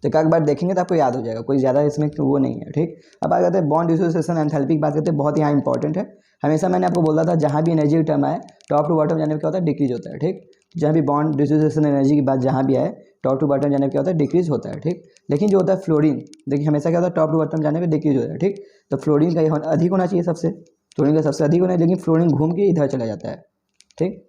तो एक बार देखेंगे तो आपको याद हो जाएगा, कोई ज़्यादा इसमें वो नहीं है, ठीक। अब बात करते हैं बॉन्ड डिसोसिएशन एंथैल्पी की बात करते हैं, बहुत यहाँ इंपॉर्टेंट है। हमेशा मैंने आपको बोला था, जहाँ भी एनर्जी टर्म आए टॉप टू बॉटम जाने में क्या होता है, डिक्रीज होता है, ठीक। जहाँ भी बॉन्ड डिसोसिएशन एनर्जी की बात जहाँ भी आए टॉप टू बॉटम जाने में क्या होता है, डिक्रीज होता है, ठीक। लेकिन जो होता है फ्लोरीन, देखिए हमेशा क्या होता है, टॉप टू बॉटम जाने में डिक्रीज होता है, ठीक। तो फ्लोरीन का अधिक होना चाहिए सबसे, फ्लोरीन का सबसे अधिक होना है, लेकिन फ्लोरीन घूम के इधर चला जाता है, ठीक।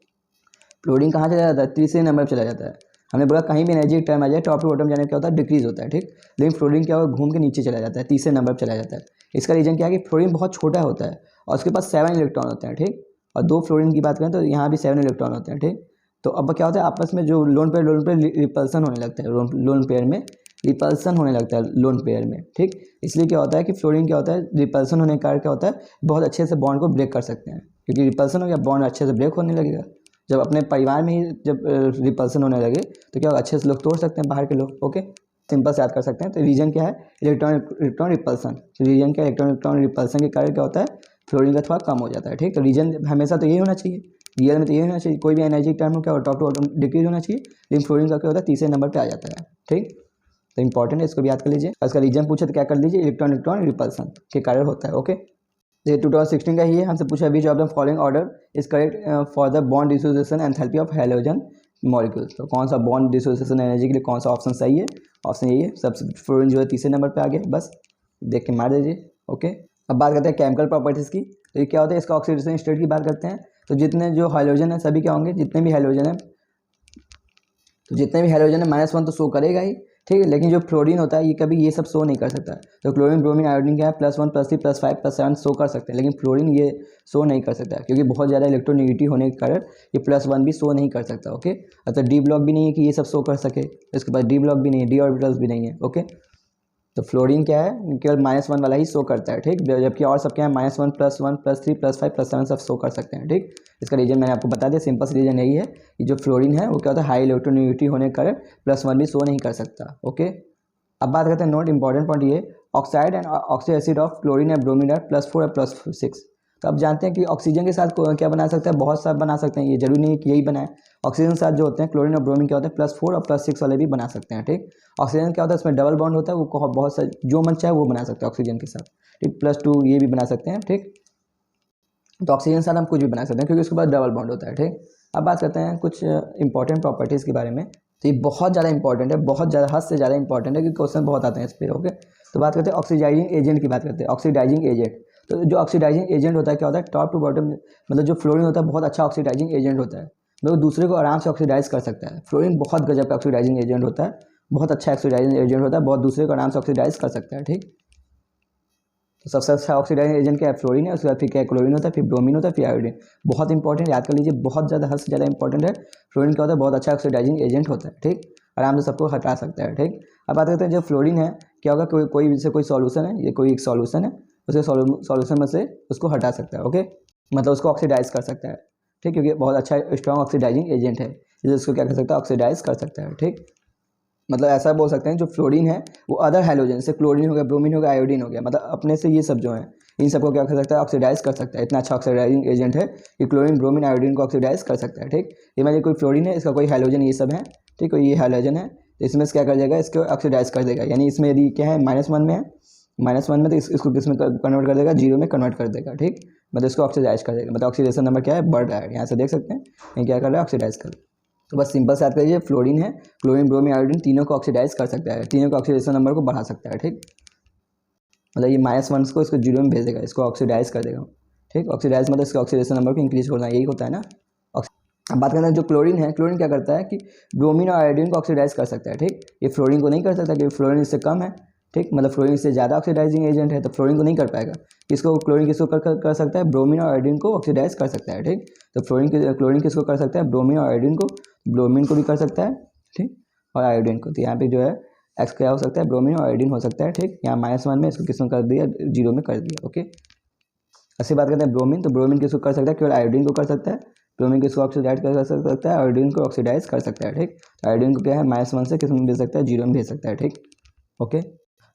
फ्लोरीन कहाँ चला जाता है, तीसरे नंबर पर चला जाता है। हमने बोला कहीं भी एनर्जी टर्म आ जाए टॉप टू बॉटम जाने क्या होता है, डिक्रीज होता है, ठीक। लेकिन फ्लोरीन क्या होगा, घूम के नीचे चला जाता है, तीसरे नंबर पर चला जाता है। इसका रीजन क्या है कि फ्लोरीन बहुत छोटा होता है और उसके पास 7 इलेक्ट्रॉन होते हैं, ठीक। और 2 फ्लोरीन की बात करें तो यहाँ भी 7 इलेक्ट्रॉन होते हैं, ठीक। तो अब क्या होता है, आपस में जो लोन पेयर रिपल्सन होने लगता है, लोन पेयर में रिपल्सन होने लगता है लोन पेयर में, ठीक। इसलिए क्या होता है कि फ्लोरीन क्या होता है, रिपल्सन होने के कारण क्या होता है, बहुत अच्छे से बॉन्ड को ब्रेक कर सकते हैं, क्योंकि रिपल्सन हो गया, बॉन्ड अच्छे से ब्रेक होने लगेगा। जब अपने परिवार में ही जब रिपल्सन होने लगे तो क्या अच्छे से लोग तोड़ सकते हैं, बाहर के लोग। ओके, सिंपल से याद कर सकते हैं। तो रीजन क्या है, इलेक्ट्रॉन रिपल्सन। तो रीजन क्या है, इलेक्ट्रॉन रिपल्सन के कारण क्या होता है, फ्लोरीन का थोड़ा कम हो जाता है, ठीक। तो रीजन हमेशा तो यही होना चाहिए, रियल में तो यही होना चाहिए, कोई भी एनर्जी टर्म हो क्या हो, टॉप टू बॉटम डिक्रीज होना चाहिए, लेकिन फ्लोरीन का क्या होता है, तीसरे नंबर पर आ जाता है, ठीक। तो इंपॉर्टेंट है, इसको भी याद कर लीजिए। इसका रीजन पूछे तो क्या कर लीजिए, इलेक्ट्रॉन रिपल्सन के कारण होता है। ओके, ये 2016 का ही है, हमसे पूछा विच of the following order is correct for the bond dissociation enthalpy of halogen molecules. तो कौन सा बॉन्ड डिसोसिएशन एनर्जी के लिए कौन सा ऑप्शन सही है, ऑप्शन यही है। सबसे फ्लोरीन जो है तीसरे नंबर पे आ गया, बस देख के मार दीजिए। ओके, अब बात करते हैं केमिकल प्रॉपर्टीज़ की। तो ये क्या होता है, इसका ऑक्सीडेशन स्टेट की बात करते हैं। तो जितने जो हाइड्रोजन है सभी क्या होंगे, जितने भी हाइड्रोजन है -1 तो शो करेगा ही, ठीक है। लेकिन जो फ्लोरीन होता है ये कभी ये सब शो नहीं कर सकता। तो क्लोरीन ब्रोमीन आयोडीन क्या है, +1 +3 +5 +7 शो कर सकते हैं, लेकिन फ्लोरीन ये शो नहीं कर सकता, क्योंकि बहुत ज़्यादा इलेक्ट्रोनेगेटिव होने के कारण ये +1 भी शो नहीं कर सकता। ओके, तो डी ब्लॉक भी नहीं है कि ये सब शो कर सके, इसके पास डी ब्लॉक भी नहीं है, डी ऑर्बिटल्स भी नहीं है। ओके, तो फ्लोरीन क्या है, केवल -1 वाला ही शो करता है, ठीक। जबकि और सब क्या है, -1 +1 +3 +5 +7 सब शो कर सकते हैं, ठीक। इसका रीजन मैंने आपको बता दिया, सिंपल सा रीजन यही है कि जो फ्लोरीन है वो क्या होता है, हाई इलेक्ट्रोनेगेटिव होने के कारण +1 भी शो नहीं कर सकता। ओके, अब बात करते हैं नोट इंपॉर्टेंट पॉइंट ये, oxide and oxy acid of chlorine and bromine are +4 और +6। तो आप जानते हैं कि ऑक्सीजन के साथ क्या बना सकता है, बहुत सारे बना सकते हैं, ये जरूरी नहीं है कि यही बनाए। ऑक्सीजन के साथ जो होते हैं क्लोरीन और ब्रोमीन क्या होता है +4 और +6 वाले भी बना सकते हैं, ठीक। ऑक्सीजन क्या होता है, इसमें डबल बॉन्ड होता है, वो बहुत सारे जो मन चाहे वो बना सकते हैं ऑक्सीजन के साथ, ठीक। +2 ये भी बना सकते हैं, ठीक। तो ऑक्सीजन के साथ हम कुछ भी बना सकते हैं क्योंकि उसके पास डबल बॉन्ड होता है, ठीक। अब बात करते हैं कुछ इंपॉर्टेंट प्रॉपर्टीज़ के बारे में। तो ये बहुत ज़्यादा इंपॉर्टेंट है, बहुत ज़्यादा, हद से ज़्यादा इंपॉर्टेंट है, क्योंकि क्वेश्चन बहुत आते हैं इस पर, ओके। तो बात करते हैं ऑक्सीडाइजिंग एजेंट की बात करते हैं, ऑक्सीडाइजिंग एजेंट। तो जो ऑक्सीडाइजिंग एजेंट होता है क्या होता है, टॉप टू बॉटम, मतलब जो फ्लोरीन होता है बहुत अच्छा ऑक्सीडाइजिंग एजेंट होता है, मतलब दूसरे को आराम से ऑक्सीडाइज कर सकता है। फ्लोरीन बहुत गजब का ऑक्सीडाइजिंग एजेंट होता है, बहुत अच्छा ऑक्सीडाइजिंग एजेंट होता है, बहुत दूसरे को आराम से ऑक्सीडाइज कर सकता है, ठीक। तो सबसे अच्छा ऑक्सीडाइजिंग एजेंट क्या है, फ्लोरीन है। उसके बाद फिर क्या है, क्लोरीन होता है, फिर ब्रोमीन होता है, फिर आयोडीन। बहुत इंपॉर्टेंट, याद कर लीजिए, बहुत ज़्यादा, हद से ज़्यादा इंपॉर्टेंट है। फ्लोरीन क्या होता है, बहुत अच्छा ऑक्सीडाइजिंग एजेंट होता है, ठीक। आराम से सबको हटा सकता है, ठीक। अब बात करते हैं जो फ्लोरीन है क्या होगा, कोई सॉल्यूशन है, ये कोई एक सॉल्यूशन है, उसे सॉल्यूशन में से उसको हटा सकता है, ओके, मतलब उसको ऑक्सीडाइज कर सकता है, ठीक, क्योंकि बहुत अच्छा स्ट्रॉन्ग ऑक्सीडाइजिंग एजेंट है, इसलिए उसको क्या कर सकता है, ऑक्सीडाइज कर सकता है, ठीक। मतलब ऐसा बोल सकते हैं जो फ्लोरीन है वो अदर हैलोजन से, क्लोरीन हो गया, ब्रोमीन हो गया, आयोडीन हो गया, मतलब अपने से ये सब जो है इन सबको क्या कर सकता है, ऑक्सीडाइज कर सकता है। इतना अच्छा ऑक्सीडाइजिंग एजेंट है कि क्लोरीन, ब्रोमीन, आयोडीन को ऑक्सीडाइज कर सकता है, ठीक। इमेजिन कोई फ्लोरीन है, इसका कोई हैलोजन ये सब है, ठीक, कोई ये हैलोजन है, तो इसमें से क्या कर देगा, इसको ऑक्सीडाइज कर देगा। यानी इसमें यदि क्या है, -1 में है, -1 में, तो इसको किस में कन्वर्ट कर देगा, 0 में कन्वर्ट कर देगा, ठीक। मतलब इसको ऑक्सीडाइज कर देगा, मतलब ऑक्सीडेशन नंबर क्या है, बढ़ रहा है। यहाँ से देख सकते हैं ये क्या कर रहा है, ऑक्सीडाइज कर। तो बस सिंपल से याद करिए, फ्लोरीन है, क्लोरीन, ब्रोमीन, आयोडीन तीनों को ऑक्सीडाइज कर सकता है, तीनों का ऑक्सीडेशन नंबर को बढ़ा सकता है, ठीक। मतलब ये -1 को इसको 0 में भेज देगा, इसको ऑक्सीडाइज कर देगा, ठीक। ऑक्सीडाइज मतलब इसका ऑक्सीडेशन नंबर को इंक्रीज करना, यही होता है ना। अब बात करते हैं जो क्लोरीन है, क्लोरीन क्या करता है कि ब्रोमीन और आयोडीन को ऑक्सीडाइज कर सकता है, ठीक। ये फ्लोरीन को नहीं कर सकता क्योंकि फ्लोरीन इससे कम है, ठीक, मतलब फ्लोरीन इससे ज़्यादा ऑक्सीडाइजिंग एजेंट है, तो फ्लोरीन को नहीं कर पाएगा। इसको क्लोरीन किसको कर सकता है, ब्रोमीन और आयोडीन को ऑक्सीडाइज कर सकता है, ठीक। तो क्लोरीन किसको कर सकता है, ब्रोमीन और आयोडीन को, ब्रोमीन को भी कर सकता है, ठीक, और आयोडीन को। तो यहाँ पे जो है एक्स क्या हो सकता है, ब्रोमीन और आयोडीन हो सकता है, ठीक। यहाँ -1 में इसको किसमें कर दिया, 0 में कर दिया, ओके। ऐसे बात करते हैं ब्रोमीन, तो ब्रोमीन किसको कर सकता है, केवल आयोडीन को कर सकता है। ब्रोमीन किसको ऑक्सीडाइज कर सकता है, आयोडीन को ऑक्सीडाइज कर सकता है, ठीक। तो आयोडीन को क्या है, -1 से किस में भेज सकता है, 0 में भेज सकता है, ठीक, ओके।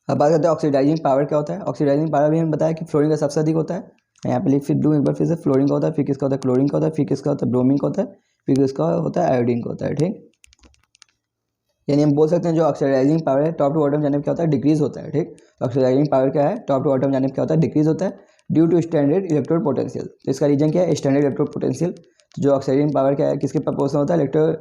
अब बात करते हैं ऑक्सीडाइजिंग पावर क्या होता है। ऑक्सीडाइजिंग पावर भी हमें बताया कि फ्लोरीन का सबसे अधिक होता है। यहाँ पे लिख फिर दूँ एक बार फिर से, फ्लोरीन का होता है, फिर किसका होता है, क्लोरीन का होता है, फिर किसका होता है, ब्रोमीन का होता है, फिर किसका होता है, आयोडीन का होता है, ठीक। यानी हम बोल सकते हैं जो ऑक्सीडाइजिंग पावर है टॉप टू बॉटम जाने पर क्या होता है, डिक्रीज होता है, ठीक। ऑक्सीडाइजिंग पावर क्या है, टॉप टू बॉटम जाने पर क्या होता है, डिक्रीज होता है, due to standard electrode potential. तो इसका रीजन क्या है, स्टैंडर्ड इलेक्ट्रोड पोटेंशियल। तो जो ऑक्सीडाइजिंग पावर क्या है, किसके प्रपोर्शनल होता है,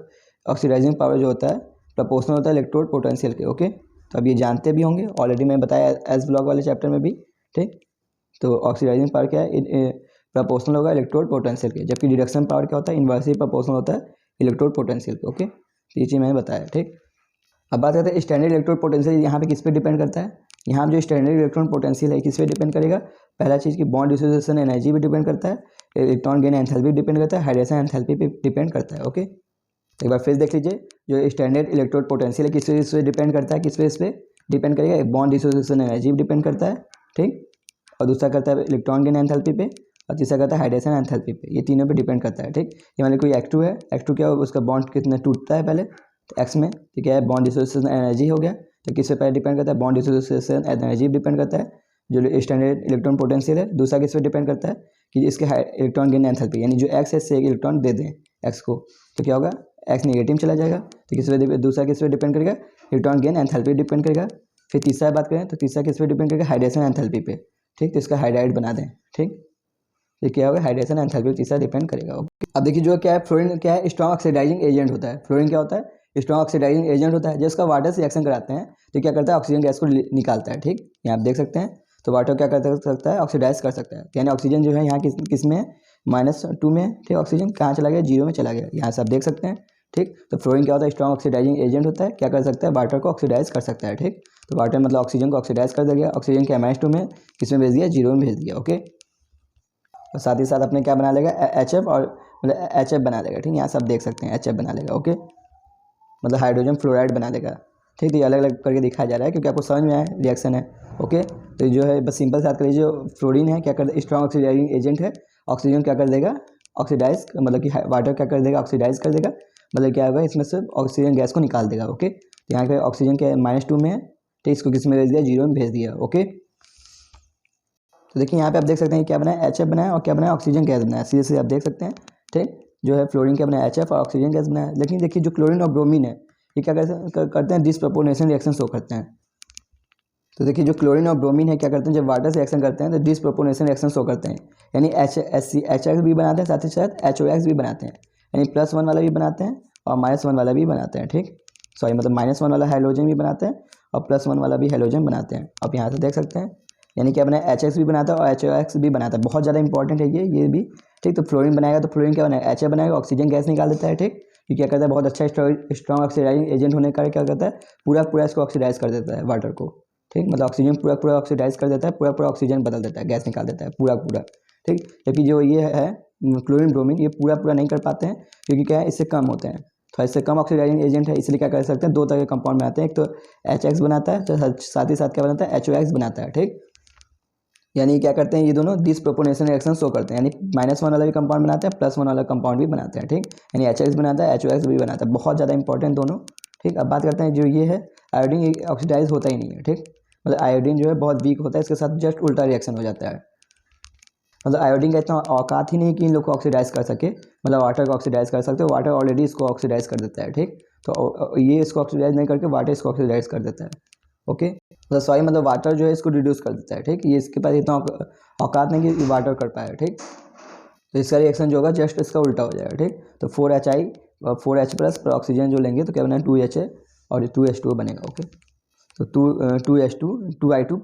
ऑक्सीडाइजिंग पावर जो होता है प्रपोर्शनल होता है इलेक्ट्रोड पोटेंशियल के, ओके। तो अब ये जानते भी होंगे, ऑलरेडी मैं बताया एस ब्लॉक वाले चैप्टर में भी, ठीक। तो ऑक्सीडाइजिंग पावर क्या है, प्रपोर्शनल होगा इलेक्ट्रोड पोटेंशियल के, जबकि रिडक्शन पावर क्या होता है, इन्वर्सली प्रपोर्शनल होता है इलेक्ट्रोड पोटेंशियल के, ओके। तो ये चीज़ मैंने बताया, ठीक। अब बात करते हैं स्टैंडर्ड इलेक्ट्रोड पोटेंशियल, यहाँ पे किस पे डिपेंड करता है। यहाँ जो स्टैंडर्ड इलेक्ट्रॉन पोटेंशियल है किस पे डिपेंड करेगा, पहला चीज़ की बॉन्ड डिसोसिएशन एनर्जी भी डिपेंड करता है, इलेक्ट्रॉन गेन एंथैल्पी डिपेंड करता है, हाइड्रेशन एंथैल्पी पे डिपेंड करता है, ओके। एक बार फिर देख लीजिए, जो स्टैंडर्ड इलेक्ट्रोड पोटेंशियल है किस पे डिपेंड करता है, किस पे डिपेंड करेगा, एक बॉन्ड डिसोसिएशन एनर्जी भी डिपेंड करता है, ठीक, और दूसरा करता है इलेक्ट्रॉन गेन एंथैल्पी पे, और तीसरा करता है हाइड्रेशन एंथैल्पी पे। ये तीनों पे डिपेंड करता है, ठीक। ये मतलब कोई X2 है, X2 क्या होगा, उसका बॉन्ड कितना टूटता है पहले, तो एक्स में, तो क्या है, बॉन्ड डिसोसिएशन एनर्जी हो गया। तो किस पे पहले डिपेंड करता है, बॉन्ड डिसोसिएशन एनर्जी डिपेंड करता है, जो स्टैंडर्ड इलेक्ट्रॉन पोटेंशियल है। दूसरा किस पे डिपेंड करता है कि इसके इलेक्ट्रॉन गेन एंथैल्पी, यानी जो एक्स है से एक इलेक्ट्रॉन दे दें एक्स को, तो क्या होगा, एक्स नेगेटिव चला जाएगा। तो किस पे, दूसरा किस पे डिपेंड करेगा, इलेक्ट्रॉन गेन एंथैल्पी डिपेंड करेगा। फिर तीसरा बात करें तो तीसरा किस पे डिपेंड करेगा, हाइड्रेशन एंथैल्पी पे, ठीक। तो इसका हाइड्राइड बना दें, ठीक। ये क्या होगा, हाइड्रेशन एंथैल्पी तीसरा डिपेंड करेगा, ओके। अब देखिए जो क्या है, फ्लोरीन क्या है, स्ट्रॉन्ग ऑक्सीडाइजिंग एजेंट होता है। फ्लोरीन क्या होता है, स्ट्रॉन्ग ऑक्सीडाइजिंग एजेंट होता है। जब इसका वाटर से रिएक्शन कराते हैं तो क्या करता है, ऑक्सीजन गैस को निकालता है, ठीक। यहाँ आप देख सकते हैं, तो वाटर क्या कर सकता है, ऑक्सीडाइज कर सकता है। यानी ऑक्सीजन जो है यहाँ किस में है, -2 में है, ठीक। ऑक्सीजन कहाँ चला गया, 0 में चला गया, यहाँ से आप देख सकते हैं, ठीक। तो फ्लोरीन क्या होता है, स्ट्रॉन्ग ऑक्सीडाइजिंग एजेंट होता है, क्या कर सकता है, वाटर को ऑक्सीडाइज कर सकता है, ठीक। तो वाटर मतलब ऑक्सीजन को ऑक्सीडाइज कर देगा, ऑक्सीजन के -2 में किसमें भेज दिया, 0 में भेज दिया, ओके। और साथ ही साथ अपने क्या बना लेगा, HF, और मतलब HF बना लेगा, ठीक। यहाँ से आप देख सकते हैं HF बना लेगा, ओके, मतलब हाइड्रोजन फ्लोराइड बना लेगा, ठीक। तो ये अलग अलग करके दिखाया जा रहा है क्योंकि आपको समझ में आया रिएक्शन है, ओके। तो जो है बस सिंपल से याद करिए, जो फ्लोरीन है क्या कर, स्ट्रॉन्ग ऑक्सीडाइजिंग एजेंट है। ऑक्सीजन क्या कर देगा, ऑक्सीडाइज, मतलब कि वाटर क्या कर देगा, ऑक्सीडाइज कर देगा, मतलब क्या होगा, इसमें से ऑक्सीजन गैस को निकाल देगा, ओके। तो यहाँ पे ऑक्सीजन के -2 में है, ठीक। इसको किस में भेज दिया, 0 में भेज दिया, ओके। तो देखिए यहाँ पे आप देख सकते हैं क्या बना है, HF बना है और क्या बना है, ऑक्सीजन गैस बना है। सीधे सीधे आप देख सकते हैं, ठीक। जो है फ्लोरीन क्या बना है, HF और ऑक्सीजन गैस बना है। लेकिन देखिए जो क्लोरीन और ब्रोमीन है ये क्या करते हैं, डिसप्रोपोर्शनल रिएक्शन शो करते हैं। तो देखिए जो क्लोरीन और ब्रोमीन है क्या करते हैं, जब वाटर से रिएक्शन करते हैं तो डिसप्रोपोर्शनल रिएक्शन शो करते हैं, यानी HX भी बनाते हैं, साथ ही साथ HOX भी बनाते हैं, यानी +1 वाला भी बनाते हैं और -1 वाला भी बनाते हैं, ठीक। सॉरी मतलब -1 वाला हाइड्रोजन भी बनाते हैं और +1 वाला भी हाइड्रोजन बनाते हैं। आप यहाँ से देख सकते हैं, यानी क्या बना है, HX भी बनाता है और HOX भी बनाता है। बहुत ज़्यादा इंपॉर्टेंट है ये भी, ठीक। तो फ्लोरीन बनाएगा तो फ्लोरीन क्या बनाएगा, HF बनाएगा, ऑक्सीजन गैस निकाल देता है, ठीक। ये क्या करता है, बहुत अच्छा स्ट्रॉन्ग ऑक्सीडाइजिंग एजेंट होने का क्या करता है, पूरा इसको ऑक्सीडाइज कर देता है वाटर को, ठीक। मतलब ऑक्सीजन पूरा ऑक्सीडाइज कर देता है, पूरा ऑक्सीजन बदल देता है, गैस निकाल देता है पूरा, ठीक। जबकि जो ये है क्लोरीन ब्रोमीन ये पूरा नहीं कर पाते हैं, क्योंकि क्या है, इससे कम होते हैं, तो इससे कम ऑक्सीडाइजिंग एजेंट है, इसलिए क्या कर सकते हैं, दो तरह के कंपाउंड बनाते हैं। एक तो HX बनाता है, साथ ही साथ क्या बनाता है, HOX बनाता है, ठीक। यानी क्या करते हैं, ये दोनों डिसप्रोपोर्शनल रिएक्शन शो करते हैं, यानी -1 वाला भी कंपाउंड बनाते हैं, +1 वाला कंपाउंड भी बनाते हैं, ठीक। यानी HX बनाता है, HOX भी बनाता है, बहुत ज़्यादा इंपॉर्टेंट दोनों, ठीक। अब बात करते हैं जो ये है आयोडीन, ऑक्सीडाइज होता ही नहीं है, ठीक। मतलब आयोडीन जो है बहुत वीक होता है, इसके साथ जस्ट उल्टा रिएक्शन हो जाता है। मतलब आयोडीन का इतना औकात ही नहीं कि इन लोग को ऑक्सीडाइज कर सके, मतलब वाटर को ऑक्सीडाइज कर सकते हो, वाटर ऑलरेडी इसको ऑक्सीडाइज कर देता है, ठीक। तो ये इसको ऑक्सीडाइज नहीं करके वाटर इसको ऑक्सीडाइज कर देता है, ओके। मतलब सॉरी मतलब वाटर जो है इसको रिड्यूस कर देता है, ठीक। ये इसके पास इतना औकात नहीं कि वाटर कर पाए, ठीक। तो इसका रिएक्शन जो होगा जस्ट इसका उल्टा हो जाएगा, ठीक। तो 4HI 4H+ ऑक्सीजन जो लेंगे तो क्या बना, 2HA और 2H2 बनेगा, ओके। तो 2I2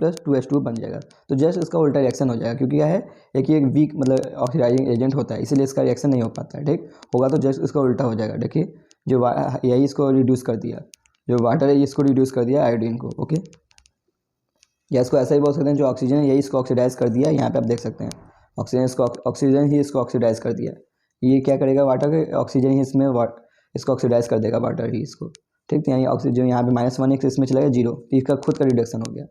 + 2H2 बन जाएगा। तो जस्ट इसका उल्टा रिएक्शन हो जाएगा, क्योंकि क्या है, एक ये वीक मतलब ऑक्सीडाइजिंग एजेंट होता है, इसीलिए इसका रिएक्शन नहीं हो पाता है, ठीक। होगा तो जस्ट इसका उल्टा हो जाएगा। देखिए जो यही इसको रिड्यूस कर दिया, जो वाटर है इसको रिड्यूस कर दिया आयोडीन को, ओके। या इसको ऐसा ही बोल सकते हैं, जो ऑक्सीजन है यही इसको ऑक्सीडाइज कर दिया। यहाँ पे आप देख सकते हैं ऑक्सीजन ही इसको ऑक्सीडाइज कर दिया। ये क्या करेगा, वाटर के ऑक्सीजन ही इसमें इसको ऑक्सीडाइज कर देगा, वाटर ही इसको, ठीक। तो यानी ऑक्सीजन यहाँ पे -1 इसमें चला गया 0, तो इसका खुद का रिडक्शन हो गया,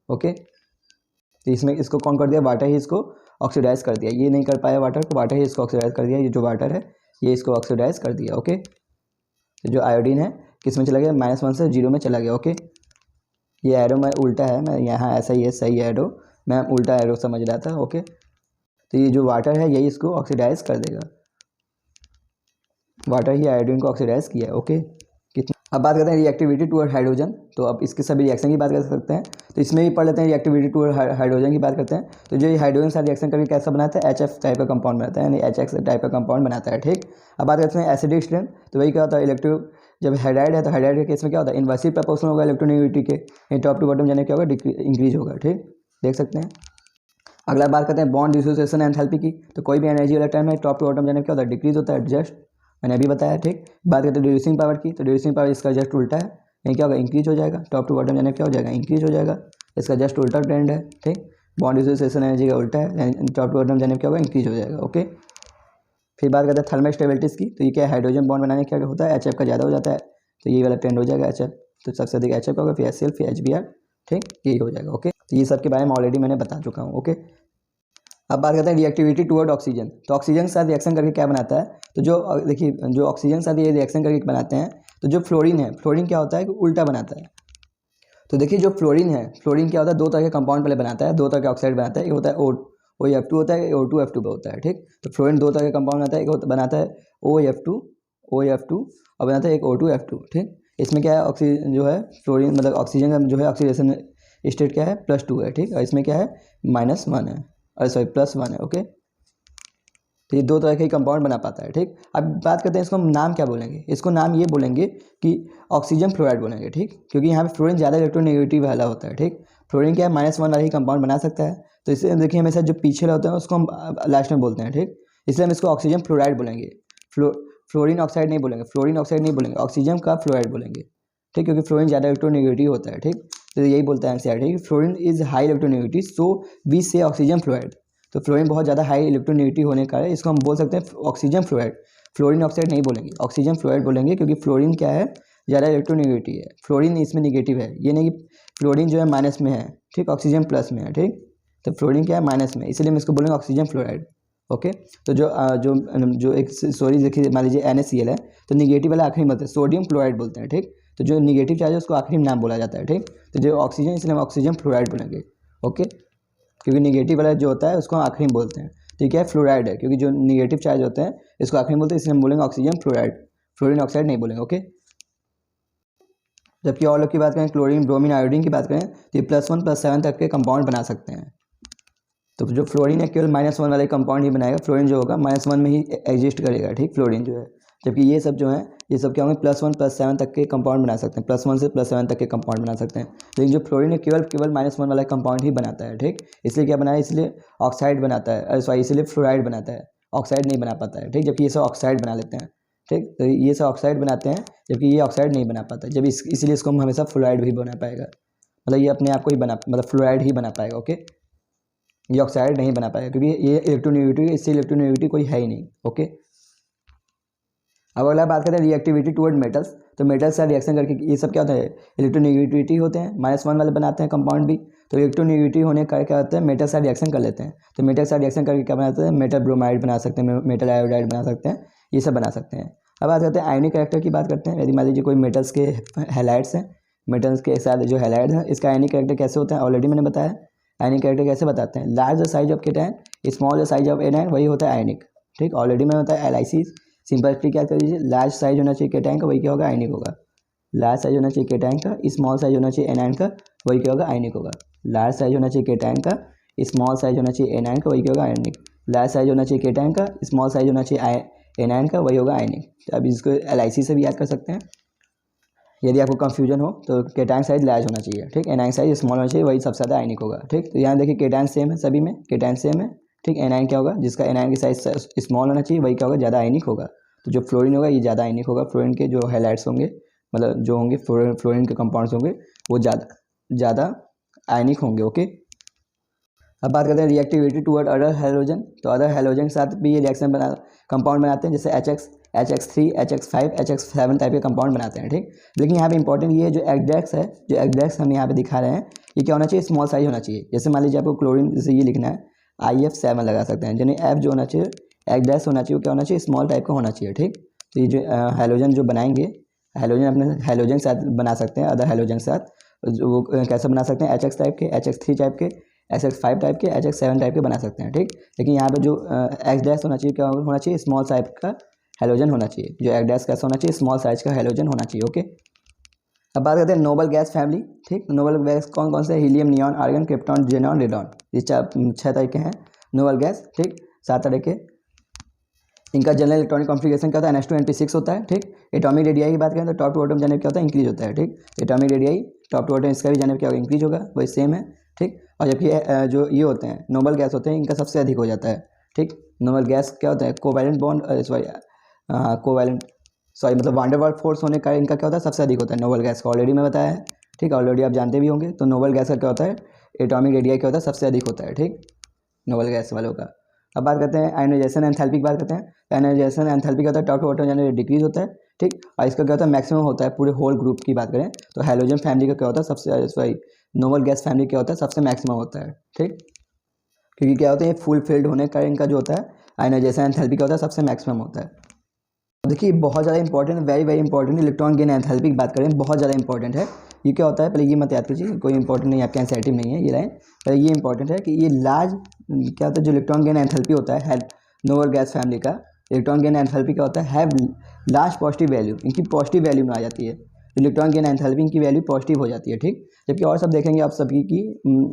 ओके। तो इसमें इसको कौन कर दिया, वाटर ही इसको ऑक्सीडाइज कर दिया। ये नहीं कर पाया वाटर को, वाटर ही इसको ऑक्सीडाइज कर दिया। ये जो वाटर है ये इसको ऑक्सीडाइज कर दिया, ओके। तो जो आयोडीन है किस में चला गया, -1 से 0 में चला गया, ओके। ये एरो मैं उल्टा है, मैं यहाँ ऐसा ही है, सही एरो, मैं उल्टा एरो समझ रहा था, ओके। तो ये जो वाटर है यही इसको ऑक्सीडाइज कर देगा, वाटर ही आयोडीन को ऑक्सीडाइज किया है, ओके। कितना, अब बात करते हैं रिएक्टिविटी टूवर्ड हाइड्रोजन। तो अब इसके सभी रिएक्शन की बात कर सकते हैं, तो इसमें भी पढ़ लेते हैं रिएक्टिविटी टूवर्ड हाइड्रोजन की बात करते हैं। तो जो ये हाइड्रोजन साथ रिएक्शन करके कैसा बनाता है, HF टाइप का कंपाउंड बनाता है, यानी HX टाइप का कंपाउंड बनाता है, ठीक। अब बात करते हैं एसिडिक स्ट्रेंथ। तो वही क्या होता है, जब हाइड्राइड है तो हाइड्राइड के केस में क्या होता है, इन्वर्सली प्रोपोर्शनल होगा इलेक्ट्रोनेगेटिविटी के, टॉप टू बॉटम जाने क्या होगा, इंक्रीज होगा, ठीक। देख सकते हैं। अगला बात करते हैं बॉन्ड डिसोसिएशन एंथैल्पी की। तो कोई भी एनर्जी वाला टर्म है टॉप टू बॉटम जाने क्या होता है, डिक्रीज होता है, जस्ट मैंने अभी बताया, ठीक। बात करते हैं रिड्यूसिंग पावर की। तो रिड्यूसिंग पावर इसका जस्ट उल्टा है, यानी क्या होगा, इंक्रीज हो जाएगा, टॉप टू बॉटम जाने क्या हो जाएगा, इंक्रीज हो जाएगा। इसका जस्ट उल्टा ट्रेंड है, ठीक। बॉन्ड डिसोसिएशन एनर्जी का उल्टा है, टॉप टू बॉटम जाने क्या होगा, इंक्रीज हो जाएगा, ओके। फिर बात करते हैं थर्मल स्टेबिलिटीज की। तो ये क्या है, हाइड्रोजन बॉन्ड बनाने क्या होता है, HF का ज़्यादा हो जाता है, तो ये वाला ट्रेंड हो जाएगा HF। तो सबसे अधिक HF होगा, फिर HCl, फिर HBr, ठीक, यही हो जाएगा, ओके। तो ये सब के बारे में ऑलरेडी मैंने बता चुका हूँ, ओके। अब बात करते हैं रिएक्टिविटी टुवर्ड ऑक्सीजन। तो ऑक्सीजन के साथ रिएक्शन करके क्या बनाता है, तो जो देखिए जो ऑक्सीजन के साथ ये रिएक्शन करके बनाते हैं, तो जो फ्लोरीन है, फ्लोरीन क्या होता है कि उल्टा बनाता है। तो देखिए जो फ्लोरीन है, फ्लोरीन क्या होता है, दो तरह के कंपाउंड पहले बनाता है, दो तरह के ऑक्साइड बनाता है। एक होता है OF2 होता है, O2F2 होता है, ठीक। तो फ्लोरीन दो तरह के कंपाउंड बनाता है, एक बनाता है OF2 और बनाता है एक O2F2, ठीक। इसमें क्या है, ऑक्सीजन जो है फ्लोरीन मतलब ऑक्सीजन का जो है ऑक्सीडेशन स्टेट क्या है, +2 है, ठीक। और इसमें क्या है, -1 है, अरे सॉरी +1 है, ओके। तो ये दो तरह के कंपाउंड बना पाता है, ठीक। अब बात करते हैं इसको हम नाम क्या बोलेंगे, इसको नाम ये बोलेंगे कि ऑक्सीजन फ्लोराइड बोलेंगे, ठीक। क्योंकि यहाँ पे फ्लोरीन ज़्यादा इलेक्ट्रोनेगेटिव वाला होता है, ठीक। फ्लोरीन क्या है, -1 वाला ही कंपाउंड बना सकता है। तो इसलिए देखिए हमेशा जो पीछे होता है उसको हम लास्ट में बोलते हैं, ठीक। इसलिए हम इसको ऑक्सीजन फ्लोराइड बोलेंगे, फ्लोरीन ऑक्साइड नहीं बोलेंगे, ऑक्सीजन का फ्लोराइड बोलेंगे, ठीक। क्योंकि फ्लोरीन ज़्यादा इलेक्ट्रोनेगेटिव होता है, ठीक। तो यही बोलता है एनसीईआरटी, ठीक। Fluorine is high electronegative, so we say oxygen fluoride. तो फ्लोरीन बहुत ज़्यादा हाई इलेक्ट्रोनेगेटिव होने का है, इसको हम बोल सकते हैं ऑक्सीजन फ्लोराइड। फ्लोरीन ऑक्साइड नहीं बोलेंगे, ऑक्सीजन फ्लोराइड बोलेंगे, क्योंकि फ्लोरीन क्या है, ज़्यादा इलेक्ट्रोनेगेटिव है। फ्लोरीन इसमें निगेटिव है, ये नहीं कि फ्लोरीन जो है माइनस में है, ठीक, ऑक्सीजन प्लस में है, ठीक। तो फ्लोरीन क्या है, माइनस में, इसलिए हम इसको बोलेंगे ऑक्सीजन फ्लोराइड, ओके। तो जो एक सॉरी देखिए मान लीजिए NaCl है, तो निगेटिव वाला आखिरी में बोलते हैं, सोडियम क्लोराइड बोलते हैं, ठीक। तो जो निगेटिव चार्ज है उसको आखिरी में नाम बोला जाता है, ठीक। तो जो ऑक्सीजन, इसलिए हम ऑक्सीजन फ्लोराइड बोलेंगे, ओके। क्योंकि निगेटिव वाला जो होता है उसको आखिरी में बोलते हैं। ठीक है, फ्लोराइड है, क्योंकि जो निगेटिव चार्ज होते हैं इसको आखिरी में बोलते हैं, इसलिए हम बोलेंगे ऑक्सीजन फ्लोराइड, फ्लोरीन ऑक्साइड नहीं बोलेंगे। ओके, जबकि और लोग की बात करें, क्लोरीन, ब्रोमीन, आयोडीन की बात करें तो ये +1 +7 तक के कंपाउंड बना सकते हैं। तो जो फ्लोरीन है केवल -1 वाले कंपाउंड ही बनाएगा, फ्लोरीन जो होगा -1 में ही एग्जिस्ट करेगा। ठीक, फ्लोरीन जो है, जबकि ये सब जो है ये सब क्या होंगे, +1 +7 तक के कंपाउंड बना सकते हैं, +1 से +7 तक के कंपाउंड बना सकते हैं। लेकिन जो फ्लोरीन है केवल -1 वाला कंपाउंड ही बनाता है। ठीक, इसलिए क्या बनाया, इसलिए ऑक्साइड बनाता है, सॉरी इसलिए फ्लोराइड बनाता है, ऑक्साइड नहीं बना पाता है। ठीक, जबकि ये सब ऑक्साइड बना लेते हैं। ठीक, तो ये सब ऑक्साइड बनाते हैं जबकि ये ऑक्साइड नहीं बना पाता, जब इसलिए इसको हम हमेशा फ्लोराइड भी बना पाएगा, मतलब ये अपने आप को ही बना, मतलब फ्लोराइड ही बना पाएगा। ओके, ये ऑक्साइड नहीं बना पाएगा क्योंकि ये इलेक्ट्रोनेगेटिव, इससे इलेक्ट्रोनेगेटिव कोई है ही नहीं। ओके, अब अगला बात करते हैं रिएक्टिविटी टुवर्ड मेटल्स। तो मेटल्स से रिएक्शन करके ये सब क्या होता है, इलेक्ट्रोनेगेटिविटी होते हैं, -1 वाले बनाते हैं कंपाउंड भी। तो इलेक्ट्रोनेगेटिव होने का क्या होता है, मेटल से रिएक्शन कर लेते हैं। तो मेटल से रिएक्शन करके क्या बनाते हैं, मेटल ब्रोमाइड बना सकते हैं, मेटल आयोडाइड बना सकते हैं, ये सब बना सकते हैं। अब बात करते हैं आयनिक कैरेक्टर की बात करते हैं। यदि मान लीजिए कोई मेटल्स के हैलाइड्स हैं, मेटल्स के साथ जो हैलाइड है, इसका आयनिक कैरेक्टर कैसे होता है ऑलरेडी मैंने बताया। आयनिक कैरेक्टर कैसे बताते हैं, large size of cation, small size of anion, वही होता है आयनिक। ठीक, ऑलरेडी मैंने बताया LIC सिंपल क्या कर लीजिए, लार्ज साइज होना चाहिए केटायन का, वही क्या होगा, आयनिक होगा। लार्ज साइज होना चाहिए केटायन का, स्मॉल साइज होना चाहिए एनायन का, वही क्या होगा, आयनिक होगा। लार्ज साइज होना चाहिए केटायन का, स्मॉल साइज होना चाहिए एनायन का, वही क्या होगा, आयनिक। लार्ज साइज होना चाहिए केटायन का, स्मॉल साइज होना चाहिए एनायन का, वही होगा आयनिक। अब इसको LIC से भी याद कर सकते हैं। यदि आपको कंफ्यूजन हो तो केटायन साइज लार्ज होना चाहिए, ठीक, एनायन साइज स्मॉल होना चाहिए, वही सबसे ज़्यादा आयनिक होगा। ठीक, तो यहाँ देखिए केटायन सेम है, सभी में केटायन सेम है। ठीक, एनायन क्या होगा, जिसका एनायन की साइज स्मॉल होना चाहिए, वही क्या होगा, ज़्यादा आयनिक होगा। तो जो फ्लोरीन होगा ये ज़्यादा आयनिक होगा, फ्लोरीन के जो हैलाइड्स होंगे, मतलब जो होंगे फ्लोरीन के कंपाउंड्स होंगे वो ज़्यादा आयनिक होंगे। ओके, अब बात करते हैं रिएक्टिविटी टुवर्ड अदर हैलोजन। तो अदर हैलोजन के साथ भी ये रिएक्शन कंपाउंड बनाते हैं, जैसे HX3, HX5, HX7 टाइप के कंपाउंड बनाते हैं। ठीक, लेकिन यहाँ पे इंपॉर्टेंट ये जो एग्डेक्स है, जो एग्डेक्स हम यहाँ पे दिखा रहे हैं, ये क्या होना चाहिए, स्मॉल साइज होना चाहिए। जैसे मान लीजिए आपको क्लोरीन, जैसे ये लिखना है IF7 लगा सकते हैं, यानी F जो होना चाहिए, एग्डेक्स होना चाहिए, वो क्या होना चाहिए, स्मॉल टाइप का होना चाहिए। ठीक, तो ये जो हैलोजन जो बनाएंगे, हैलोजन अपने हैलोजन के साथ बना सकते हैं, अदर हैलोजन के साथ वो कैसे बना सकते हैं, HX टाइप के, HX3 टाइप के, HX5 टाइप के, HX7 टाइप के बना सकते हैं। ठीक, लेकिन यहाँ पे जो एक्स होना चाहिए, क्या होना चाहिए, स्मॉल टाइप का हैलोजन होना चाहिए। जो एक्स कैसा होना चाहिए, स्मॉल साइज का हैलोजन होना चाहिए। ओके, अब बात करते हैं नोबल गैस फैमिली। ठीक, नोबल गैस कौन कौन से, helium, neon, argon, krypton, xenon, radon, ये 6 तरह के हैं नोबल गैस। ठीक, 7 तरह के। इनका जनरल इलेक्ट्रॉनिक कॉन्फ़िगरेशन क्या होता है, NH2 होता है। ठीक, एटॉमिक रेडियाई की बात करें तो टॉप टू एटम जाने क्या होता है, इंक्रीज होता है। ठीक, atomic radii top to atom, इसका भी जाने क्या होगा, इंक्रीज होगा, वही सेम है। ठीक, और जबकि जो ये होते हैं नोबल गैस होते हैं, इनका सबसे अधिक हो जाता है। ठीक, नोबल गैस क्या होता है, कोवैलेंट बॉन्ड, सॉरी मतलब वांडर वाल फोर्स होने का इनका क्या होता है, सबसे अधिक होता है नोबल गैस का, ऑलरेडी मैं बताया है। ठीक, ऑलरेडी आप जानते भी होंगे। तो नोबल गैस का क्या होता है, एटॉमिक रेडियाई क्या होता है, सबसे अधिक होता है। ठीक, नोबल गैस वालों का। अब बात करते हैं आयनाइजेशन एंथैल्पी की बात करते हैं। आयनाइजेशन एंथैल्पी क्या होता है, टॉप टू एटम जाने डिक्रीज होता है। ठीक, और इसका क्या होता है, मैक्सिमम होता है पूरे होल ग्रुप की बात करें तो हैलोजन फैमिली का क्या होता है, सबसे, सॉरी नोबल गैस फैमिली क्या होता है, सबसे मैक्सिमम होता है। ठीक, क्योंकि क्या होता है, फुल फिल्ड होने का इनका जो होता है आयनाइजेशन एंथैल्पी क्या होता है, सबसे मैक्सिमम होता है। देखिए बहुत ज़्यादा important, very important, electron gain enthalpy की बात करें बहुत ज़्यादा इंपॉर्टेंट है। ये क्या होता है, पहले ये मत याद कीजिए, कोई इंपॉर्टेंट नहीं, आपके एनसीईआरटी में नहीं है ये लाइन, पहले ये इंपॉर्टेंट है कि ये लार्ज क्या होता है, जो इलेक्ट्रॉन गेन एंथैल्पी होता है नोबल गैस फैमिली का, इलेक्ट्रॉन गेन एंथैल्पी क्या होता है, हैव लार्ज पॉजिटिव वैल्यू, इनकी पॉजिटिव वैल्यू में आ जाती है। इलेक्ट्रॉन गेन एंथैल्पी इनकी वैल्यू पॉजिटिव हो जाती है। ठीक, जबकि और सब देखेंगे आप सभी की,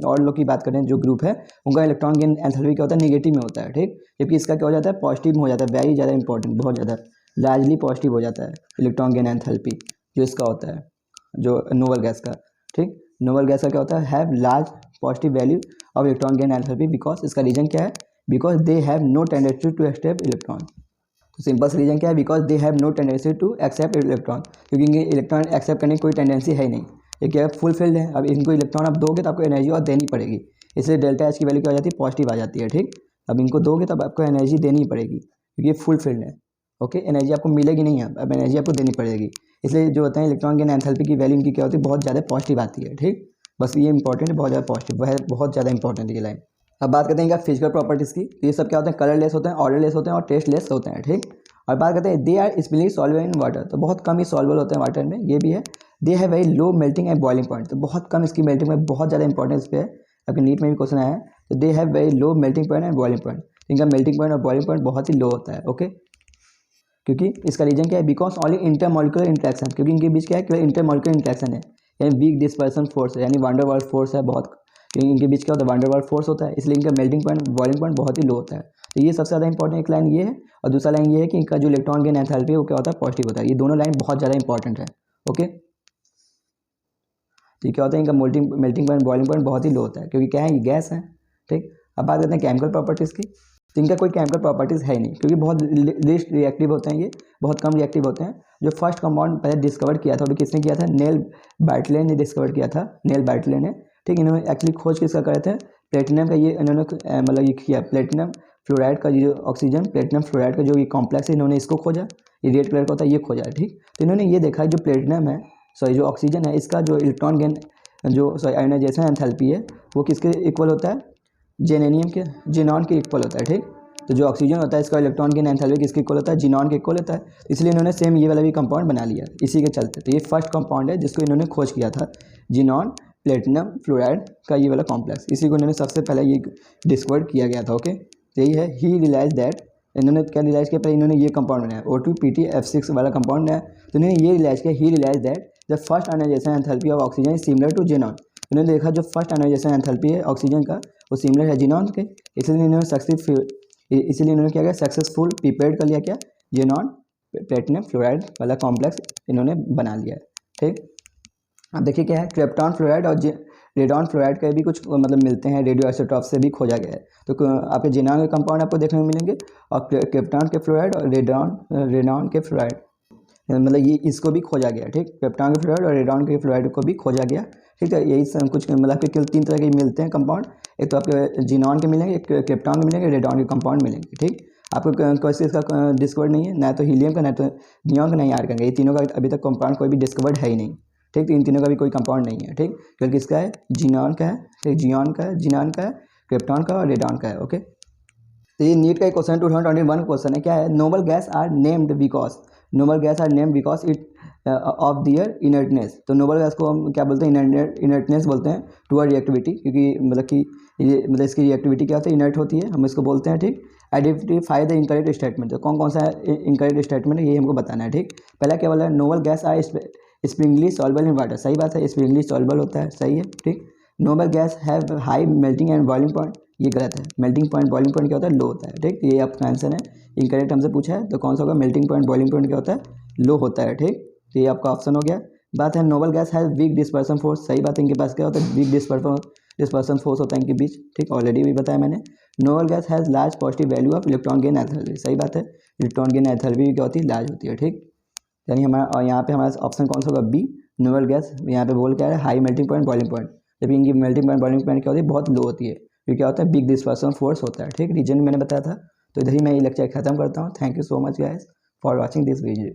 और लोग की बात करें जो ग्रुप है, उनका इलेक्ट्रॉन गेन एंथैल्पी क्या होता है, नेगेटिव में होता है। ठीक, जबकि इसका क्या हो जाता है, पॉजिटिव में हो जाता है, वेरी ज़्यादा इंपॉर्टेंट, बहुत ज़्यादा लार्जली पॉजिटिव हो जाता है इलेक्ट्रॉन गेन एंथैल्पी जो इसका होता है, जो नोबल गैस का। ठीक, नोबल गैस का क्या होता है, have large positive value of electron gain enthalpy, because इसका रीजन क्या है, because they have no tendency to accept electron. तो सिंपल सा रीजन क्या है, because they have no tendency to accept electron, क्योंकि इनके इलेक्ट्रॉन एक्सेप्ट करने की कोई टेंडेंसी है ही नहीं। ये क्या फुल फील्ड है, अब इनको इलेक्ट्रॉन आप दोगे तो आपको एनर्जी और देनी पड़ेगी, इसलिए डेल्टा एच की वैल्यू क्या हो जाती है, पॉजिटिव आ जाती है। ठीक, अब इनको दोगे तब आपको एनर्जी देनी पड़ेगी, क्योंकि ये फुल फील्ड है। ओके, एनर्जी आपको मिलेगी नहीं, अब एनर्जी आपको देनी पड़ेगी, इसलिए जो होता है इलेक्ट्रॉन गेन एंथैल्पी की वैल्यू इनकी क्या होती है, बहुत ज़्यादा पॉजिटिव आती है। ठीक, बस ये इंपॉर्टेंट है, बहुत ज़्यादा पॉजिटिव, वह बहुत ज़्यादा इंपॉर्टेंट है ये लाइन। अब बात करते हैं इनका फिजिकल प्रॉपर्टीज़ की। तो ये सब क्या होते हैं, कलरलेस होते हैं, ऑर्डरलेस होते हैं और टेस्टलेस होते हैं। ठीक, और बात करते हैं they are sparingly soluble in water, तो बहुत कम ही सॉल्युबल होते हैं वाटर में, ये भी है। They have very low melting and boiling point, तो बहुत कम इसकी मेल्टिंग में, बहुत ज़्यादा इंपॉर्टेंस पे है, अगर नीट में भी क्वेश्चन आया है तो they have very low melting point and boiling point. इनका मेल्टिंग पॉइंट और बॉइलिंग पॉइंट बहुत ही लो होता है। ओके, क्योंकि इसका रीजन क्या है, बिकॉज ओनली इंटरमॉलिक्यूलर इंट्रैक्शन, क्योंकि इनके बीच क्या है, केवल इंटरमॉलिक्यूलर इंट्रैक्शन है, यानी वीक डिस्पर्सन फोर्स है, यानी वांडर वाल्स फोर्स है बहुत, इनके बीच क्या होता है, वांडर वाल्स फोर्स होता है, इसलिए इनका मेल्टिंग पॉइंट बॉइलिंग पॉइंट बहुत ही लो होता है। तो ये सबसे ज़्यादा इंपॉर्टेंट एक लाइन ये है, और दूसरा लाइन ये है कि इनका जो इलेक्ट्रॉन गेन एंथैल्पी है वो क्या होता है, पॉजिटिव होता है। ये दोनों लाइन बहुत ज़्यादा इंपॉर्टेंट है। ओके, तो क्या होता है, इनका मेल्टिंग पॉइंट बॉइलिंग पॉइंट बहुत ही लो होता है, क्योंकि क्या है, ये गैस है। ठीक, अब बात करते हैं केमिकल प्रॉपर्टीज़ की। तो इनका कोई केमिकल प्रॉपर्टीज़ है ही नहीं, क्योंकि बहुत लिस्ट रिएक्टिव होते हैं, ये बहुत कम रिएक्टिव होते हैं। जो फर्स्ट कंपाउंड पहले डिस्कवर किया था वो किसने किया था, नेल बार्टले ने डिस्कवर किया था, नेल बार्टले ने। ठीक, इन्होंने एक्चुअली खोज किसका करे थे, प्लेटिनम का। ये इन्होंने मतलब ये किया, प्लेटिनम फ्लोराइड का जो ऑक्सीजन प्लेटिनम फ्लोराइड का जो ये कॉम्प्लेक्स है, इन्होंने इसको खोजा, ये रेड कलर का होता है, ये खोजा। ठीक, तो इन्होंने ये देखा जो प्लेटिनम है, सॉरी जो ऑक्सीजन है, इसका जो इलेक्ट्रॉन गेन जो सॉरी आयोनाइजेशन एंथैल्पी है वो किसके इक्वल होता है, जेनेनियम के, जिनॉन के इक्वल होता है। ठीक, तो जो ऑक्सीजन होता है इसका इलेक्ट्रॉन गेन एंथैल्पी किसके इक्वल होता है, जिनॉन के इक्वल होता है। इसलिए इन्होंने सेम ये वाला भी कंपाउंड बना लिया इसी के चलते। तो ये फर्स्ट कंपाउंड है जिसको इन्होंने खोज किया था, जिनॉन प्लेटिनम फ्लोराइड का ये वाला कॉम्प्लेक्स, इसी को इन्होंने सबसे पहले ये डिस्कवर किया गया था। ओके, तो यही है, ही रियलाइज दैट, इन्होंने क्या रियलाइज किया, पहले इन्होंने ये कंपाउंड बनाया O2PtF6 वाला कंपाउंड बनाया। तो इन्होंने ये रियलाइज किया, he realise that the first ionisation enthalpy of oxygen is similar to xenon. इन्होंने देखा जो फर्स्ट आयोनाइजेशन एंथैल्पी है ऑक्सीजन का वो सिमिलर है जिनॉन के, इसलिए इन्होंने क्या किया, सक्सेसफुल प्रिपेयर्ड कर लिया क्या, जिनॉन प्लेटिनम फ्लोराइड वाला कॉम्प्लेक्स इन्होंने बना लिया है। ठीक, अब देखिए क्या है, क्रिप्टॉन फ्लोराइड और रेडॉन फ्लोराइड के भी कुछ मतलब मिलते हैं, रेडियो आइसोटॉप से भी खोजा गया है। तो आपके जिनॉन के कंपाउंड आपको देखने को मिलेंगे, और क्रिप्टॉन के फ्लोराइड और रेडॉन के फ्लोराइड, मतलब ये इसको भी खोजा गया। ठीक, क्रिप्टॉन के फ्लोराइड और रेडॉन के फ्लोराइड को भी खोजा गया। ठीक है, यही सब कुछ मतलब केवल 3 तरह के मिलते हैं कंपाउंड, एक तो आपके जिनॉन के मिलेंगे, एक क्रिप्टॉन के मिलेंगे, रेडॉन के कंपाउंड मिलेंगे। ठीक, आपको कैसे इसका डिस्कवर्ड नहीं है, ना तो हीलियम का, ना तो नियॉन का, नहीं आर्गन का, ये तीनों का अभी तक कंपाउंड कोई भी डिस्कवर्ड है ही नहीं। ठीक, तो इन तीनों का भी कोई कंपाउंड नहीं है। ठीक, केवल किसका है, जिनॉन का है, ठीक, जिनॉन का है, जिनॉन का है, क्रिप्टॉन का और रेडॉन का है। ओके, तो ये नीट का एक क्वेश्चन 2021 क्वेश्चन है, क्या है, noble gas are named because it of their inertness. तो नोबल गैस को हम क्या बोलते हैं, इनर्टनेस बोलते हैं टूअर्ड रिएक्टिविटी, क्योंकि मतलब कि ये मतलब इसकी रिएक्टिविटी क्या होती है, इनर्ट होती है, हम इसको बोलते हैं। ठीक, आइडेंटिफाई द इनकरेक्ट स्टेटमेंट, तो कौन कौन सा इनकरेक्ट स्टेटमेंट है ये हमको बताना है। ठीक, पहला क्या बोला है, noble gas are sparingly soluble in water, सही बात है, स्प्रिंगली सॉल्युबल होता है, सही है। ठीक, noble guys have high melting and boiling point, ये गलत है, मेल्टिंग पॉइंट बॉइलिंग पॉइंट क्या होता है, लो होता है। ठीक, ये आपका आंसर है, इनकरेक्ट हमसे पूछा है, तो कौन सा होगा, मेल्टिंग पॉइंट बॉइलिंग पॉइंट क्या होता है, लो होता है। ठीक, तो ये आपका ऑप्शन हो गया। बात है noble gas has week dispersion force, सही बात है, इनके पास क्या होता है, वीक डिस्पर्सन फोर्स होता है इनके बीच। ठीक, ऑलरेडी भी बताया मैंने। Noble gas has large positive value of electron gain enthalpy, सही बात है, इलेक्ट्रॉन गेन एंथैल्पी क्या होती है, लार्ज होती है। ठीक, यानी हमारा यहाँ पे हमारा ऑप्शन कौन सा होगा, बी, नोबल गैस। यहाँ पे बोल क्या है, high melting point boiling point, जबकि इनकी मेल्टिंग पॉइंट बॉइलिंग पॉइंट क्या होती है, बहुत लो होती है, क्योंकि क्या होता है, बिग डिस्पर्सन फोर्स होता है। ठीक, रीजन मैंने बताया था। तो इधर ही मैं ये लेक्चर खत्म करता हूँ। Thank you so much guys for watching this video.